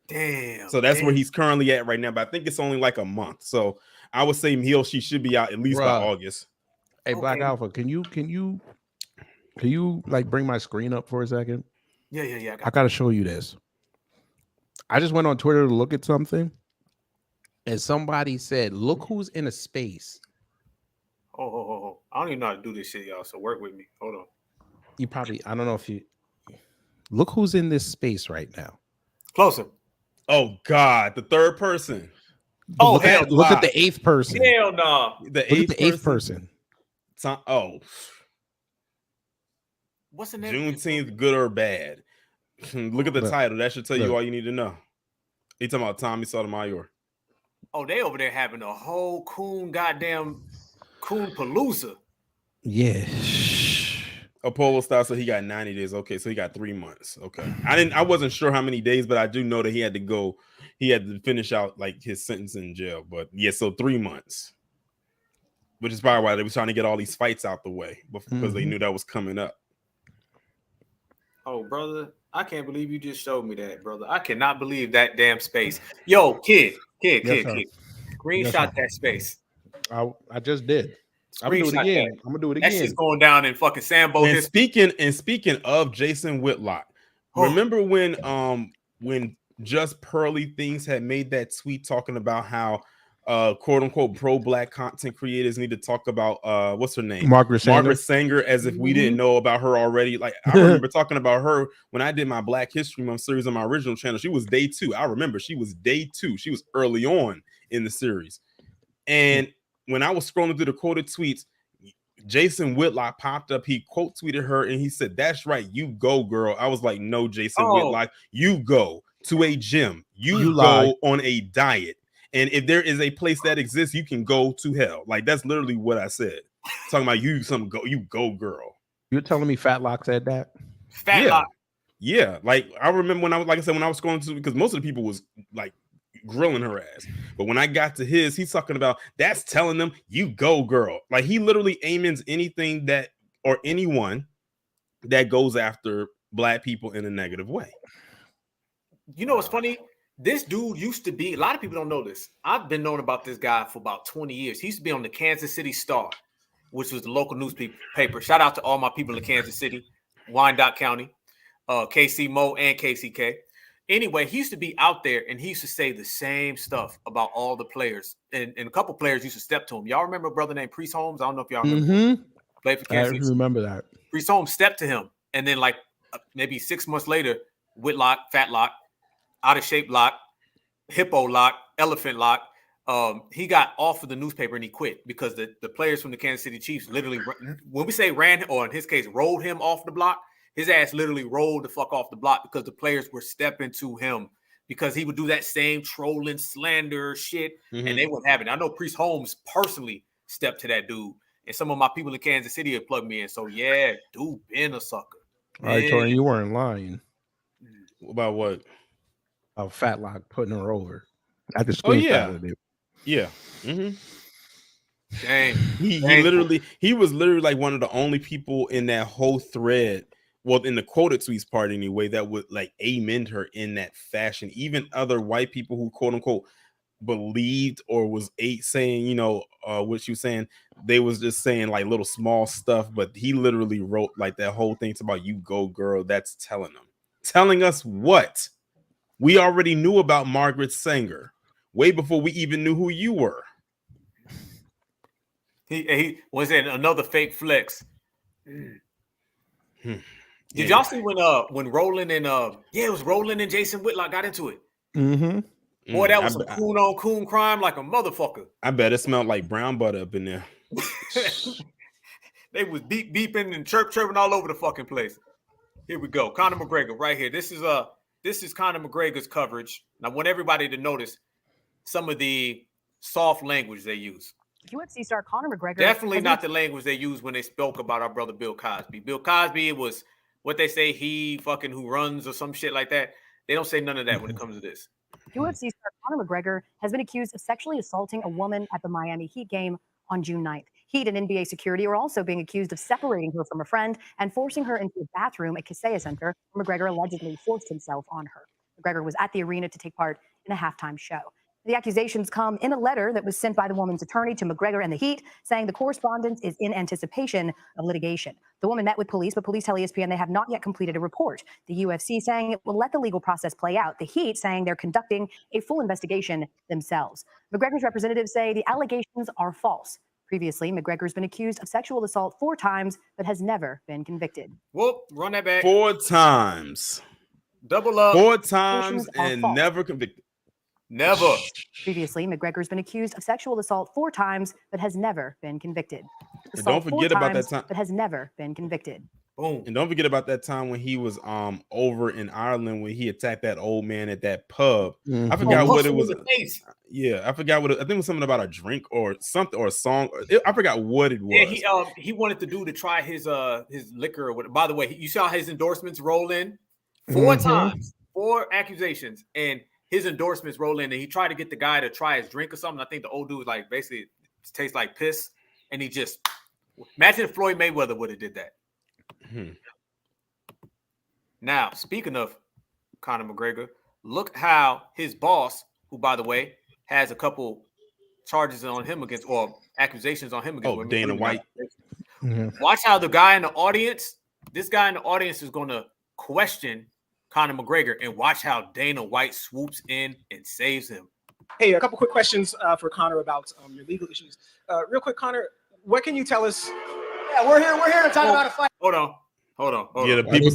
Speaker 2: Damn.
Speaker 3: So that's where he's currently at right now, but I think it's only like a month. So I would say she should be out at least by August.
Speaker 6: Hey, Black Alpha, can you like bring my screen up for a second?
Speaker 2: Yeah.
Speaker 6: I gotta show you this. I just went on Twitter to look at something, and somebody said, "Look who's in a space."
Speaker 2: Oh. I don't even know how to do this shit, y'all. So work with me. Hold on.
Speaker 6: I don't know if you look who's in this space right now.
Speaker 2: Closer.
Speaker 3: Oh God, the third person.
Speaker 2: Oh,
Speaker 6: look at the eighth person.
Speaker 2: Hell no.
Speaker 3: The eighth person.
Speaker 2: What's the name?
Speaker 3: Juneteenth, good or bad? Look at the title. That should tell you all you need to know. He talking about Tommy Sotomayor.
Speaker 2: Oh, they over there having a whole coon palooza.
Speaker 6: Yeah.
Speaker 3: Apollo style, so he got 90 days. Okay, so he got 3 months. Okay. I wasn't sure how many days, but I do know that he had to finish out like his sentence in jail. But yeah, so 3 months. Which is probably why they were trying to get all these fights out the way because they knew that was coming up.
Speaker 2: Oh, brother, I can't believe you just showed me that, brother. I cannot believe that damn space. Yo, kid. Screenshot that space.
Speaker 6: I just did. I'm gonna do it again. I'm gonna do it again.
Speaker 2: That shit's going down in fucking Sambo.
Speaker 3: And speaking of Jason Whitlock, remember when Just Pearly Things had made that tweet talking about how quote unquote pro-black content creators need to talk about what's her name?
Speaker 6: Margaret
Speaker 3: Sanger, as if we didn't know about her already. Like I remember talking about her when I did my Black History Month series on my original channel. She was day 2. I remember she was day 2. She was early on in the series. And when I was scrolling through the quoted tweets, Jason Whitlock popped up. He quote tweeted her and he said, "That's right, you go, girl." I was like, "No, Jason Whitlock, you go to a gym, you go on a diet. And if there is a place that exists, you can go to hell." Like that's literally what I said. Talking about you go, girl.
Speaker 6: You're telling me Fat Lock said that?
Speaker 2: Lock.
Speaker 3: Yeah. Like I remember when I was when I was going to, because most of the people was like grilling her ass. But when I got to his, he's talking about that's telling them you go, girl. Like he literally amens anything that or anyone that goes after Black people in a negative way.
Speaker 2: You know what's funny? This dude used to be, a lot of people don't know this. I've been knowing about this guy for about 20 years. He used to be on the Kansas City Star, which was the local newspaper. Shout out to all my people in Kansas City, Wyandotte County, KC Mo and KCK. Anyway, he used to be out there and he used to say the same stuff about all the players. And a couple players used to step to him. Y'all remember a brother named Priest Holmes? I don't know if y'all remember. Played for Kansas City.
Speaker 6: I remember that.
Speaker 2: Priest Holmes stepped to him. And then like maybe 6 months later, Whitlock, Fat Lock, Out of Shape Lock, Hippo Lock, Elephant Lock, he got off of the newspaper and he quit because the players from the Kansas City Chiefs literally, when we say ran, or in his case, rolled him off the block, his ass literally rolled the fuck off the block because the players were stepping to him because he would do that same trolling, slander shit, and they wouldn't have it. I know Priest Holmes personally stepped to that dude, and some of my people in Kansas City have plugged me in. So, yeah, dude been a sucker.
Speaker 6: All right, Tori, you weren't lying.
Speaker 3: About what?
Speaker 6: Of Fat Lock putting her over. I just
Speaker 3: it. Yeah.
Speaker 2: Dang.
Speaker 3: He was literally like one of the only people in that whole thread, well, in the quoted tweets part anyway, that would like amen her in that fashion. Even other white people who quote unquote believed or was saying, you know, what she was saying, they was just saying like little small stuff, but he literally wrote like that whole thing about you go, girl. That's telling them. Telling us what? We already knew about Margaret Sanger way before we even knew who you were.
Speaker 2: He was in another fake flex. Did y'all see when Roland and it was Roland and Jason Whitlock got into it? Boy, that was some coon on coon crime like a motherfucker.
Speaker 3: I bet it smelled like brown butter up in there.
Speaker 2: They was beeping and chirping all over the fucking place. Here we go. Conor McGregor right here. This is Conor McGregor's coverage. And I want everybody to notice some of the soft language they use.
Speaker 15: UFC star Conor McGregor.
Speaker 2: Definitely not the language they used when they spoke about our brother Bill Cosby. Bill Cosby, it was what they say, he fucking who runs or some shit like that. They don't say none of that when it comes to this.
Speaker 15: UFC star Conor McGregor has been accused of sexually assaulting a woman at the Miami Heat game on June 9th. Heat and NBA security are also being accused of separating her from a friend and forcing her into a bathroom at Kaseya Center, where McGregor allegedly forced himself on her. McGregor was at the arena to take part in a halftime show. The accusations come in a letter that was sent by the woman's attorney to McGregor and the Heat, saying the correspondence is in anticipation of litigation. The woman met with police, but police tell ESPN they have not yet completed a report. The UFC saying it will let the legal process play out. The Heat saying they're conducting a full investigation themselves. McGregor's representatives say the allegations are false. Previously, McGregor's been accused of sexual assault 4 times, but has never been convicted.
Speaker 2: Whoop, run that back.
Speaker 3: 4 times.
Speaker 2: Double up.
Speaker 3: 4 times and never convicted.
Speaker 2: Never.
Speaker 15: Previously, McGregor's been accused of sexual assault 4 times, but has never been convicted.
Speaker 3: And don't forget about that time.
Speaker 15: But has never been convicted.
Speaker 2: Boom.
Speaker 3: And don't forget about that time when he was over in Ireland when he attacked that old man at that pub. I forgot what it was. Yeah, I forgot what I think it was something about a drink or something or a song. I forgot what it was.
Speaker 2: Yeah, he wanted the dude to try his liquor or whatever. By the way, you saw his endorsements roll in 4 times, 4 accusations, and his endorsements roll in, and he tried to get the guy to try his drink or something. I think the old dude was like, basically, tastes like piss, and he just imagine if Floyd Mayweather would have did that. Now, speaking of Conor McGregor, look how his boss, who by the way has a couple charges on him against, or accusations on him against
Speaker 3: Dana White.
Speaker 2: Watch how the guy in the audience, this guy in the audience is going to question Conor McGregor, and watch how Dana White swoops in and saves him.
Speaker 10: Hey, a couple quick questions for Conor about your legal issues. Real quick, Conor, what can you tell us? Yeah, we're here to talk about a fight.
Speaker 2: Hold on.
Speaker 3: Yeah, the people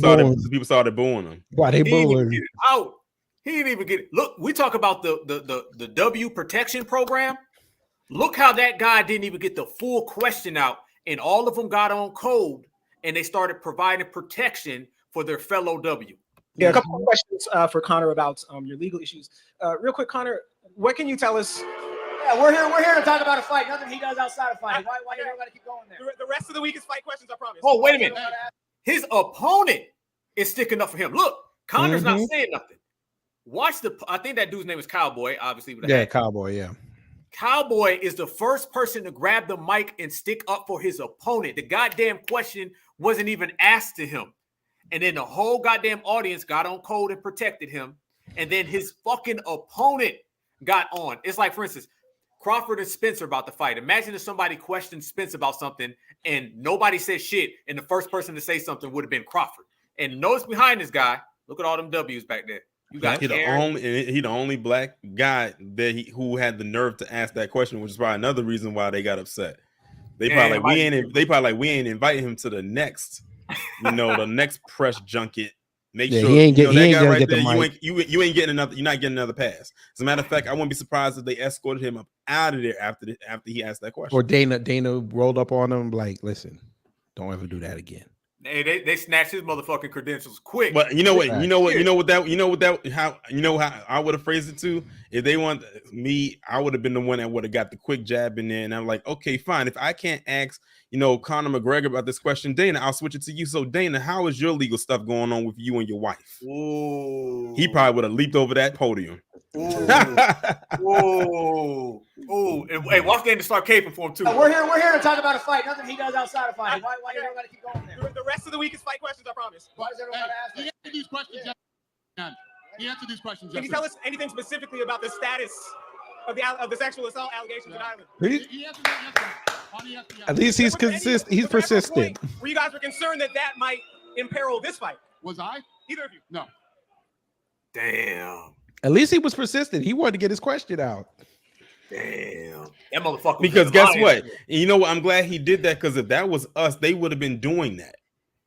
Speaker 3: started booing him.
Speaker 6: Why they booing?
Speaker 2: Out. He didn't even get it. Look, we talk about the W protection program. Look how that guy didn't even get the full question out, and all of them got on code, and they started providing protection for their fellow W.
Speaker 10: Yeah, a couple more questions for Conor about your legal issues. Real quick, Conor, what can you tell us? Yeah, we're here to talk about a fight. Nothing he does outside of fighting. Why do everybody keep going there? The rest of the week is fight questions, I promise.
Speaker 2: Oh, wait a minute. His opponent is sticking up for him. Look, Conor's not saying nothing. Watch I think that dude's name is Cowboy, obviously.
Speaker 6: Cowboy, yeah.
Speaker 2: Cowboy is the first person to grab the mic and stick up for his opponent. The goddamn question wasn't even asked to him. And then the whole goddamn audience got on code and protected him. And then his fucking opponent got on. It's like, for instance, Crawford and Spencer about the fight. Imagine if somebody questioned Spence about something and nobody said shit, and the first person to say something would have been Crawford. And notice behind this guy, look at all them W's back there. You got
Speaker 3: he the only black guy that who had the nerve to ask that question, which is probably another reason why they got upset. They probably like we ain't inviting him to the next, the next press junket. Make sure
Speaker 6: he ain't
Speaker 3: that guy right
Speaker 6: get
Speaker 3: there.
Speaker 6: The mic.
Speaker 3: You ain't getting another. You're not getting another pass. As a matter of fact, I wouldn't be surprised if they escorted him up out of there after he asked that question.
Speaker 6: Or Dana rolled up on him like, listen, don't ever do that again.
Speaker 2: Hey, they snatched his motherfucking credentials quick.
Speaker 3: But you know what how I would have phrased it too. If they want me, I would have been the one that would have got the quick jab in there, and I'm like, okay, fine. If I can't ask, Conor McGregor about this question, Dana, I'll switch it to you. So, Dana, how is your legal stuff going on with you and your wife?
Speaker 2: Ooh.
Speaker 3: He probably would have leaped over that podium.
Speaker 2: Ooh. And, hey, watch Dana start caping for him too.
Speaker 10: We're here to talk about a fight. Nothing he does outside of fighting. Why do everybody keep going there? The rest of the week is fight questions, I promise. Why does everybody ask? He answered these questions. Yeah. He answered these questions. Can you tell us anything specifically about the status of the sexual assault allegations in Ireland?
Speaker 6: At least he's consistent. He's persistent.
Speaker 10: Were you guys concerned that might imperil this fight? Was I? Either of you? No.
Speaker 2: Damn.
Speaker 6: At least he was persistent. He wanted to get his question out.
Speaker 2: Damn. That motherfucker.
Speaker 3: Because guess what? You know what? I'm glad he did that, because if that was us, they would have been doing that.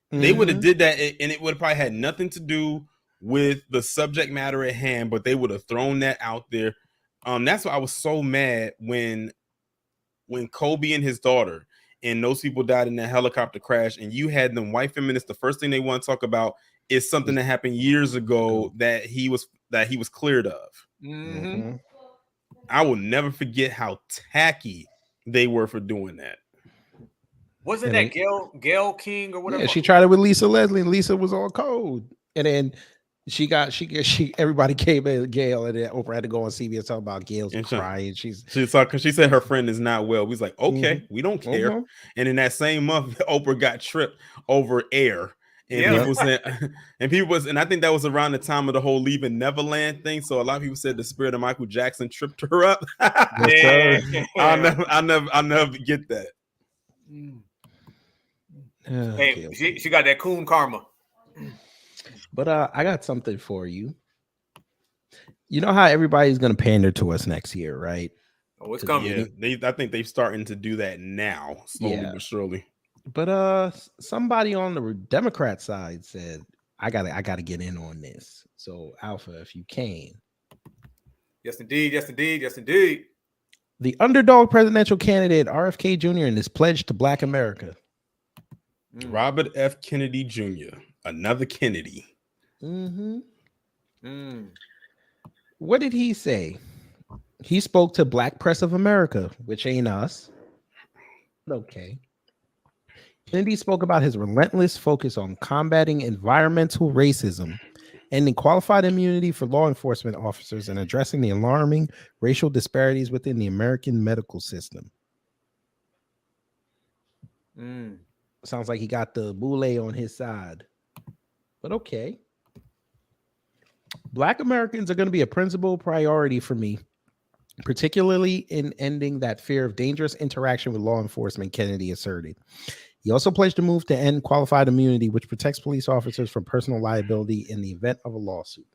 Speaker 3: They would have did that, and it would have probably had nothing to do with the subject matter at hand, but they would have thrown that out there. That's why I was so mad when Kobe and his daughter and those people died in that helicopter crash, and you had them white feminists. The first thing they want to talk about is something that happened years ago that he was cleared of.
Speaker 2: Mm-hmm.
Speaker 3: I will never forget how tacky they were for doing that.
Speaker 2: Wasn't that Gail King or whatever?
Speaker 6: Yeah, she tried it with Lisa Leslie, and Lisa was all cold. And then everybody came at Gail, and then Oprah had to go on CBS talking about Gail's crying. She's
Speaker 3: talking because she said her friend is not well. We was like, okay, we don't care. And in that same month, Oprah got tripped over air. And people was, and I think that was around the time of the whole Leaving Neverland thing. So a lot of people said the spirit of Michael Jackson tripped her up. I'll never get that.
Speaker 2: Hey, she got that coon karma.
Speaker 6: But I got something for you. You know how everybody's gonna pander to us next year, right?
Speaker 2: Oh, it's coming.
Speaker 3: Yeah, I think they're starting to do that now, slowly but surely.
Speaker 6: But somebody on the Democrat side said, I gotta get in on this. So Alpha, if you can.
Speaker 2: Yes, indeed. Yes, indeed. Yes, indeed.
Speaker 6: The underdog presidential candidate RFK Jr. and his pledge to Black America.
Speaker 3: Robert F. Kennedy Jr., another Kennedy.
Speaker 6: What did he say? He spoke to Black Press of America, which ain't us. Okay. Kennedy spoke about his relentless focus on combating environmental racism, ending qualified immunity for law enforcement officers, and addressing the alarming racial disparities within the American medical system. Sounds like he got the boule on his side. But okay. Black Americans are going to be a principal priority for me, particularly in ending that fear of dangerous interaction with law enforcement, Kennedy asserted. He also pledged to move to end qualified immunity, which protects police officers from personal liability in the event of a lawsuit.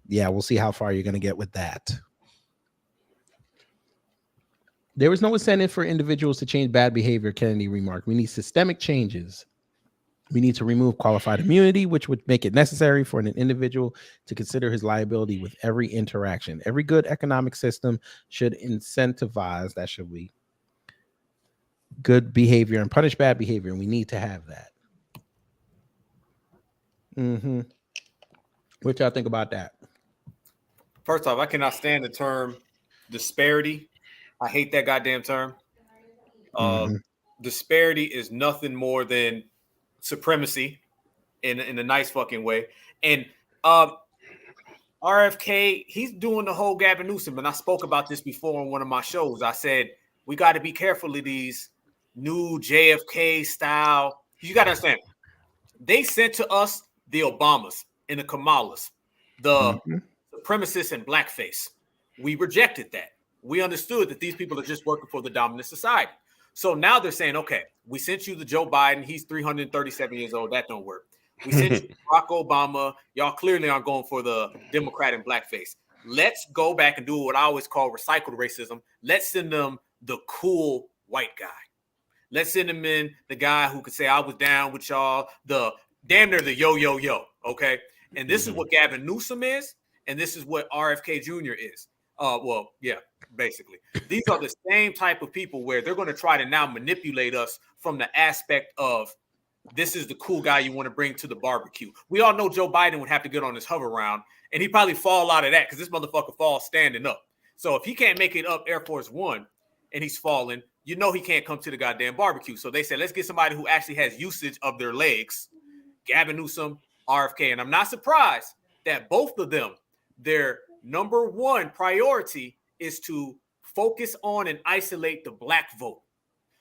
Speaker 6: Yeah, we'll see how far you're going to get with that. There was no incentive for individuals to change bad behavior, Kennedy remarked. We need systemic changes. We need to remove qualified immunity, which would make it necessary for an individual to consider his liability with every interaction. Every good economic system should incentivize, good behavior and punish bad behavior, and we need to have that. What y'all think about that?
Speaker 2: First off, I cannot stand the term disparity. I hate that goddamn term. Disparity is nothing more than supremacy in a nice fucking way. And RFK, he's doing the whole Gavin Newsom, and I spoke about this before on one of my shows. I said we got to be careful of these new JFK style. You got to understand, they sent to us the Obamas and the Kamalas, the supremacists and blackface. We rejected that. We understood that these people are just working for the dominant society. So now they're saying, okay, we sent you the Joe Biden. He's 337 years old. That don't work. We sent you Barack Obama. Y'all clearly aren't going for the Democrat and blackface. Let's go back and do what I always call recycled racism. Let's send them the cool white guy. Let's send them in the guy who could say, I was down with y'all, the damn near the yo. Okay. And this is what Gavin Newsom is. And this is what RFK Jr. is. Well, yeah, basically. These are the same type of people where they're going to try to now manipulate us from the aspect of this is the cool guy you want to bring to the barbecue. We all know Joe Biden would have to get on his hover round, and he'd probably fall out of that because this motherfucker falls standing up. So if he can't make it up Air Force One and he's falling, you know he can't come to the goddamn barbecue. So they said, let's get somebody who actually has usage of their legs. Gavin Newsom, RFK. And I'm not surprised that both of them, their number one priority is to focus on and isolate the black vote.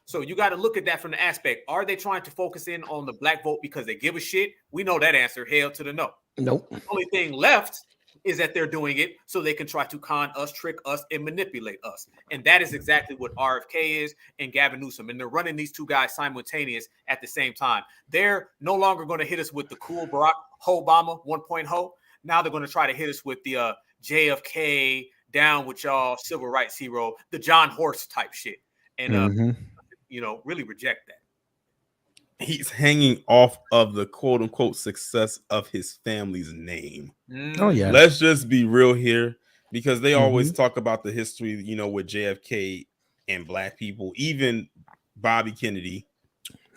Speaker 2: So you got to look at that from the aspect. Are they trying to focus in on the black vote because they give a shit? We know that answer. Hell to the no.
Speaker 6: Nope.
Speaker 2: The only thing left is that they're doing it so they can try to con us, trick us, and manipulate us. And that is exactly what RFK is and Gavin Newsom. And they're running these two guys simultaneous at the same time. They're no longer going to hit us with the cool Barack Obama 1.0. Now they're going to try to hit us with the JFK down with y'all civil rights hero, the John Horst type shit. And, really reject that.
Speaker 3: he's hanging off of the quote unquote success of his family's name.
Speaker 6: Oh yeah.
Speaker 3: Let's just be real here, because they always talk about the history, you know, with JFK and black people, even Bobby Kennedy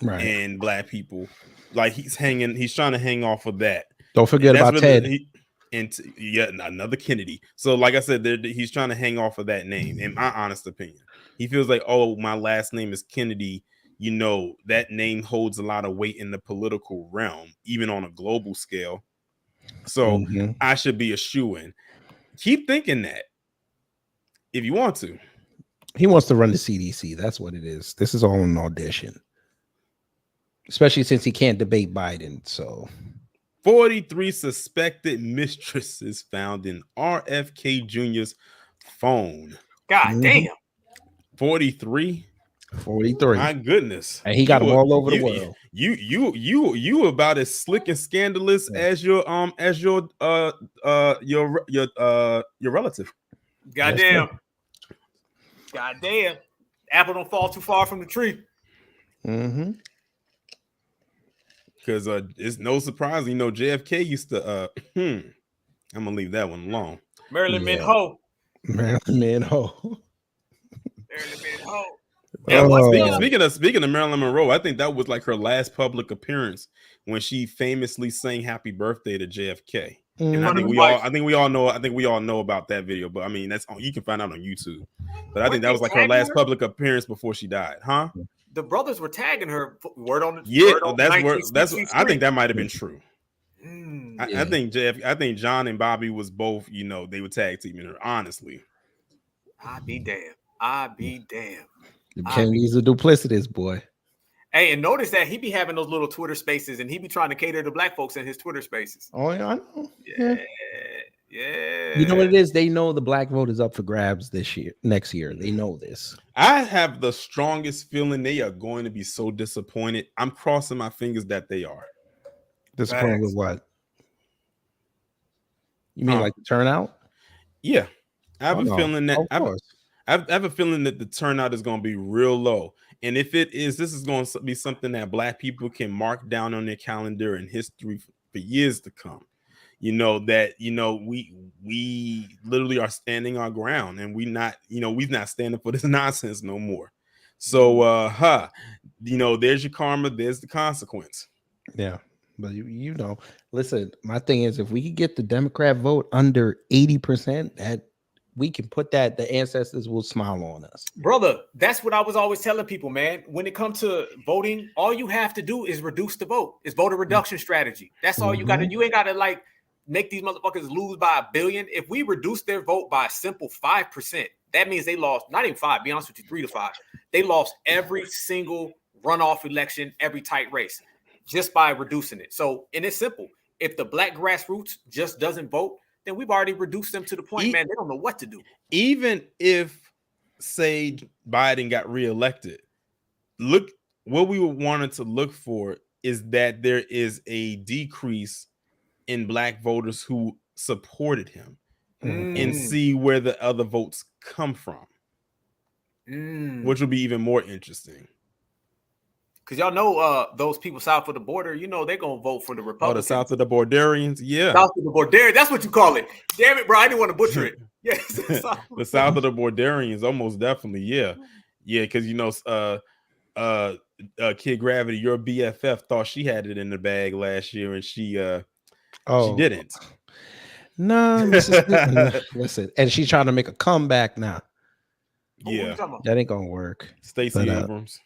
Speaker 3: and black people. Like he's trying to hang off of that.
Speaker 6: Don't forget about Ted.
Speaker 3: Another Kennedy. So like I said, he's trying to hang off of that name. In my honest opinion, he feels like, oh, my last name is Kennedy. You know, that name holds a lot of weight in the political realm, even on a global scale. So I should be a shoo-in. Keep thinking that if you want to.
Speaker 6: He wants to run the CDC. That's what it is. This is all an audition, especially since he can't debate Biden. So
Speaker 3: 43 suspected mistresses found in RFK Jr.'s phone.
Speaker 2: God damn.
Speaker 3: 43. My goodness.
Speaker 6: And he got them all over the world.
Speaker 3: You about as slick and scandalous as your relative.
Speaker 2: Goddamn. Goddamn. Apple don't fall too far from the tree.
Speaker 3: Because it's no surprise, you know, JFK used to I'm gonna leave that one alone.
Speaker 2: Marilyn Monroe.
Speaker 3: Speaking of Marilyn Monroe, I think that was like her last public appearance when she famously sang "Happy Birthday" to JFK. And I think we all know about that video. But I mean, you can find out on YouTube. But I think that was like her last public appearance before she died, huh?
Speaker 2: The brothers were tagging her. Word on the
Speaker 3: I think that might have been true. I think John and Bobby was both. You know, they were tag teaming her. Honestly,
Speaker 2: I'd be damned.
Speaker 6: Kennedy's a duplicitous boy.
Speaker 2: Hey, and notice that he be having those little Twitter spaces, and he be trying to cater to black folks in his Twitter spaces.
Speaker 6: Oh yeah, I know.
Speaker 2: Yeah.
Speaker 6: You know what it is? They know the black vote is up for grabs next year. They know this.
Speaker 3: I have the strongest feeling they are going to be so disappointed. I'm crossing my fingers that they are.
Speaker 6: Disappointed with what? You mean like the turnout?
Speaker 3: Yeah, I have a feeling that I have a feeling that the turnout is going to be real low. And if it is, this is going to be something that black people can mark down on their calendar in history for years to come. You know, that, you know, we literally are standing our ground, and we're not standing for this nonsense no more. So, you know, there's your karma. There's the consequence.
Speaker 6: Yeah. But you know, listen, my thing is, if we could get the Democrat vote under 80%, that we can put that, the ancestors will smile on us.
Speaker 2: Brother, that's what I was always telling people, man. When it comes to voting, all you have to do is reduce the vote. It's voter reduction strategy. That's all you got to. You ain't got to like make these motherfuckers lose by 1 billion. If we reduce their vote by a simple 5%, that means they lost, not even 5, be honest with you, 3 to 5. They lost every single runoff election, every tight race, just by reducing it. So, and it's simple. If the black grassroots just doesn't vote, then we've already reduced them to the point, man, they don't know what to do.
Speaker 3: Even if, say, Biden got reelected, look, what we wanted to look for is that there is a decrease in black voters who supported him and see where the other votes come from, which will be even more interesting.
Speaker 2: Because y'all know those people south of the border, you know, they're going to vote for the Republicans.
Speaker 3: Oh, the south of the Bordarians? Yeah.
Speaker 2: South of the Bordarians. That's what you call it. Damn it, bro. I didn't want to butcher it. Yes.
Speaker 3: The south of the Bordarians, almost definitely. Yeah. Yeah, because, you know, Kid Gravity, your BFF, thought she had it in the bag last year, and she didn't.
Speaker 6: No, listen. And she's trying to make a comeback now.
Speaker 3: Yeah,
Speaker 6: that ain't gonna work.
Speaker 3: Stacey Abrams.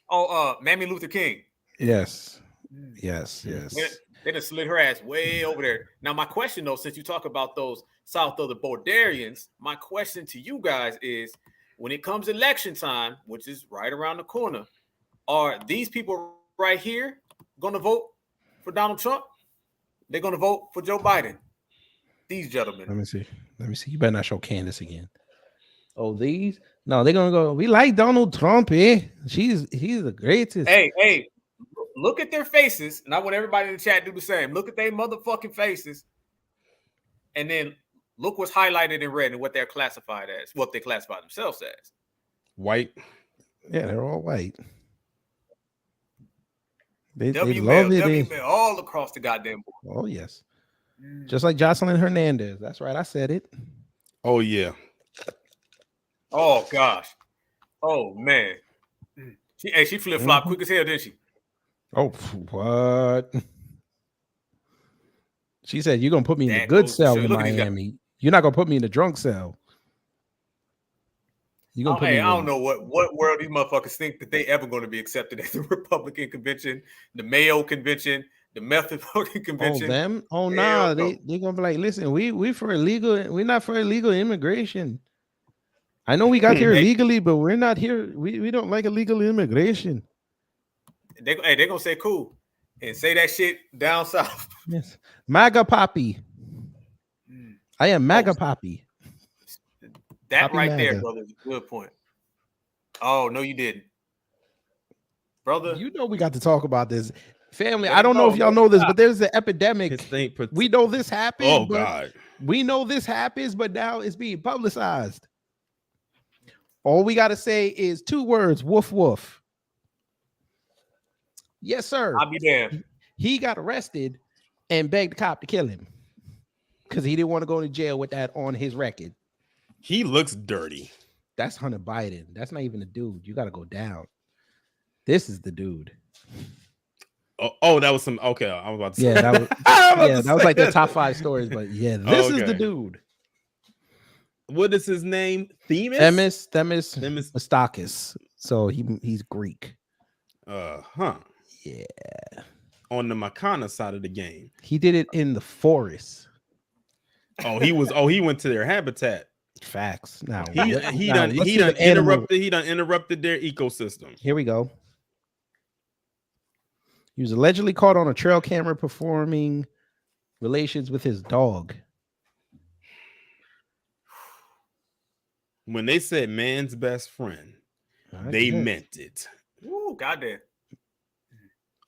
Speaker 2: Mammy Luther King.
Speaker 6: Yes.
Speaker 2: They just slid her ass way over there. Now, my question though, since you talk about those south of the Bordarians, my question to you guys is, when it comes election time, which is right around the corner, are these people right here going to vote for Donald Trump? They're going to vote for Joe Biden. These gentlemen.
Speaker 6: Let me see. You better not show Candace again. Oh, these? No, they're gonna go. We like Donald Trump, he's the greatest.
Speaker 2: Hey, look at their faces, and I want everybody in the chat to do the same. Look at their motherfucking faces, and then look what's highlighted in red and what they're classified as, what they classify themselves as.
Speaker 3: White.
Speaker 6: Yeah, they're all white. They
Speaker 2: W
Speaker 6: love
Speaker 2: mail,
Speaker 6: it.
Speaker 2: all across the goddamn board.
Speaker 6: Oh yes, just like Jocelyn Hernandez. That's right, I said it.
Speaker 3: Oh yeah.
Speaker 2: Oh gosh. Oh man. She flip flop quick as hell, didn't she?
Speaker 6: Oh what? She said, "You're gonna put me in the
Speaker 2: That
Speaker 6: good
Speaker 2: goes to
Speaker 6: cell
Speaker 2: show.
Speaker 6: in
Speaker 2: Look at these guys.
Speaker 6: Miami. You're not gonna put me in the drunk cell. You're gonna put me
Speaker 2: I don't
Speaker 6: in."
Speaker 2: know what world these motherfuckers think that they ever going to be accepted at the Republican convention, the Mayo convention, the method voting
Speaker 6: Oh,
Speaker 2: convention.
Speaker 6: them? Oh
Speaker 2: Hell
Speaker 6: nah,
Speaker 2: no.
Speaker 6: they gonna be like, listen, we for illegal, we're not for illegal immigration. I know we got here illegally, but we're not here. We don't like illegal immigration.
Speaker 2: They're gonna say cool and say that shit down south.
Speaker 6: Yes. MAGA Poppy. I am MAGA Poppy.
Speaker 2: That
Speaker 6: Poppy
Speaker 2: right there,
Speaker 6: MAGA.
Speaker 2: brother, is a good point. Oh no, you didn't, brother.
Speaker 6: You know we got to talk about this. Family,
Speaker 2: Let
Speaker 6: I
Speaker 2: it
Speaker 6: don't know
Speaker 2: go,
Speaker 6: if y'all
Speaker 2: bro.
Speaker 6: know this, but there's an epidemic.
Speaker 3: Thing
Speaker 6: We know this happens.
Speaker 3: Oh
Speaker 6: but
Speaker 3: God.
Speaker 6: we know this happens, but now it's being publicized. All we got to say is 2 words: woof woof. Yes, sir.
Speaker 2: I'll be damned.
Speaker 6: He got arrested and begged the cop to kill him because he didn't want to go to jail with that on his record.
Speaker 3: He looks dirty.
Speaker 6: That's Hunter Biden. That's not even a dude. You got to go down. This is the dude.
Speaker 3: Oh, that was some. Okay, I was about to say.
Speaker 6: Yeah, that was. Yeah, that was like the top 5 stories. But yeah, this is the dude.
Speaker 3: What is his name?
Speaker 6: Themis Mistakis. So he's Greek.
Speaker 3: Yeah. On the Makana side of the game.
Speaker 6: He did it in the forest.
Speaker 3: He went to their habitat.
Speaker 6: Facts. Now
Speaker 3: he done interrupted their ecosystem.
Speaker 6: Here we go. He was allegedly caught on a trail camera performing relations with his dog.
Speaker 3: When they said man's best friend, they meant it.
Speaker 2: Ooh, goddamn.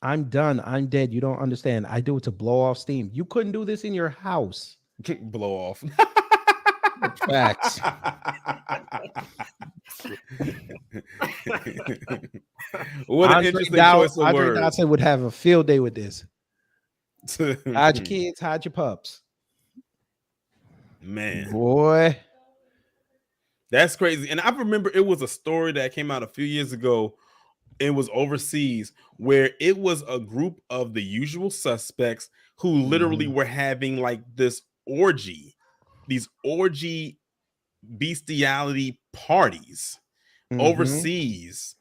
Speaker 6: I'm done. I'm dead. You don't understand. I do it to blow off steam. You couldn't do this in your house.
Speaker 3: Blow off.
Speaker 6: Facts.
Speaker 3: What an interesting choice of
Speaker 6: Andre
Speaker 3: words.
Speaker 6: Dotson would have a field day with this. Hide your kids, hide your pups.
Speaker 3: Man.
Speaker 6: Boy.
Speaker 3: That's crazy. And I remember it was a story that came out a few years ago. It was overseas where it was a group of the usual suspects who literally were having like this orgy, these orgy bestiality parties overseas.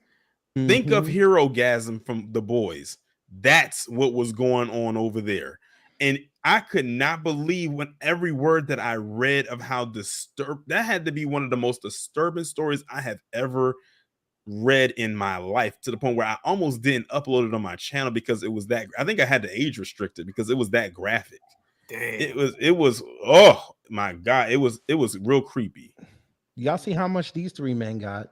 Speaker 3: Think of Herogasm from The Boys. That's what was going on over there. And I could not believe when every word that I read of how disturbed that had to be one of the most disturbing stories I have ever read in my life, to the point where I almost didn't upload it on my channel because it was that. I think I had to age restrict it because it was that graphic.
Speaker 2: Damn.
Speaker 3: It was oh my God, it was real creepy.
Speaker 6: Y'all see how much these 3 men got?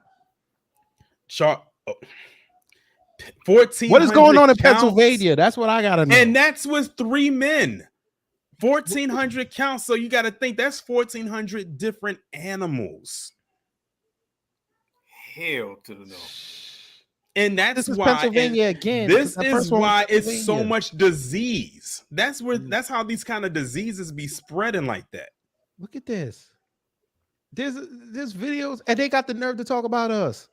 Speaker 3: 14.
Speaker 6: What is going on in Pennsylvania? That's what I gotta know.
Speaker 3: And that's with 3 men. 1,400 counts. So you got to think that's 1,400 different animals.
Speaker 2: Hell to the no.
Speaker 3: And that's why
Speaker 6: Pennsylvania again.
Speaker 3: This is why it's so much disease. That's where that's how these kind of diseases be spreading like that.
Speaker 6: Look at this. There's videos, and they got the nerve to talk about us.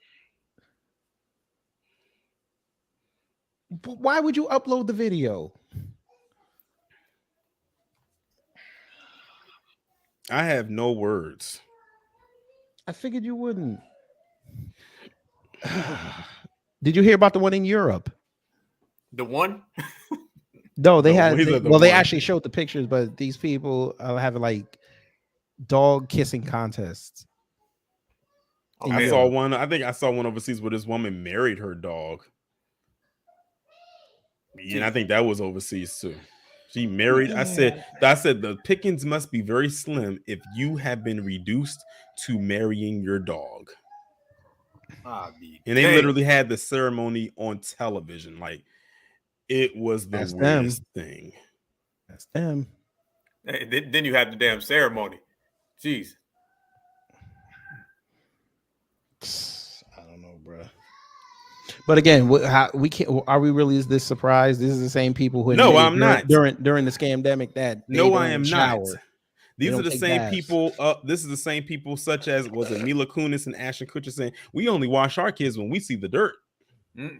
Speaker 6: Why would you upload the video?
Speaker 3: I have no words.
Speaker 6: I figured you wouldn't. Did you hear about the one in Europe?
Speaker 2: The one?
Speaker 6: No, they they actually showed the pictures, but these people are having like dog kissing contests.
Speaker 3: I saw one. I think I saw one overseas where this woman married her dog. And I think that was overseas too. She married. I said the pickings must be very slim if you have been reduced to marrying your dog. And they literally had the ceremony on television. Like, it was the weirdest thing.
Speaker 6: That's them.
Speaker 2: Then you have the damn ceremony. Jeez.
Speaker 6: I don't know, bro. But again, we can't. Are we really this surprised? This is the same people who
Speaker 3: No, I'm not.
Speaker 6: during the scamdemic that
Speaker 3: no, I am
Speaker 6: shower.
Speaker 3: not. These are the same people. This is the same people, such as was it Mila Kunis and Ashton Kutcher saying, "We only wash our kids when we see the dirt."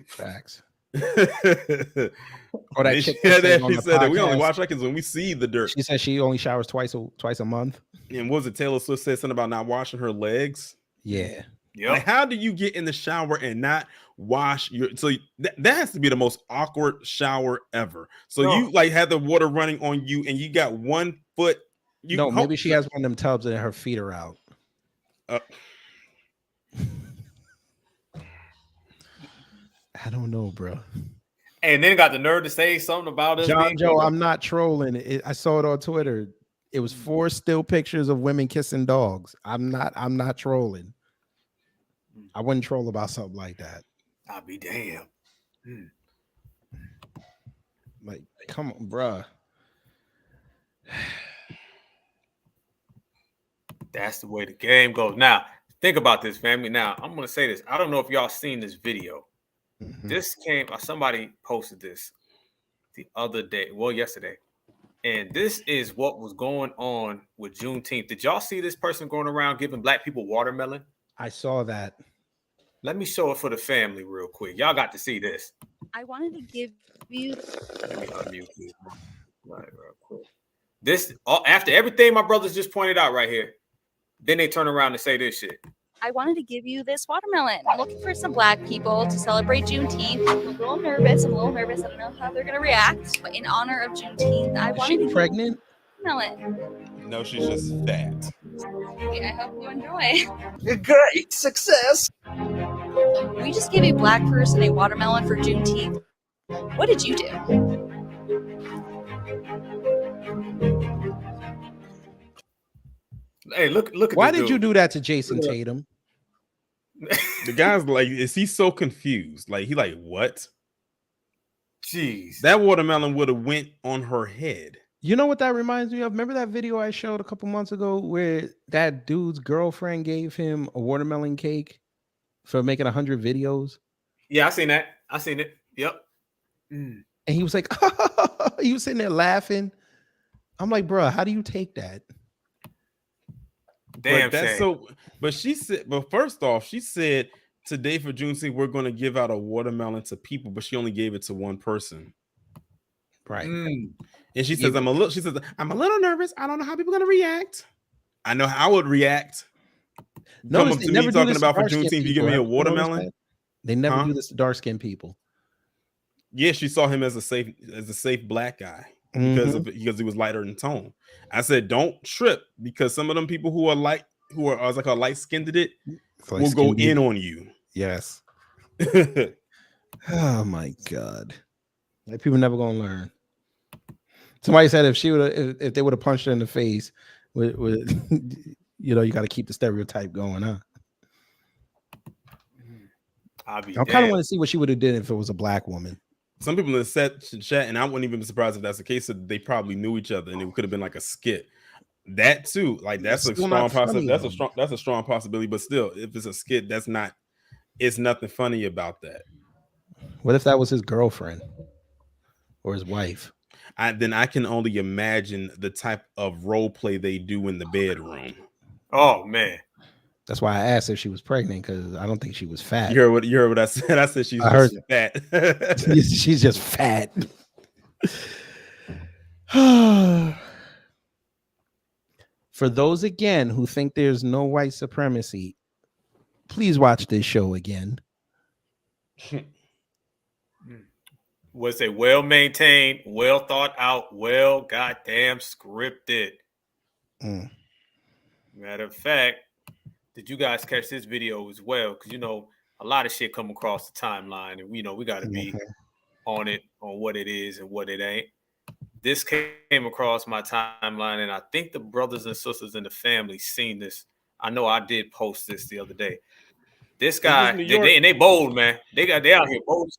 Speaker 6: Facts.
Speaker 3: Or that
Speaker 6: chick
Speaker 3: she said
Speaker 6: that
Speaker 3: that we only wash our kids when we see the dirt.
Speaker 6: She said she only showers twice a month.
Speaker 3: And was it Taylor Swift said something about not washing her legs?
Speaker 6: Yeah.
Speaker 3: Yep. Like, how do you get in the shower and not wash your? So that has to be the most awkward shower ever. So you like had the water running on you, and you got 1 foot.
Speaker 6: Maybe she has one of them tubs and her feet are out. I don't know, bro.
Speaker 2: And then got the nerve to say something about us.
Speaker 6: John Joe, I'm not trolling. I saw it on Twitter. It was 4 still pictures of women kissing dogs. I'm not trolling. I wouldn't troll about something like that.
Speaker 2: I'll be damned.
Speaker 6: Like, come on, bruh.
Speaker 2: That's the way the game goes. Now, think about this, family. Now, I'm going to say this. I don't know if y'all seen this video. This came, somebody posted this the other day, yesterday. And this is what was going on with Juneteenth. Did y'all see this person going around giving black people watermelon?
Speaker 6: I saw that.
Speaker 2: Let me show it for the family real quick. Y'all got to see this.
Speaker 16: I wanted to give you.
Speaker 2: Let me unmute this right real quick. This, after everything my brothers just pointed out right here, then they turn around and say this shit.
Speaker 16: I wanted to give you this watermelon. I'm looking for some black people to celebrate Juneteenth. I'm a little nervous. I don't know how they're going to react. But in honor of Juneteenth, I wanted to
Speaker 6: pregnant?
Speaker 16: Watermelon.
Speaker 3: No, she's just fat.
Speaker 16: Okay, I hope you enjoy.
Speaker 17: Great success.
Speaker 16: We just gave a black person a watermelon for Juneteenth. What did you do?
Speaker 2: Hey, look at
Speaker 6: why did you do that to Jason Tatum?
Speaker 3: The guy's like, is he so confused? Like, he like, what?
Speaker 2: Jeez.
Speaker 3: That watermelon would have went on her head.
Speaker 6: You know what that reminds me of? Remember that video I showed a couple months ago where that dude's girlfriend gave him a watermelon cake for making 100 videos?
Speaker 2: Yeah, I seen that. I seen it. Yep.
Speaker 6: And he was like, he was sitting there laughing. I'm like, bro, how do you take that?
Speaker 2: Damn,
Speaker 3: but that's so. But she said, but first off, she said today for Juneteenth we're going to give out a watermelon to people, but she only gave it to one person.
Speaker 6: Right.
Speaker 3: And she says, I'm a little nervous. I don't know how people are going to react. I know how I would react.
Speaker 6: No,
Speaker 3: to me talking about for Juneteenth, you give me a watermelon.
Speaker 6: They never do this to dark-skinned people.
Speaker 3: Yeah, she saw him as a safe black guy because he was lighter in tone. I said, don't trip, because some of them people who are light skinned will go in on you.
Speaker 6: Yes. Oh my God. Like, people never gonna learn. Somebody said if they would have punched her in the face, with you got to keep the stereotype going, huh? I kind of want to see what she would have did if it was a black woman.
Speaker 3: Some people in the chat, and I wouldn't even be surprised if that's the case, that they probably knew each other and it could have been like a skit. That too, like that's a strong possibility. That's a strong possibility, but still, if it's a skit, it's nothing funny about that.
Speaker 6: What if that was his girlfriend or his wife?
Speaker 3: Then I can only imagine the type of role play they do in the bedroom.
Speaker 2: Oh man.
Speaker 6: That's why I asked if she was pregnant, because I don't think she was fat.
Speaker 3: You heard what I said? I said she's just fat.
Speaker 6: She's just fat. For those again who think there's no white supremacy, please watch this show again.
Speaker 2: Was a well-maintained, well thought out, well goddamn scripted. Matter of fact, did you guys catch this video as well? Because a lot of shit come across the timeline, and we got to be on it, on what it is and what it ain't. This came across my timeline, and I think the brothers and sisters in the family seen this. I know I did post this the other day. This guy, they bold, man. They out here bold.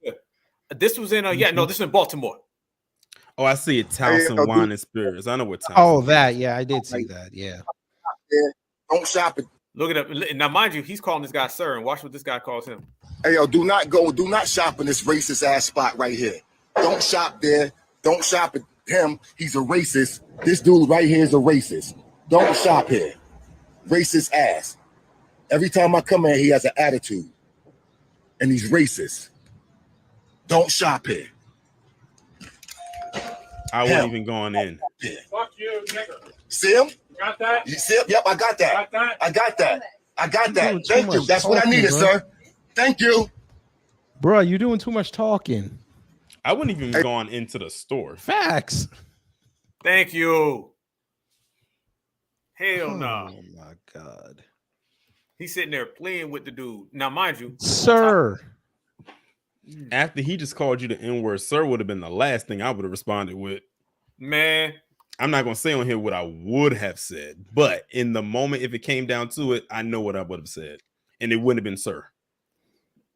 Speaker 2: This was in this is in Baltimore.
Speaker 3: Oh, I see it. Towson Wine and Spirits. I know what Towson.
Speaker 6: Oh, that, yeah, I did see that. Yeah.
Speaker 1: Don't shop at
Speaker 2: Look it up. Now, mind you, he's calling this guy sir, and watch what this guy calls him.
Speaker 18: Hey, yo, do not shop in this racist ass spot right here. Don't shop there. Don't shop at him. He's a racist. This dude right here is a racist. Don't shop here. Racist ass. Every time I come in, he has an attitude. And he's racist. Don't shop here.
Speaker 3: I wasn't even going in.
Speaker 1: Fuck you, nigga.
Speaker 18: See him?
Speaker 1: Got that?
Speaker 18: You see him? Yep, I got that. I got that. Thank you. That's what I needed, sir. Thank you.
Speaker 6: Bro, you're doing too much talking.
Speaker 3: I wouldn't even gone into the store.
Speaker 6: Facts.
Speaker 2: Thank you. Hell no.
Speaker 6: Oh my God.
Speaker 2: He's sitting there playing with the dude. Now, mind you,
Speaker 6: sir.
Speaker 3: After he just called you the N-word, sir would have been the last thing I would have responded with.
Speaker 2: Man.
Speaker 3: I'm not going to say on here what I would have said, but in the moment, if it came down to it, I know what I would have said. And it wouldn't have been sir.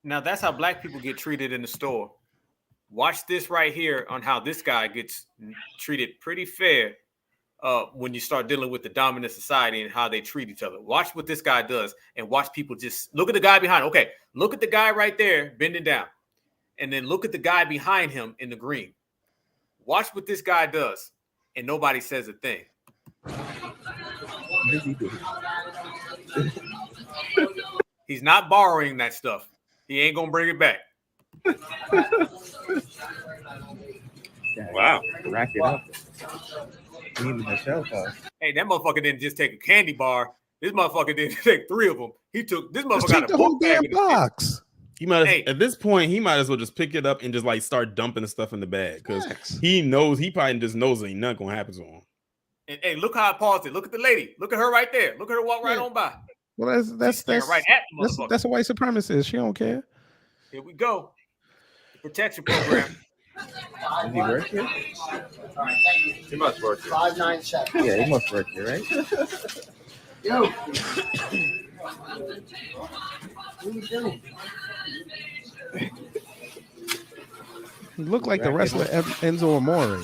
Speaker 2: Now, that's how black people get treated in the store. Watch this right here on how this guy gets treated pretty fair when you start dealing with the dominant society and how they treat each other. Watch what this guy does and watch people just look at the guy behind. Okay, look at the guy right there bending down. And then look at the guy behind him in the green. Watch what this guy does. And nobody says a thing. He's not borrowing that stuff. He ain't gonna bring it back.
Speaker 3: Wow.
Speaker 19: Rack it up. Even the shell cost.
Speaker 2: Hey, that motherfucker didn't just take a candy bar. This motherfucker didn't take 3 of them. He took this motherfucker got a book bag
Speaker 6: box.
Speaker 3: He might at this point, he might as well just pick it up and just like start dumping the stuff in the bag because he probably just knows ain't nothing gonna happen to him.
Speaker 2: And hey, look how I paused it. Look at the lady. Look at her right there. Look at her walk right on by.
Speaker 6: Well, that's
Speaker 2: right at the motherfucker.
Speaker 6: that's a white supremacist. She don't care.
Speaker 2: Here we go. The protection program.
Speaker 19: Does he work here?
Speaker 1: He must work here.
Speaker 19: 5-9 check. Yeah, he must work here, right?
Speaker 1: Yo.
Speaker 19: What are you doing?
Speaker 6: He looked like the wrestler Enzo Amore.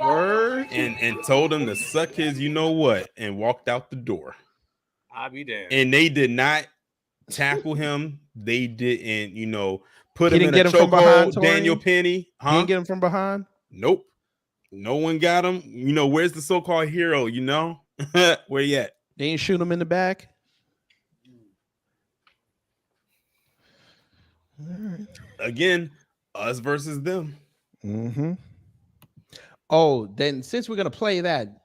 Speaker 3: Word and told him to suck his you know what and walked out the door.
Speaker 2: I'll be there.
Speaker 3: And they did not tackle him. They didn't, put him in
Speaker 6: get
Speaker 3: a
Speaker 6: him from behind.
Speaker 3: chokehold. Daniel Penny,
Speaker 6: He didn't get him from behind.
Speaker 3: Nope. No one got him. Where's the so-called hero? Where you at?
Speaker 6: They ain't shoot him in the back.
Speaker 3: Again, us versus them.
Speaker 6: Mm-hmm. Oh, then since we're gonna play that,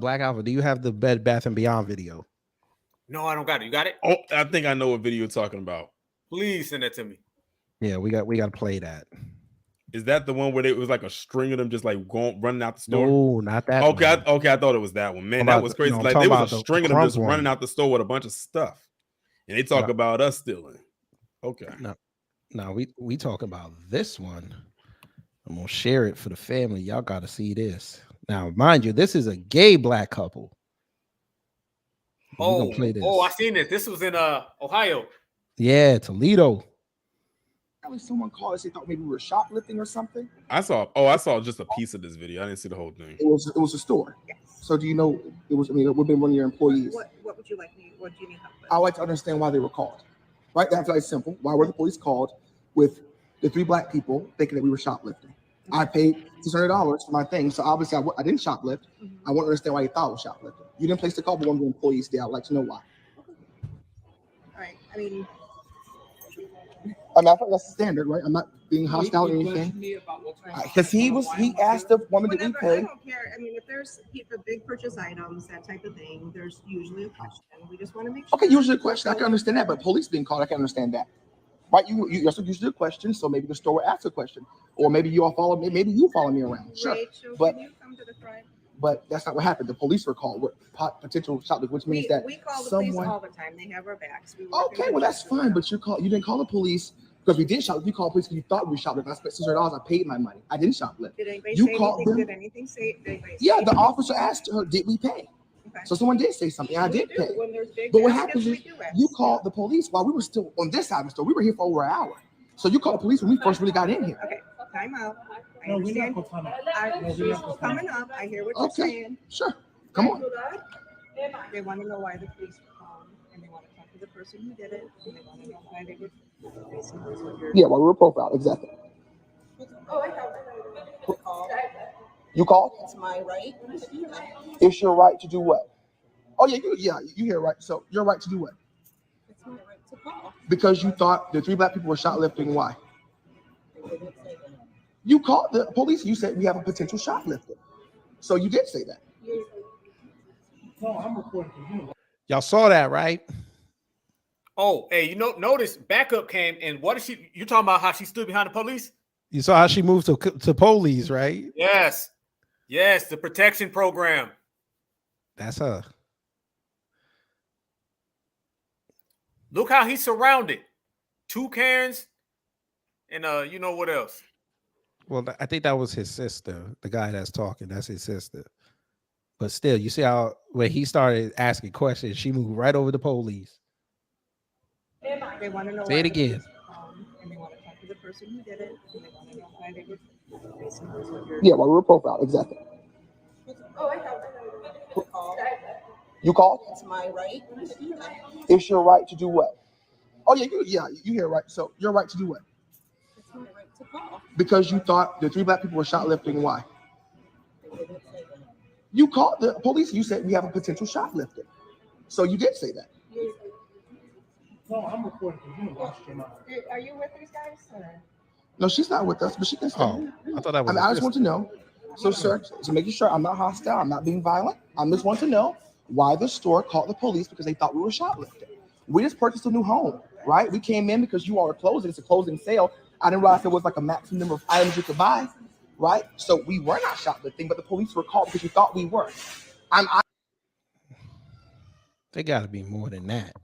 Speaker 6: Black Alpha, do you have the Bed Bath and Beyond video?
Speaker 2: No, I don't got it. You got it?
Speaker 3: Oh, I think I know what video you're talking about.
Speaker 2: Please send that to me.
Speaker 6: Yeah, we got to play that.
Speaker 3: Is that the one where it was like a string of them just like running out the store?
Speaker 6: No, not that.
Speaker 3: Okay, I thought it was that one. Man, that was crazy. Like there was a string of them just running out the store with a bunch of stuff, and they talk about us stealing. Okay.
Speaker 6: No, we talk about this one. I'm gonna share it for the family. Y'all got to see this. Now, mind you, this is a gay black couple.
Speaker 2: Oh, I seen this. This was in Ohio.
Speaker 6: Yeah, Toledo.
Speaker 17: Someone called us. They thought maybe we were shoplifting or something.
Speaker 3: I saw just a piece of this video. I didn't see the whole thing.
Speaker 17: It was a store. Yes. So do you know it was? I mean, it would have been one of your employees.
Speaker 20: What would you like me? What do you need help with?
Speaker 17: I like to understand why they were called. Right, that's very simple. Why were the police called with the 3 black people thinking that we were shoplifting? I paid $600 for my thing, so obviously I didn't shoplift. I want to understand why you thought I was shoplifting. You didn't place the call, but one of the employees did. I'd like to know why.
Speaker 20: All right. I mean,
Speaker 17: I thought that's the standard, right? I'm not being hostile or anything. Because he asked the woman to be paid.
Speaker 20: I don't care. I mean, if there's for big purchase items, that type of thing, there's usually a question. We just want to make sure.
Speaker 17: Okay, usually a question. I can understand that, but police being called, I can understand that. Right? You also usually a question, so maybe the store will ask a question, or maybe you all follow me. Maybe you follow me around. Sure,
Speaker 20: Rachel,
Speaker 17: but
Speaker 20: can you come to the front?
Speaker 17: But that's not what happened. The police were called with potential shoplifting, which means that
Speaker 20: we call the police all the time. They have our backs.
Speaker 17: Okay, well that's fine, but you didn't call the police because we did shoplift. You called police because you thought we shoplifted. I spent $600. I paid my money. I didn't shoplift.
Speaker 20: Did anybody
Speaker 17: You
Speaker 20: say
Speaker 17: called
Speaker 20: anything?
Speaker 17: them?
Speaker 20: Did anything say?
Speaker 17: Yeah, the officer asked her, "Did we pay?" So someone did say something. I did pay.
Speaker 20: When there's big
Speaker 17: But what
Speaker 20: baskets,
Speaker 17: happens
Speaker 20: we
Speaker 17: is
Speaker 20: do ask.
Speaker 17: you called the police while we were still on this side of the store. We were here for over an hour. So you called the police when we first really got in here.
Speaker 20: Okay, time out. I
Speaker 19: No, we're not
Speaker 20: understand.
Speaker 19: gonna time out.
Speaker 20: She's coming up. I hear what you're
Speaker 17: Okay,
Speaker 20: saying.
Speaker 17: sure. Come on.
Speaker 20: They want to know why the police were called, and they want to talk to the person who did it, and they want to know why they were basically what you're.
Speaker 17: Yeah, while we were profiled, exactly.
Speaker 20: Oh, I thought
Speaker 17: You called?
Speaker 20: it's my right.
Speaker 17: It's your right to do what? Oh yeah, you hear right. So your right to do what?
Speaker 20: It's my right to call.
Speaker 17: Because you thought the 3 black people were shoplifting. Why? You called the police. You said we have a potential shoplifter. So you did say that.
Speaker 19: No, I'm reporting to you.
Speaker 6: Y'all saw that, right?
Speaker 2: Oh, hey, notice backup came, and what is she? You talking about how she stood behind the police?
Speaker 6: You saw how she moved to police, right?
Speaker 2: Yes, the protection program.
Speaker 6: That's her.
Speaker 2: Look how he's surrounded. 2 Karens, and you know what else?
Speaker 6: Well, I think that was his sister. The guy that's talking, that's his sister. But still, you see how when he started asking questions, she moved right over the police.
Speaker 20: They want to know.
Speaker 6: Say it again.
Speaker 20: And they want to talk to the person who did it, and they want to know why they were basically what you're.
Speaker 17: Yeah, while we were profiled, exactly.
Speaker 20: Oh, I thought
Speaker 17: You called?
Speaker 20: it's my right.
Speaker 17: It's your right to do what? Oh yeah, you hear right. So your right to do what?
Speaker 20: It's my right to call.
Speaker 17: Because you thought the 3 black people were shoplifting. Why? You called the police. You said we have a potential shoplifter. So you did say that.
Speaker 19: No, I'm reporting to you. Watch your mouth.
Speaker 20: Are you with these guys? Or?
Speaker 17: No, she's not with us, but she can stay.
Speaker 6: Oh, I thought that was.
Speaker 17: I just want to know. So, sir, to making sure I'm not hostile, I'm not being violent. I just want to know why the store called the police because they thought we were shoplifting. We just purchased a new home, right? We came in because you all are closing. It's a closing sale. I didn't realize there was like a maximum number of items you could buy, right? So we were not shoplifting, but the police were called because you thought we were.
Speaker 6: They got to be more than that.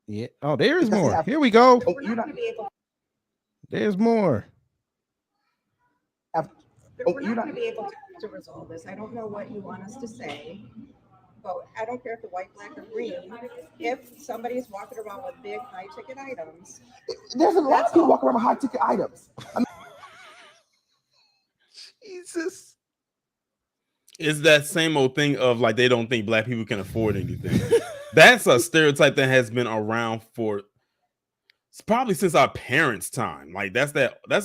Speaker 6: Yeah. Oh, there is more. Here we go. There's more.
Speaker 20: We're not going to be able to resolve this. I don't know what you want us to say, but I don't care if the white, black, or green. If somebody's walking around with big, high-ticket items,
Speaker 17: there's a lot of people walking around with high-ticket items.
Speaker 6: Jesus.
Speaker 3: It's that same old thing of like they don't think black people can afford anything. That's a stereotype that has been around for probably since our parents' time. Like that's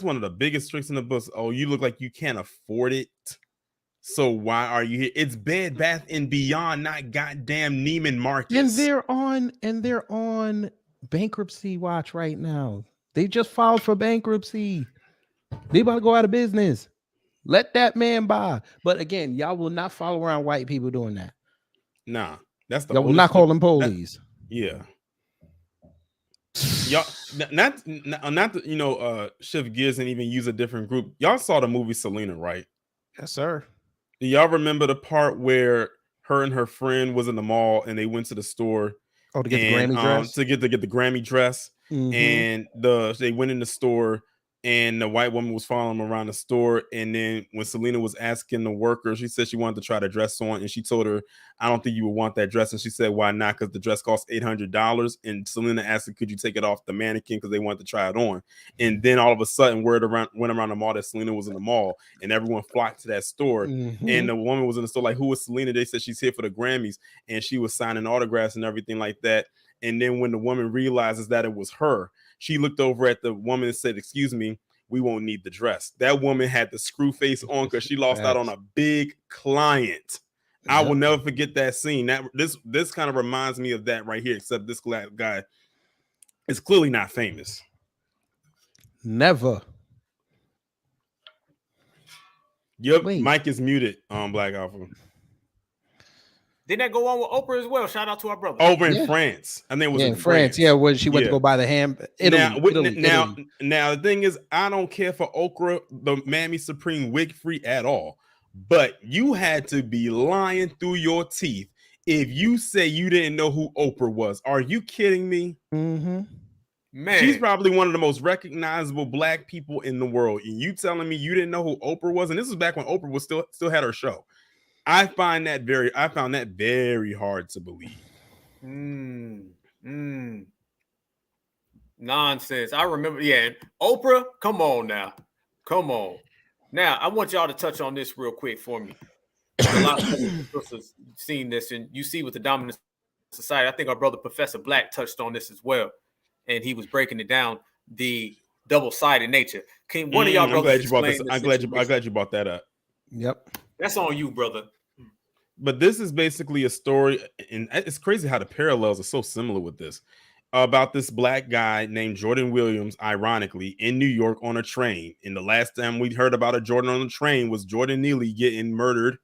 Speaker 3: one of the biggest tricks in the books. Oh, you look like you can't afford it. So why are you here? It's Bed Bath and Beyond, not goddamn Neiman Marcus.
Speaker 6: And they're on bankruptcy watch right now. They just filed for bankruptcy. They about to go out of business. Let that man buy. But again, y'all will not follow around white people doing that.
Speaker 3: Nah, that's the
Speaker 6: y'all will not call them police.
Speaker 3: Yeah. Y'all not to, shift gears and even use a different group. Y'all saw the movie Selena, right?
Speaker 6: Yes, sir.
Speaker 3: Do y'all remember the part where her and her friend was in the mall and they went to the store
Speaker 6: to get the Grammy dress?
Speaker 3: To get the Grammy dress.
Speaker 6: Mm-hmm.
Speaker 3: And they went in the store and the white woman was following them around the store. And then when Selena was asking the worker, she said she wanted to try the dress on. And she told her, I don't think you would want that dress. And she said, why not? Because the dress costs $800. And Selena asked her, could you take it off the mannequin? Because they wanted to try it on. And then all of a sudden, word went around the mall that Selena was in the mall. And everyone flocked to that store.
Speaker 6: Mm-hmm.
Speaker 3: And the woman was in the store like, who is Selena? They said she's here for the Grammys. And she was signing autographs and everything like that. And then when the woman realizes that it was her, she looked over at the woman and said, excuse me, we won't need the dress. That woman had the screw face on because she lost out on a big client. I will never forget that scene. This kind of reminds me of that right here, except this guy is clearly not famous.
Speaker 6: Never.
Speaker 3: Your mic is muted on Black Alpha.
Speaker 2: Didn't that go on with Oprah as well? Shout out to our brother.
Speaker 3: Over in France. I think it was in France.
Speaker 6: Yeah, when she went to go buy the ham. Italy.
Speaker 3: Now, the thing is, I don't care for Oprah, the Mammy Supreme wig free at all. But you had to be lying through your teeth if you say you didn't know who Oprah was. Are you kidding me?
Speaker 6: Mm-hmm.
Speaker 3: Man, she's probably one of the most recognizable black people in the world. And you telling me you didn't know who Oprah was? And this was back when Oprah was still had her show. I found that very hard to believe.
Speaker 2: Nonsense. I remember, Oprah, come on now. Come on. Now, I want y'all to touch on this real quick for me. A lot of us have seen this, and you see with the dominant society, I think our brother Professor Black touched on this as well, and he was breaking it down, the double-sided nature. Can one of y'all brothers explain this?
Speaker 3: I'm glad you brought that up.
Speaker 6: Yep.
Speaker 2: That's on you, brother.
Speaker 3: But this is basically a story, and it's crazy how the parallels are so similar with this, about this black guy named Jordan Williams, ironically, in New York on a train. And the last time we heard about a Jordan on the train was Jordan Neely getting murdered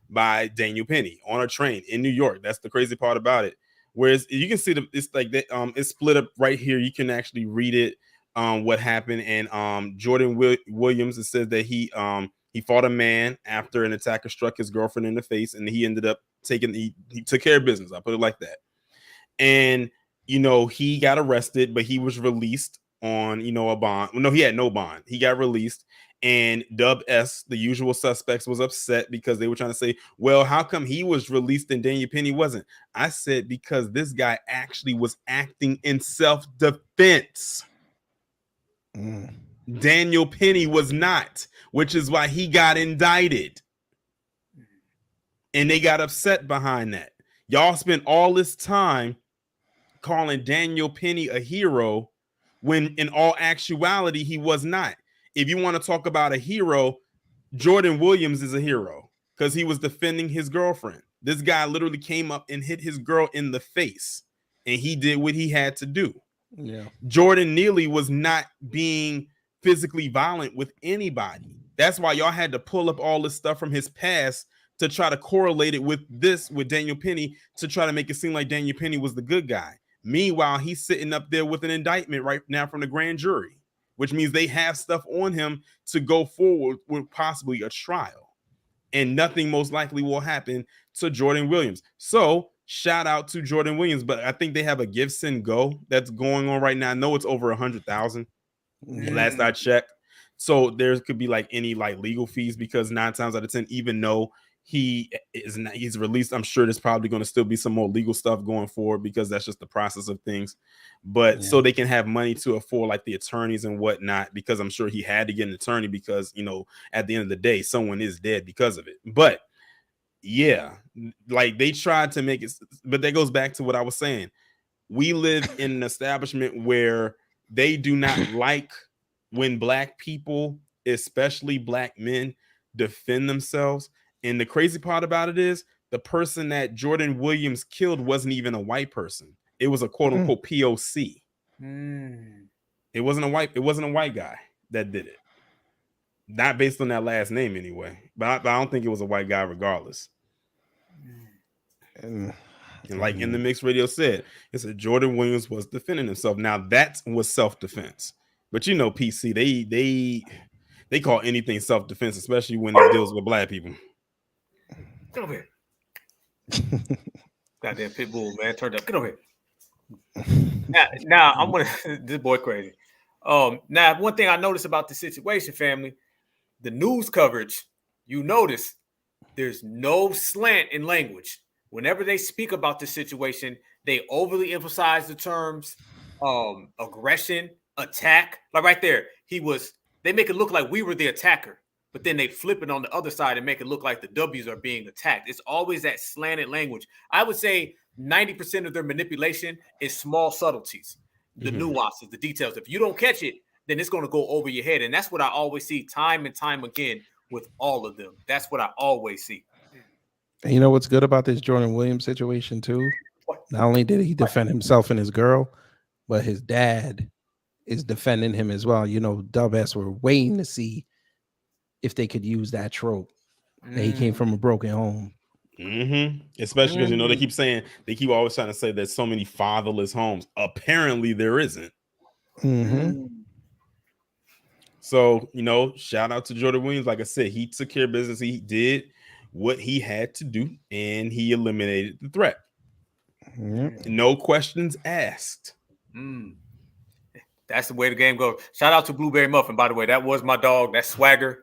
Speaker 3: by Daniel Penny on a train in New York. That's the crazy part about it. Whereas you can see it's like that, it's split up right here. You can actually read it, what happened. And Jordan Williams, it says that he fought a man after an attacker struck his girlfriend in the face, and he ended up he took care of business. I'll put it like that. And he got arrested, but he was released on a bond. No, he had no bond. He got released. And Dub S, the usual suspects, was upset because they were trying to say, well, how come he was released and Daniel Penny wasn't? I said, because this guy actually was acting in self-defense. Daniel Penny was not, which is why he got indicted. And they got upset behind that. Y'all spent all this time calling Daniel Penny a hero when in all actuality he was not. If you want to talk about a hero, Jordan Williams is a hero because he was defending his girlfriend. This guy literally came up and hit his girl in the face, and he did what he had to do.
Speaker 6: Yeah.
Speaker 3: Jordan Neely was not being physically violent with anybody. That's why y'all had to pull up all this stuff from his past to try to correlate it with Daniel Penny, to try to make it seem like Daniel Penny was the good guy. Meanwhile, he's sitting up there with an indictment right now from the grand jury, which means they have stuff on him to go forward with possibly a trial. And nothing most likely will happen to Jordan Williams. So shout out to Jordan Williams. But I think they have a give, send, go that's going on right now. I know it's over 100,000 last I checked. So there could be any legal fees, because 9 times out of 10, even though he's released, I'm sure there's probably going to still be some more legal stuff going forward, because that's just the process of things. But so they can have money to afford the attorneys and whatnot, because I'm sure he had to get an attorney because at the end of the day, someone is dead because of it. But yeah, they tried to make it, but that goes back to what I was saying. We live in an establishment where they do not like when black people, especially black men, defend themselves. And the crazy part about it is the person that Jordan Williams killed wasn't even a white person. It was a quote unquote POC. It wasn't a white guy that did it. Not based on that last name anyway. But I don't think it was a white guy regardless. And in the mixed radio said, it said Jordan Williams was defending himself. Now that was self-defense. But PC, they call anything self-defense, especially when it deals with black people.
Speaker 2: Get over here. Goddamn pit bull, man. Turned up. Get over here. Now I'm gonna this boy crazy. Now one thing I noticed about the situation, family, the news coverage, you notice there's no slant in language. Whenever they speak about the situation, they overly emphasize the terms aggression, attack. Like right there, they make it look like we were the attacker. But then they flip it on the other side and make it look like the W's are being attacked. It's always that slanted language. I would say 90% of their manipulation is small subtleties, the nuances, the details. If you don't catch it, then it's going to go over your head. And that's what I always see time and time again with all of them. That's what I always see.
Speaker 6: And you know what's good about this Jordan Williams situation too? Not only did he defend himself and his girl, but his dad is defending him as well. Dub S were waiting to see if they could use that trope that he came from a broken home.
Speaker 3: Especially because they keep always trying to say there's so many fatherless homes. Apparently there isn't. So shout out to Jordan Williams. Like I said, he took care of business. He did what he had to do, and he eliminated the threat. No questions asked.
Speaker 2: That's the way the game goes. Shout out to Blueberry Muffin, by the way. That was my dog. That's Swagger.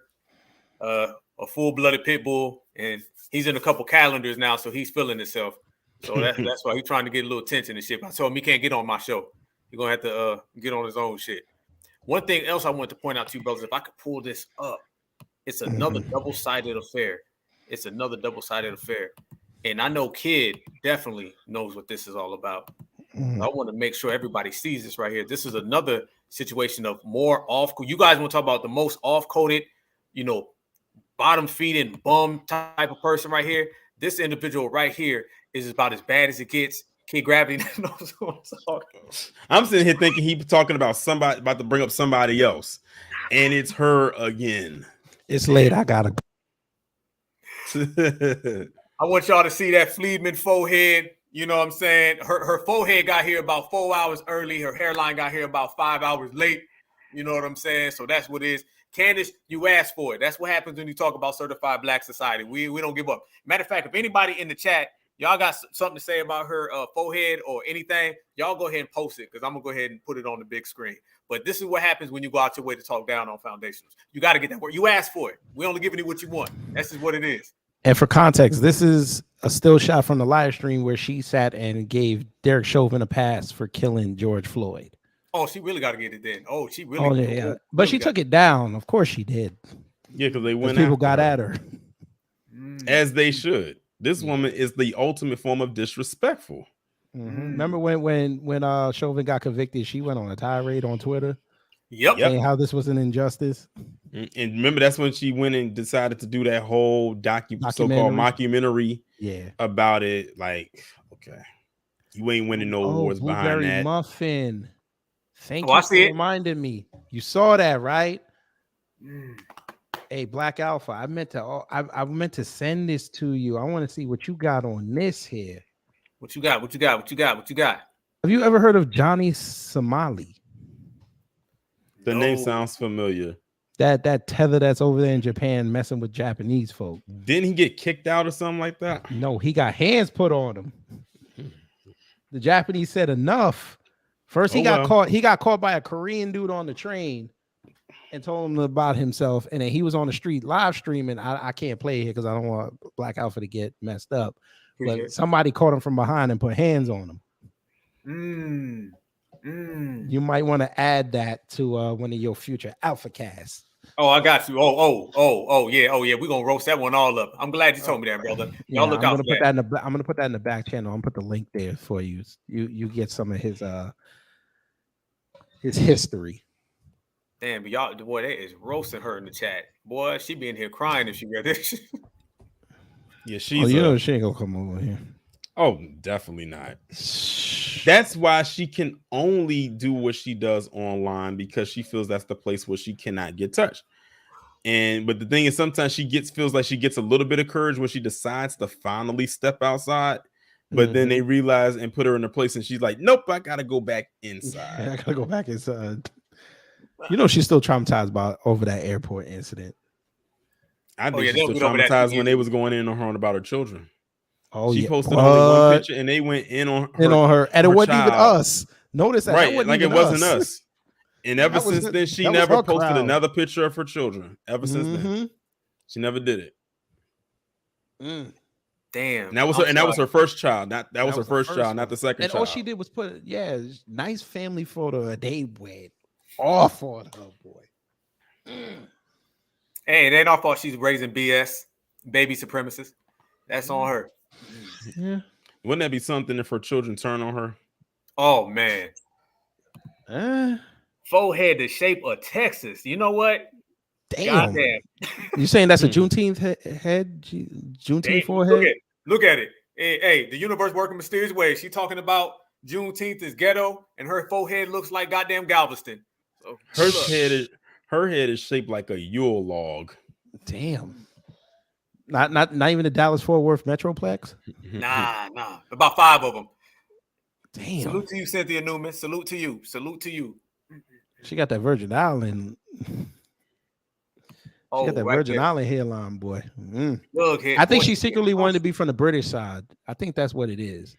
Speaker 2: a full-blooded pit bull, and he's in a couple calendars now, so he's feeling himself. So that's why he's trying to get a little attention and shit. I told him he can't get on my show. He's gonna have to get on his own shit. One thing else I want to point out to you, brothers, if I could pull this up, it's another double-sided affair. It's another double-sided affair. And I know Kid definitely knows what this is all about. I want to make sure everybody sees this right here. This is another situation of more off. You guys want to talk about the most off-coded, bottom-feeding bum type of person right here. This individual right here is about as bad as it gets. Kid Gravity knows what I'm talking about.
Speaker 3: I'm sitting here thinking he's talking about somebody, about to bring up somebody else, and it's her again.
Speaker 6: It's late. I gotta
Speaker 3: go.
Speaker 2: I want y'all to see that Fleedman forehead. You know what I'm saying? Her forehead got here about 4 hours early. Her hairline got here about 5 hours late. You know what I'm saying? So that's what it is. Candace, you asked for it. That's what happens when you talk about certified black society. We don't give up. Matter of fact, if anybody in the chat, y'all got something to say about her forehead or anything, y'all go ahead and post it, because I'm going to go ahead and put it on the big screen. But this is what happens when you go out your way to talk down on foundations. You got to get that word. You asked for it. We only giving you what you want. That's just what it is.
Speaker 6: And for context, this is a still shot from the live stream where she sat and gave Derek Chauvin a pass for killing George Floyd.
Speaker 2: Oh, she really got to get it then. Oh, she really.
Speaker 6: Yeah. But she took it down. Of course she did.
Speaker 3: Yeah, because they went.
Speaker 6: People got at her.
Speaker 3: As they should. This woman is the ultimate form of disrespectful.
Speaker 6: Remember when Chauvin got convicted, she went on a tirade on Twitter.
Speaker 2: Yep.
Speaker 6: Saying how this was an injustice.
Speaker 3: And remember, that's when she went and decided to do that whole so-called mockumentary about it. Like, okay, you ain't winning no awards behind that.
Speaker 6: Muffin. Thank you for reminding me. You saw that, right? Hey, Black Alpha, I meant to send this to you. I want to see what you got on this here.
Speaker 2: What you got?
Speaker 6: Have you ever heard of Johnny Somali?
Speaker 3: The name sounds familiar.
Speaker 6: That tether that's over there in Japan messing with Japanese folk.
Speaker 3: Didn't he get kicked out or something like that?
Speaker 6: No, he got hands put on him. The Japanese said enough. First, he got caught. He got caught by a Korean dude on the train and told him about himself. And then he was on the street live streaming. I can't play here because I don't want Black Alpha to get messed up. But somebody caught him from behind and put hands on him. You might want to add that to one of your future Alpha casts.
Speaker 2: Oh, I got you. Oh, yeah. We're gonna roast that one all up. I'm glad you told me that, brother. Y'all look out for that.
Speaker 6: I'm gonna put that in the back channel. I'm gonna put the link there for you. You get some of his history.
Speaker 2: Damn, but y'all, boy, they is roasting her in the chat. Boy, she be in here crying if she read this.
Speaker 3: Yeah, she's.
Speaker 6: She ain't gonna come over here.
Speaker 3: Oh, definitely not. That's why she can only do what she does online, because she feels that's the place where she cannot get touched. But the thing is, sometimes feels like she gets a little bit of courage when she decides to finally step outside. But then they realize and put her in a place, and she's like, "Nope, I gotta go back inside."
Speaker 6: I gotta go back inside. She's still traumatized over that airport incident.
Speaker 3: I think she's still traumatized when they was going in on her about her children.
Speaker 6: Oh,
Speaker 3: she posted only one picture, and they went in on her,
Speaker 6: and it wasn't even us. Notice that,
Speaker 3: right?
Speaker 6: That
Speaker 3: like it wasn't us. And ever since then, she never posted another picture of her children. Ever since then, she never did it.
Speaker 2: Damn.
Speaker 3: And that was her first child. That was her first child, not the second child.
Speaker 6: And all she did was put nice family photo. They went off on her, boy.
Speaker 2: Hey, it ain't our fault she's raising BS, baby supremacists. That's on her.
Speaker 6: Yeah.
Speaker 3: Wouldn't that be something if her children turn on her?
Speaker 2: Oh man. Forehead the shape of Texas. You know what?
Speaker 6: Damn.
Speaker 2: Goddamn.
Speaker 6: You saying that's a Juneteenth head? Juneteenth forehead?
Speaker 2: Look at it. Hey, the universe working mysterious ways. She talking about Juneteenth is ghetto, and her forehead looks like goddamn Galveston. So,
Speaker 3: her head is shaped like a Yule log.
Speaker 6: Damn. Not even the Dallas-Fort Worth Metroplex?
Speaker 2: Nah. About 5 of them.
Speaker 6: Damn.
Speaker 2: Salute to you, Cynthia Newman. Salute to you.
Speaker 6: She got that Virgin Island. She got that Virgin Island hairline, boy.
Speaker 2: Look,
Speaker 6: I think she secretly wanted to be from the British side. I think that's what it is.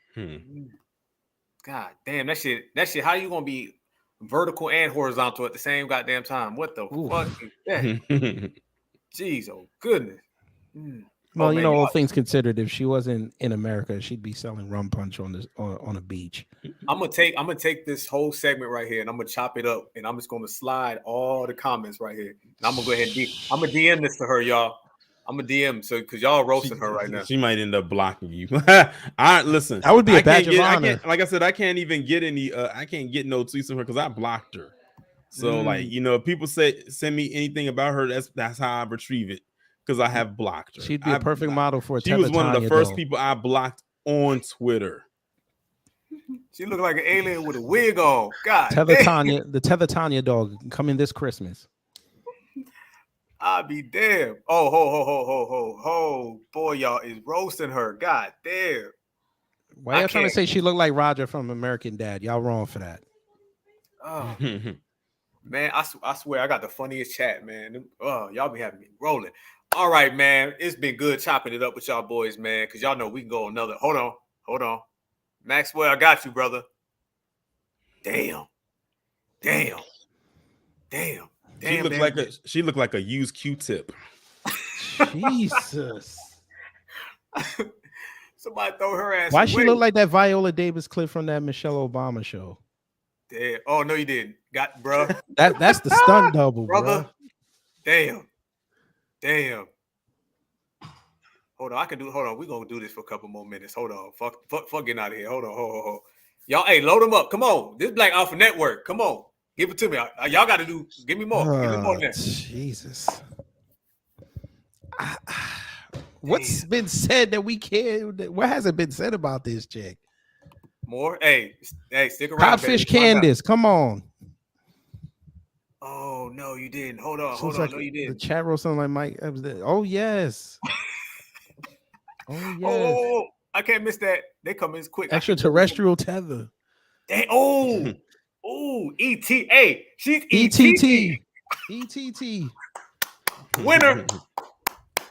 Speaker 2: God damn, that shit. How you gonna be vertical and horizontal at the same goddamn time? What the fuck is that? Jeez, oh goodness.
Speaker 6: Well,
Speaker 2: man,
Speaker 6: all things considered, if she wasn't in America, she'd be selling rum punch on a beach.
Speaker 2: I'm gonna take this whole segment right here and I'm gonna chop it up and I'm just gonna slide all the comments right here. And I'm gonna go ahead and I'm gonna DM this to her, y'all. I'm gonna DM because y'all roasting her right now.
Speaker 3: She might end up blocking you. Listen.
Speaker 6: That would be a badge of honor.
Speaker 3: Like I said, I can't even get any. I can't get no tweets from her because I blocked her. So if people send me anything about her, that's how I retrieve it because I have blocked her.
Speaker 6: She'd be a perfect model for a
Speaker 3: She was one of the first people I blocked on Twitter.
Speaker 2: She looked like an alien with a wig on. God,
Speaker 6: the Tether Tanya dog coming this Christmas.
Speaker 2: I'll be damn. Oh, ho, boy, y'all is roasting her. God damn.
Speaker 6: Why y'all trying to say she looked like Roger from American Dad? Y'all wrong for that.
Speaker 2: Oh, man, I swear I got the funniest chat, man. Oh, y'all be having me rolling. All right, man. It's been good chopping it up with y'all boys, man, because y'all know we can go another. Hold on. Maxwell, I got you, brother. Damn.
Speaker 3: She looked like a used Q-tip.
Speaker 6: Jesus.
Speaker 2: Somebody throw her ass.
Speaker 6: Why she look like that Viola Davis clip from that Michelle Obama show?
Speaker 2: Damn. Oh no, you didn't. Bro.
Speaker 6: That's the stunt double,
Speaker 2: brother.
Speaker 6: Bro.
Speaker 2: Damn. Hold on. We're gonna do this for a couple more minutes. Hold on. Fuck getting out of here. Hold on. Y'all, hey, load them up. Come on. This Black Alpha Network. Come on. Give it to me. Y'all got to give me more. Give me more than that.
Speaker 6: Jesus. What's been said that we can't? What hasn't been said about this chick?
Speaker 2: More? Hey, stick around.
Speaker 6: Codfish Candace, come on.
Speaker 2: Oh, no, you didn't. Hold on.
Speaker 6: Like
Speaker 2: no, you didn't.
Speaker 6: The chat wrote something like Mike. Oh, yes.
Speaker 2: Oh, I can't miss that. They come in quick.
Speaker 6: Extraterrestrial tether.
Speaker 2: E.T. Hey, she's
Speaker 6: ETT.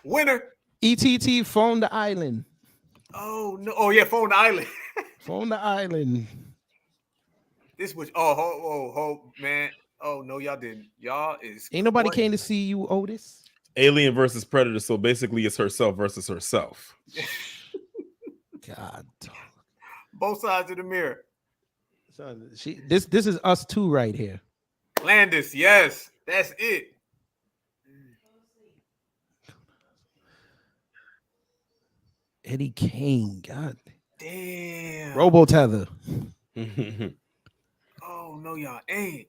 Speaker 2: Winner.
Speaker 6: ETT phone the island.
Speaker 2: Oh no! Oh yeah, phone the island.
Speaker 6: Phone the island.
Speaker 2: This was man. Oh no, y'all didn't. Y'all is
Speaker 6: ain't nobody came to see you, Otis.
Speaker 3: Alien versus Predator. So basically, it's herself versus herself.
Speaker 6: God.
Speaker 2: Both sides of the mirror.
Speaker 6: So this is us two right here.
Speaker 2: Landis, yes, that's it.
Speaker 6: Eddie Kane, God
Speaker 2: damn.
Speaker 6: Robo Tether.
Speaker 2: Oh no, y'all ain't.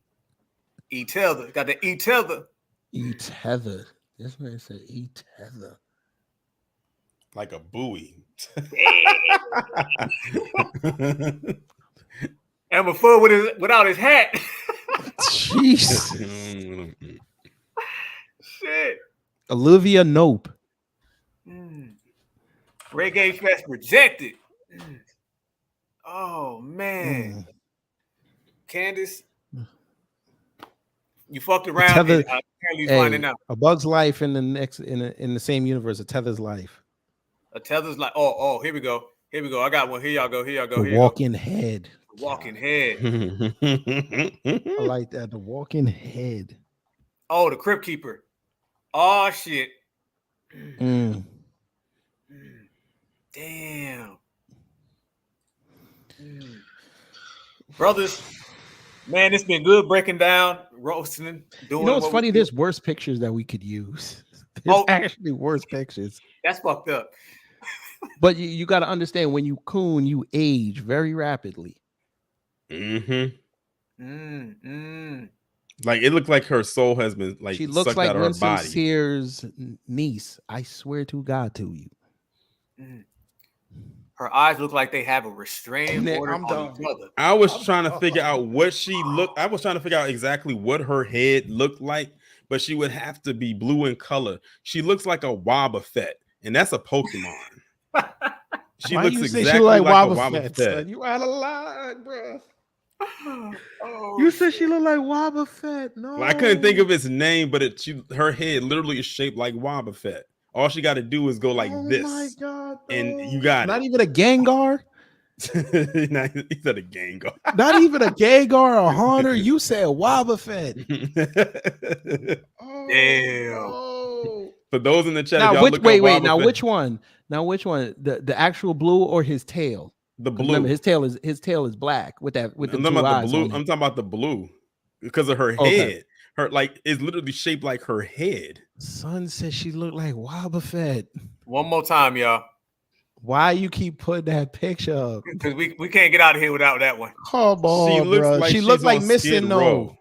Speaker 2: E-tether, got the E-tether.
Speaker 6: E-tether. That's what I said. E-tether.
Speaker 3: Like a buoy.
Speaker 2: And before without his hat.
Speaker 6: Jesus.
Speaker 2: Shit.
Speaker 6: Olivia Nope.
Speaker 2: Reggae Fest rejected. Oh man. Candace. You fucked around.
Speaker 6: Tether,
Speaker 2: and apparently finding out.
Speaker 6: A Bug's Life in the same universe. A Tether's Life.
Speaker 2: A Tether's Life. Oh, here we go. I got one. Here y'all go.
Speaker 6: The Walking Head.
Speaker 2: Walking Head.
Speaker 6: I like that. The Walking Head.
Speaker 2: Oh, the Crypt Keeper. Oh shit. Damn. Brothers, man, it's been good breaking down, roasting, doing.
Speaker 6: You know what's funny? There's worse pictures that we could use. There's actually worse pictures.
Speaker 2: That's fucked up.
Speaker 6: But you got to understand, when you coon, you age very rapidly.
Speaker 3: Like it looked like her soul has been like
Speaker 6: she looks
Speaker 3: sucked
Speaker 6: like
Speaker 3: out of her
Speaker 6: Winston
Speaker 3: body.
Speaker 6: Sears' niece. I swear to God, to you.
Speaker 2: Her eyes look like they have a restraining order on each other.
Speaker 3: I was trying to figure out what she looked. I was trying to figure out exactly what her head looked like, but she would have to be blue in color. She looks like a Wobbuffet, and that's a Pokemon. She
Speaker 6: Why
Speaker 3: looks
Speaker 6: you
Speaker 3: exactly
Speaker 6: say she like
Speaker 3: a
Speaker 6: Wobbuffet,
Speaker 3: Wobbuffet.
Speaker 6: son? You out of line, bro. You said she looked like Wobbuffet. No,
Speaker 3: Well, I couldn't think of his name, but her head literally is shaped like Wobbuffet. All she got to do is go like this.
Speaker 6: My God,
Speaker 3: and you got
Speaker 6: not even a Gengar.
Speaker 3: He's not a Gengar.
Speaker 6: Not even a Gengar or Haunter. You said Wobbuffet.
Speaker 2: Damn.
Speaker 3: For those in the chat,
Speaker 6: Now
Speaker 3: y'all
Speaker 6: which
Speaker 3: look
Speaker 6: wait
Speaker 3: up
Speaker 6: wait
Speaker 3: Wobble
Speaker 6: now
Speaker 3: Fett.
Speaker 6: which one? Now which one? The actual blue or his tail?
Speaker 3: The
Speaker 6: 'Cause
Speaker 3: blue.
Speaker 6: Remember, his tail is black with the
Speaker 3: I'm
Speaker 6: two
Speaker 3: talking about the
Speaker 6: eyes
Speaker 3: blue.
Speaker 6: on it.
Speaker 3: I'm talking about the blue because of her
Speaker 6: Okay.
Speaker 3: head. Her like it's literally shaped like her head.
Speaker 6: Son said she looked like Wobble Fett.
Speaker 2: One more time, y'all.
Speaker 6: Why you keep putting that picture up?
Speaker 2: Because we can't get out of here without that one.
Speaker 6: Come on,
Speaker 3: She looks
Speaker 6: bro.
Speaker 3: like
Speaker 6: She
Speaker 3: she's
Speaker 6: looked like
Speaker 3: on
Speaker 6: Missing
Speaker 3: Skid
Speaker 6: No.
Speaker 3: Row.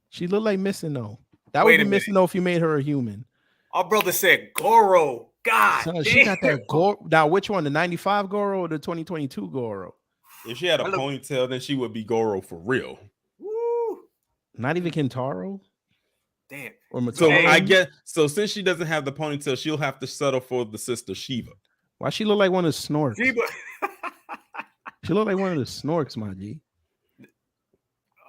Speaker 6: She looked like Missing No. That
Speaker 2: Wait
Speaker 6: would
Speaker 2: a
Speaker 6: be
Speaker 2: minute.
Speaker 6: Missing No if you made her a human.
Speaker 2: Our brother said Goro. God
Speaker 6: Son,
Speaker 2: damn.
Speaker 6: she got that Goro. Now, which one? The 95 Goro or the 2022 Goro?
Speaker 3: If she had a ponytail, then she would be Goro for real.
Speaker 2: Woo.
Speaker 6: Not even Kentaro?
Speaker 2: Damn.
Speaker 6: Or
Speaker 3: So
Speaker 6: Matone?
Speaker 3: I guess so. Since she doesn't have the ponytail, she'll have to settle for the sister Shiva.
Speaker 6: Why she look like one of the Snorks?
Speaker 2: Sheba.
Speaker 6: She look like one of the Snorks, my G.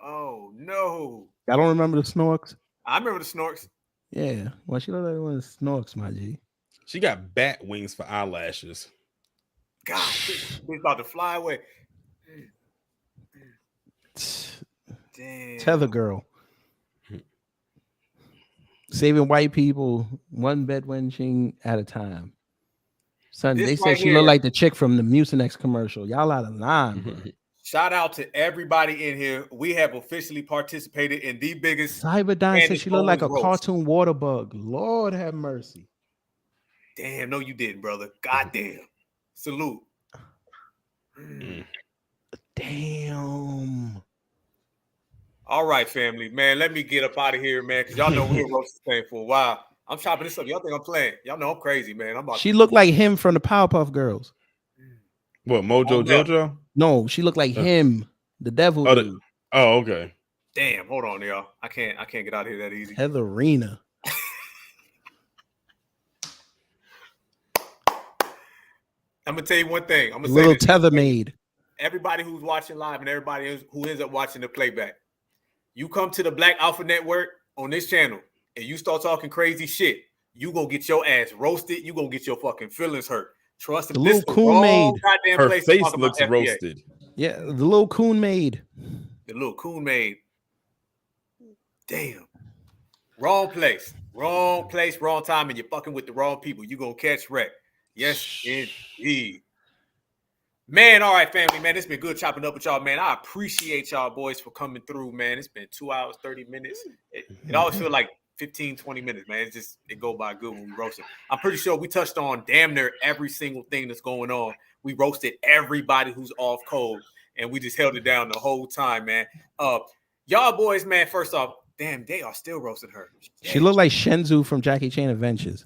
Speaker 2: Oh no.
Speaker 6: I don't remember the Snorks.
Speaker 2: I remember the Snorks.
Speaker 6: Yeah. Why she look like one of the Snorks, my G?
Speaker 3: She got bat wings for eyelashes.
Speaker 2: God, she's about to fly away. Damn.
Speaker 6: Tether girl. Saving white people one bed wenching at a time. Son,
Speaker 2: This
Speaker 6: they said
Speaker 2: right
Speaker 6: she
Speaker 2: here-
Speaker 6: looked like the chick from the Mucinex commercial. Y'all out of line, bro.
Speaker 2: Shout out to everybody in here. We have officially participated in the biggest.
Speaker 6: Cyberdyne said
Speaker 2: Candace
Speaker 6: she looked like a
Speaker 2: Owens roast.
Speaker 6: cartoon water bug. Lord have mercy.
Speaker 2: Damn, no, you didn't, brother. Goddamn. Salute.
Speaker 6: Damn.
Speaker 2: All right, family. Man, let me get up out of here, man, because y'all know we'll roast this thing for a while. I'm chopping this up. Y'all think I'm playing. Y'all know I'm crazy, man. I'm about
Speaker 6: She looked like him from the Powerpuff Girls.
Speaker 3: What, Mojo Jojo?
Speaker 6: No, she looked like him, the devil.
Speaker 3: Oh,
Speaker 6: dude.
Speaker 3: okay.
Speaker 2: Damn, hold on, y'all. I can't get out of here that easy.
Speaker 6: Heatherina.
Speaker 2: I'm gonna tell you one thing. I'm gonna say
Speaker 6: Little
Speaker 2: this.
Speaker 6: tether maid.
Speaker 2: Everybody who's watching live and everybody who ends up watching the playback, you come to the Black Alpha Network on this channel and you start talking crazy shit, you gonna get your ass roasted. You gonna get your fucking feelings hurt. Trust
Speaker 6: The
Speaker 2: me. This
Speaker 6: little
Speaker 2: is the
Speaker 6: coon
Speaker 2: wrong
Speaker 6: maid.
Speaker 2: goddamn
Speaker 3: Her
Speaker 2: place to
Speaker 3: face
Speaker 2: talk about
Speaker 3: looks
Speaker 2: FBA.
Speaker 3: roasted.
Speaker 6: Yeah, the little coon maid.
Speaker 2: The little coon maid. Damn. Wrong place, wrong time, and you're fucking with the wrong people. You gonna catch wreck. Yes, indeed. Man, all right, family, man. It's been good chopping up with y'all, man. I appreciate y'all boys for coming through, man. It's been 2 hours, 30 minutes. It always feels like 15, 20 minutes, man. It go by good when we roast it. I'm pretty sure we touched on damn near every single thing that's going on. We roasted everybody who's off code, and we just held it down the whole time, man. Y'all boys, man, first off, damn, they are still roasting her.
Speaker 6: She looked like Shenzhou from Jackie Chan Adventures.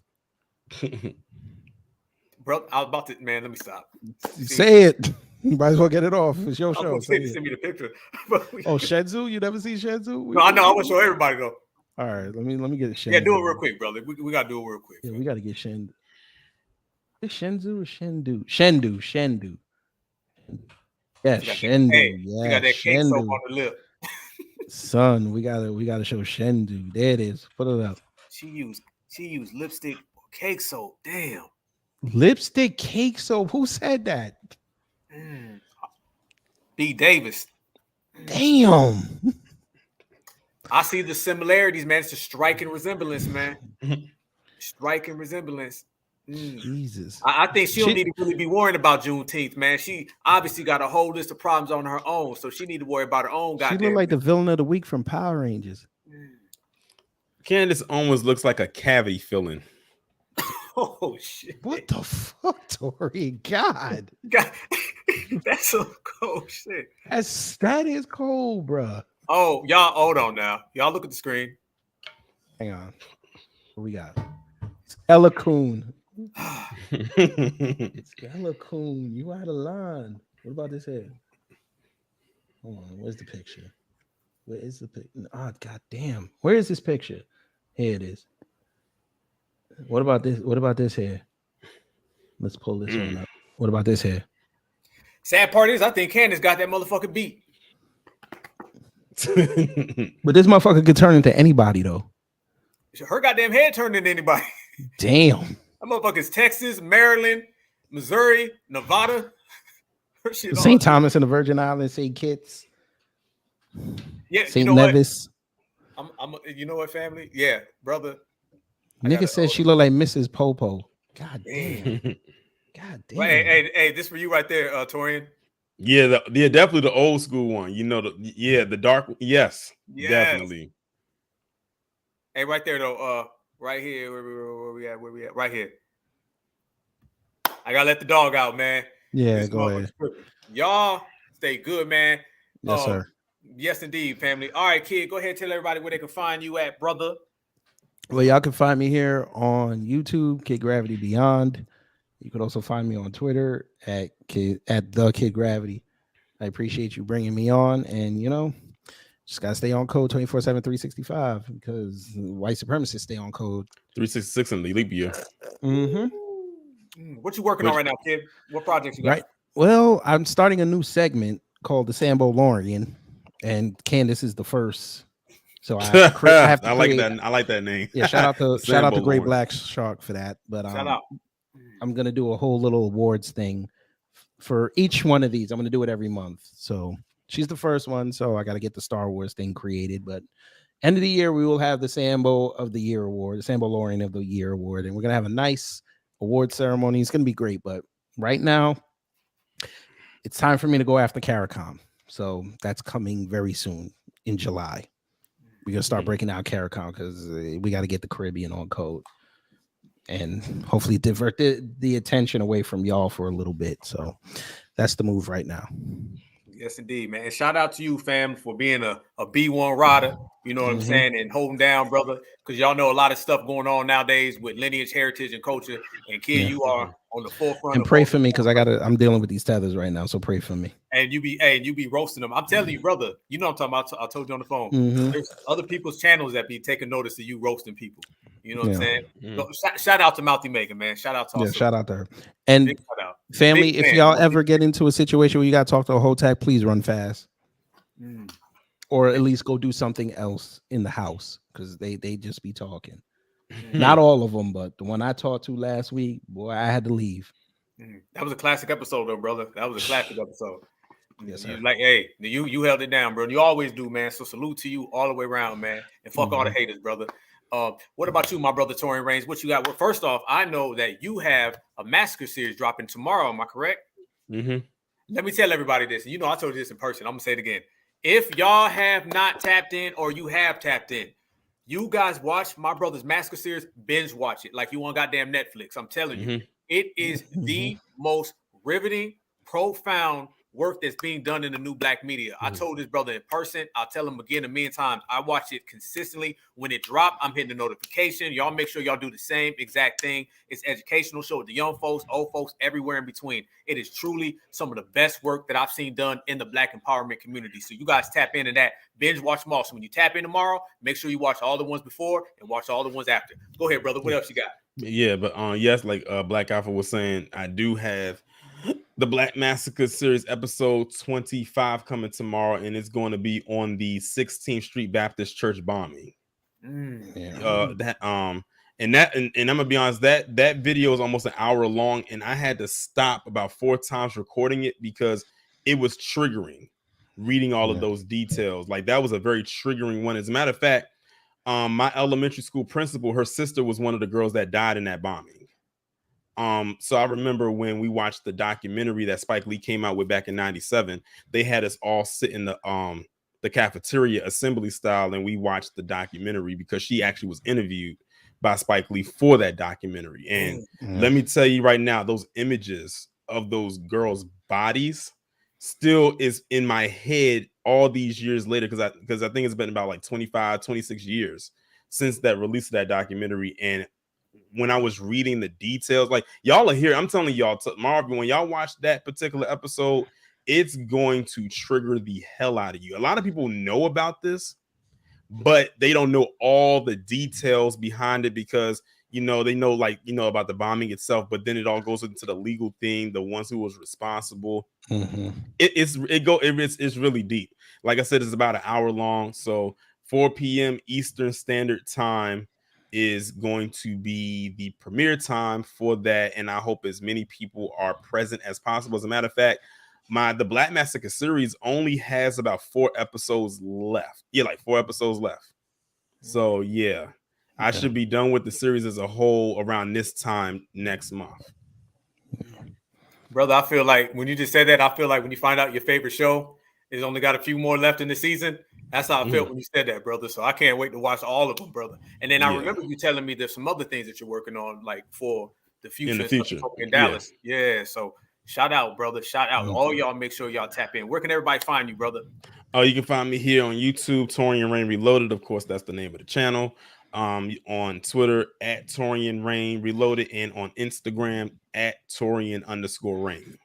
Speaker 2: Bro, I was about to, man, let me stop.
Speaker 6: Say it. You might as well get it off. It's your
Speaker 2: I
Speaker 6: show.
Speaker 2: was going to
Speaker 6: Say
Speaker 2: send
Speaker 6: it.
Speaker 2: me the picture.
Speaker 6: Oh, Shenzhou? You never seen Shenzhou?
Speaker 2: No, I know. I want to show everybody, though.
Speaker 6: All right, let me get Shenzhou.
Speaker 2: Yeah, do it real quick, brother. We got to do it real quick.
Speaker 6: Yeah, we got to get Shenzhou. Is Shenzhou or Shendu? Shendu. Yeah, Shendu.
Speaker 2: Hey,
Speaker 6: Yeah,
Speaker 2: you got that cake soap
Speaker 6: Shendu.
Speaker 2: on the lip.
Speaker 6: Son, we gotta show Shendu. There it is. Put it up.
Speaker 2: She used lipstick or cake soap. Damn.
Speaker 6: Lipstick cake soap. Who said that?
Speaker 2: B. Davis.
Speaker 6: Damn.
Speaker 2: I see the similarities, man. It's a striking resemblance, man. Striking resemblance.
Speaker 6: Jesus.
Speaker 2: I think she don't need to really be worrying about Juneteenth, man. She obviously got a whole list of problems on her own, so she need to worry about her own
Speaker 6: She
Speaker 2: goddamn.
Speaker 6: looked like the villain of the week from Power Rangers.
Speaker 3: Candace almost looks like a cavity filling.
Speaker 2: Oh shit!
Speaker 6: What the fuck, Tori? God,
Speaker 2: that's some cold shit.
Speaker 6: That is cold, bruh.
Speaker 2: Oh, y'all, hold on now. Y'all look at the screen.
Speaker 6: Hang on. What we got? Ella Coon. Ella Coon, you out of line. What about this here? Hold on, where's the picture? Where is the picture? Oh, god damn. Where is this picture? Here it is. What about this? What about this here? Let's pull this one up. What about this here?
Speaker 2: Sad part is, I think Candace got that motherfucker beat.
Speaker 6: But this motherfucker could turn into anybody though.
Speaker 2: Her goddamn head turned into anybody.
Speaker 6: Damn.
Speaker 2: That motherfucker's Texas, Maryland, Missouri, Nevada. Her shit all-
Speaker 6: St. Thomas and the Virgin Islands, St. Kitts,
Speaker 2: Yeah,
Speaker 6: St.
Speaker 2: you know what?
Speaker 6: Nevis.
Speaker 2: I'm you know what, family? Yeah, brother.
Speaker 6: Nigga said she looked like Mrs. Popo. God damn. God damn.
Speaker 2: Hey, this for you right there, Torian.
Speaker 3: Yeah, definitely the old school one. You know, the dark. Yes, definitely.
Speaker 2: Hey, right there though. Right here, where we at? Right here. I gotta let the dog out, man.
Speaker 6: Yeah, go ahead.
Speaker 2: Y'all stay good, man.
Speaker 6: Yes, sir.
Speaker 2: Yes, indeed, family. All right, kid, go ahead and tell everybody where they can find you at, brother.
Speaker 6: Well, y'all can find me here on YouTube, Kid Gravity Beyond. You could also find me on Twitter at the Kid Gravity. I appreciate you bringing me on, and just gotta stay on code 24/7, 365 because white supremacists stay on code
Speaker 3: 366 in the leap year.
Speaker 2: What you working on right now, kid? What projects you got?
Speaker 6: Right. Well, I'm starting a new segment called the Sambo Lorian, and Candace is the first. So I have to create.
Speaker 3: I like that name.
Speaker 6: Yeah, shout out to Great Black Shark for that. But
Speaker 2: shout out.
Speaker 6: I'm gonna do a whole little awards thing for each one of these. I'm gonna do it every month. So she's the first one. So I got to get the Star Wars thing created. But end of the year, we will have the Sambo of the Year award, the Sambo Lorian of the Year award, and we're gonna have a nice award ceremony. It's gonna be great. But right now, it's time for me to go after CARICOM. So that's coming very soon in July. We're gonna start breaking out CARICOM because we got to get the Caribbean on code and hopefully divert the attention away from y'all for a little bit. So that's the move right now.
Speaker 2: Yes, indeed, man. And shout out to you, fam, for being a B1 rider. You know what I'm saying? And holding down, brother, because y'all know a lot of stuff going on nowadays with lineage, heritage, and culture. And kid, you are on the forefront.
Speaker 6: And pray for me because I'm dealing with these tethers right now. So pray for me.
Speaker 2: And you be roasting them. I'm telling you, brother. You know what I'm talking about. I told you on the phone. There's other people's channels that be taking notice of you roasting people. You know what I'm saying? Shout out to Mouthy Megan, man. Shout out to
Speaker 6: shout out to her. And family, if y'all ever get into a situation where you got to talk to a Hotep, please run fast. Or at least go do something else in the house because they just be talking. Not all of them, but the one I talked to last week, boy, I had to leave.
Speaker 2: That was a classic episode, though, brother. That was a classic episode.
Speaker 6: Yes, sir.
Speaker 2: Like, hey, you held it down, bro. You always do, man. So salute to you all the way around, man. And fuck all the haters, brother. What about you, my brother Torian Reigns? What you got? Well, first off, I know that you have a massacre series dropping tomorrow. Am I correct? Let me tell everybody this. You know, I told you this in person. I'm gonna say it again. If y'all have not tapped in or you have tapped in, you guys watch my brother's massacre series, binge watch it like you on goddamn Netflix. I'm telling you, it is the most riveting, profound work that's being done in the new black media. I told this brother in person. I'll tell him again a million times. I watch it consistently. When it drops, I'm hitting the notification. Y'all make sure y'all do the same exact thing. It's educational show with the young folks, old folks, everywhere in between. It is truly some of the best work that I've seen done in the black empowerment community. So you guys tap into that. Binge watch them all. So when you tap in tomorrow, make sure you watch all the ones before and watch all the ones after. Go ahead, brother. What else you got?
Speaker 3: Yeah, but yes, like Black Alpha was saying, I do have the Black Massacre series episode 25 coming tomorrow, and it's going to be on the 16th Street Baptist Church bombing. And I'm gonna be honest, that video is almost an hour long, and I had to stop about 4 times recording it because it was triggering reading all of those details. Like, that was a very triggering one. As a matter of fact, my elementary school principal, her sister was one of the girls that died in that bombing. So I remember when we watched the documentary that Spike Lee came out with back in '97, they had us all sit in the cafeteria assembly style, and we watched the documentary because she actually was interviewed by Spike Lee for that documentary. And let me tell you right now, those images of those girls' bodies still is in my head all these years later, because I think it's been about like 25, 26 years since that release of that documentary. And when I was reading the details, like, y'all are here, I'm telling y'all tomorrow, when y'all watch that particular episode, it's going to trigger the hell out of you. A lot of people know about this, but they don't know all the details behind it because, they know, about the bombing itself, but then it all goes into the legal thing, the ones who was responsible. It's really deep. Like I said, it's about an hour long. So 4 p.m. Eastern Standard Time is going to be the premiere time for that, and I hope as many people are present as possible. As a matter of fact, the Black Massacre series only has about 4 episodes left. Yeah, like 4 episodes left. So yeah, I should be done with the series as a whole around this time next month.
Speaker 2: Brother, I feel like when you just said that, I feel like when you find out your favorite show is only got a few more left in the season, that's how I felt when you said that, brother. So I can't wait to watch all of them, brother. And then I remember you telling me there's some other things that you're working on, like for the future.
Speaker 3: In the future.
Speaker 2: In Dallas. Yeah. So shout out, brother. Shout out. All y'all, make sure y'all tap in. Where can everybody find you, brother?
Speaker 3: Oh, you can find me here on YouTube, Torian Rain Reloaded. Of course, that's the name of the channel. On Twitter at Torian Rain Reloaded, and on Instagram at Torian_Rain.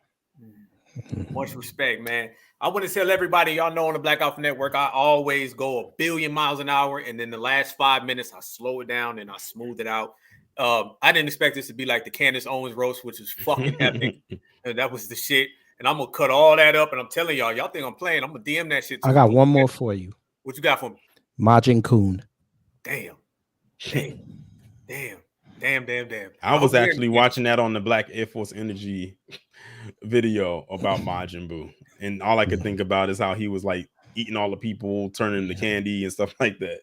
Speaker 2: Much respect, man. I want to tell everybody, y'all know on the Black Alpha Network, I always go a billion miles an hour, and then the last 5 minutes I slow it down and I smooth it out. I didn't expect this to be like the Candace Owens roast, which is fucking epic. And that was the shit. And I'm gonna cut all that up, and I'm telling y'all think I'm playing. I'm gonna DM that shit.
Speaker 6: I got one more for you.
Speaker 2: What you got for me?
Speaker 6: Majin Kun.
Speaker 2: Damn.
Speaker 3: I was actually watching that on the Black Air Force Energy video about Majin Buu, and all I could think about is how he was like eating all the people, turning the candy and stuff like that.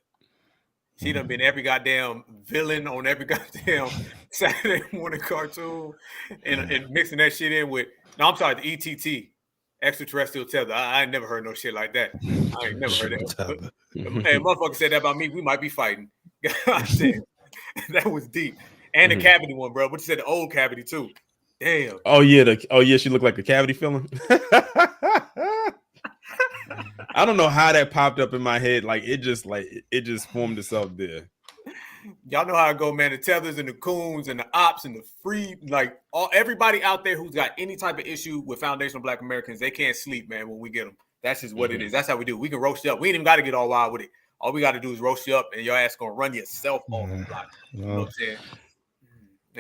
Speaker 2: She done been every goddamn villain on every goddamn Saturday morning cartoon, and mixing that shit in with. No, I'm sorry, the ETT, extraterrestrial tether. I ain't never heard no shit like that. I ain't never heard that. Hey, motherfucker said that about me. We might be fighting. God damn, that was deep. And the cavity one, bro. But you said the old cavity too. Damn.
Speaker 3: Oh yeah, she looked like a cavity filling. I don't know how that popped up in my head. Like it just formed itself there.
Speaker 2: Y'all know how it go, man. The tethers and the coons and the ops and the free, like everybody out there who's got any type of issue with foundational Black Americans, they can't sleep, man, when we get them. That's just what it is. That's how we do. We can roast you up. We ain't even got to get all wild with it. All we got to do is roast you up, and your ass gonna run yourself off the block. You know what I'm saying?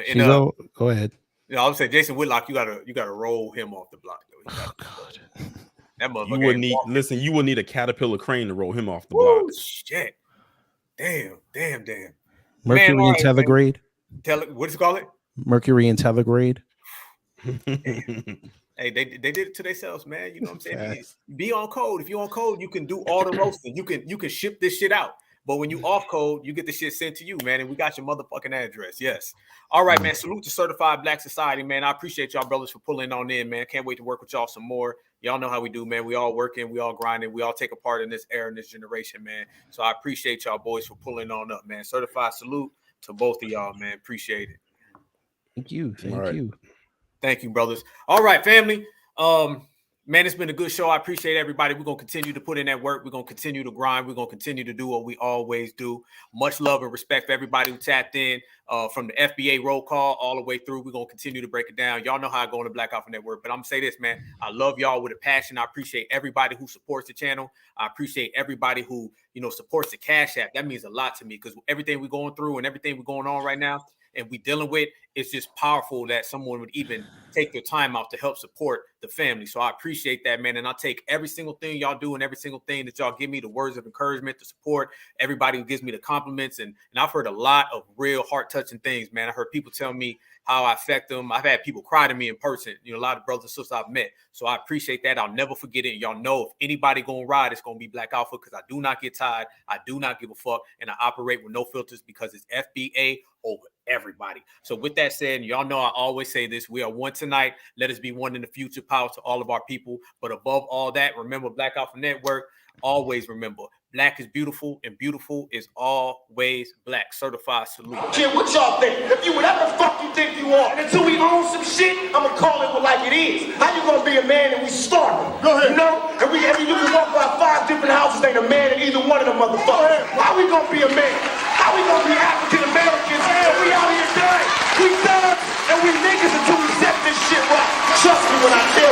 Speaker 2: And,
Speaker 6: go ahead.
Speaker 2: You know, I would say Jason Whitlock, you gotta roll him off the block, though. Oh God. That motherfucker.
Speaker 3: You would need a caterpillar crane to roll him off the block.
Speaker 2: Shit. Damn.
Speaker 6: Mercury and Telegrade.
Speaker 2: What do you call it?
Speaker 6: Mercury and Telegrade.
Speaker 2: Hey, they did it to themselves, man. You know what I'm saying? Be on code. If you're on code, you can do all the roasting. You can ship this shit out. But when you off code, you get the shit sent to you, man. And we got your motherfucking address. Yes. All right, man. Salute to Certified Black Society, man. I appreciate y'all brothers for pulling on in, man. Can't wait to work with y'all some more. Y'all know how we do, man. We all working, we all grinding, we all take a part in this era and this generation, man. So I appreciate y'all boys for pulling on up, man. Certified salute to both of y'all, man. Appreciate it.
Speaker 6: Thank you.
Speaker 2: Thank you, brothers. All right, family. Man, it's been a good show. I appreciate everybody. We're going to continue to put in that work. We're going to continue to grind. We're going to continue to do what we always do. Much love and respect for everybody who tapped in from the FBA roll call all the way through. We're going to continue to break it down. Y'all know how I go on the Black Alpha Network, but I'm going to say this, man. I love y'all with a passion. I appreciate everybody who supports the channel. I appreciate everybody who, supports the Cash App. That means a lot to me because everything we're going through and everything we're going on right now and we dealing with, it's just powerful that someone would even take their time out to help support the family. So I appreciate that, man. And I take every single thing y'all do and every single thing that y'all give me, the words of encouragement, the support, everybody who gives me the compliments. And I've heard a lot of real heart-touching things, man. I heard people tell me how I affect them. I've had people cry to me in person, a lot of brothers and sisters I've met. So I appreciate that. I'll never forget it. Y'all know if anybody gonna ride, it's gonna be Black Alpha because I do not get tired. I do not give a fuck. And I operate with no filters because it's FBA over everybody. So with that said, y'all know I always say this, we are one tonight. Let us be one in the future. Power to all of our people. But above all that, remember Black Alpha Network. Always remember, Black is beautiful and beautiful is always Black. Certified salute.
Speaker 1: Kid, what y'all think? If you whatever the fuck you think you are, and until we own some shit, I'ma call it like it is. How you gonna be a man and we starving? Go ahead. And you can walk by 5 different houses, ain't a man in either one of them motherfuckers. How we gonna be a man? How we gonna be African Americans? And we out here dying. We thugs and we niggas until we set this shit right. Trust me when I tell you.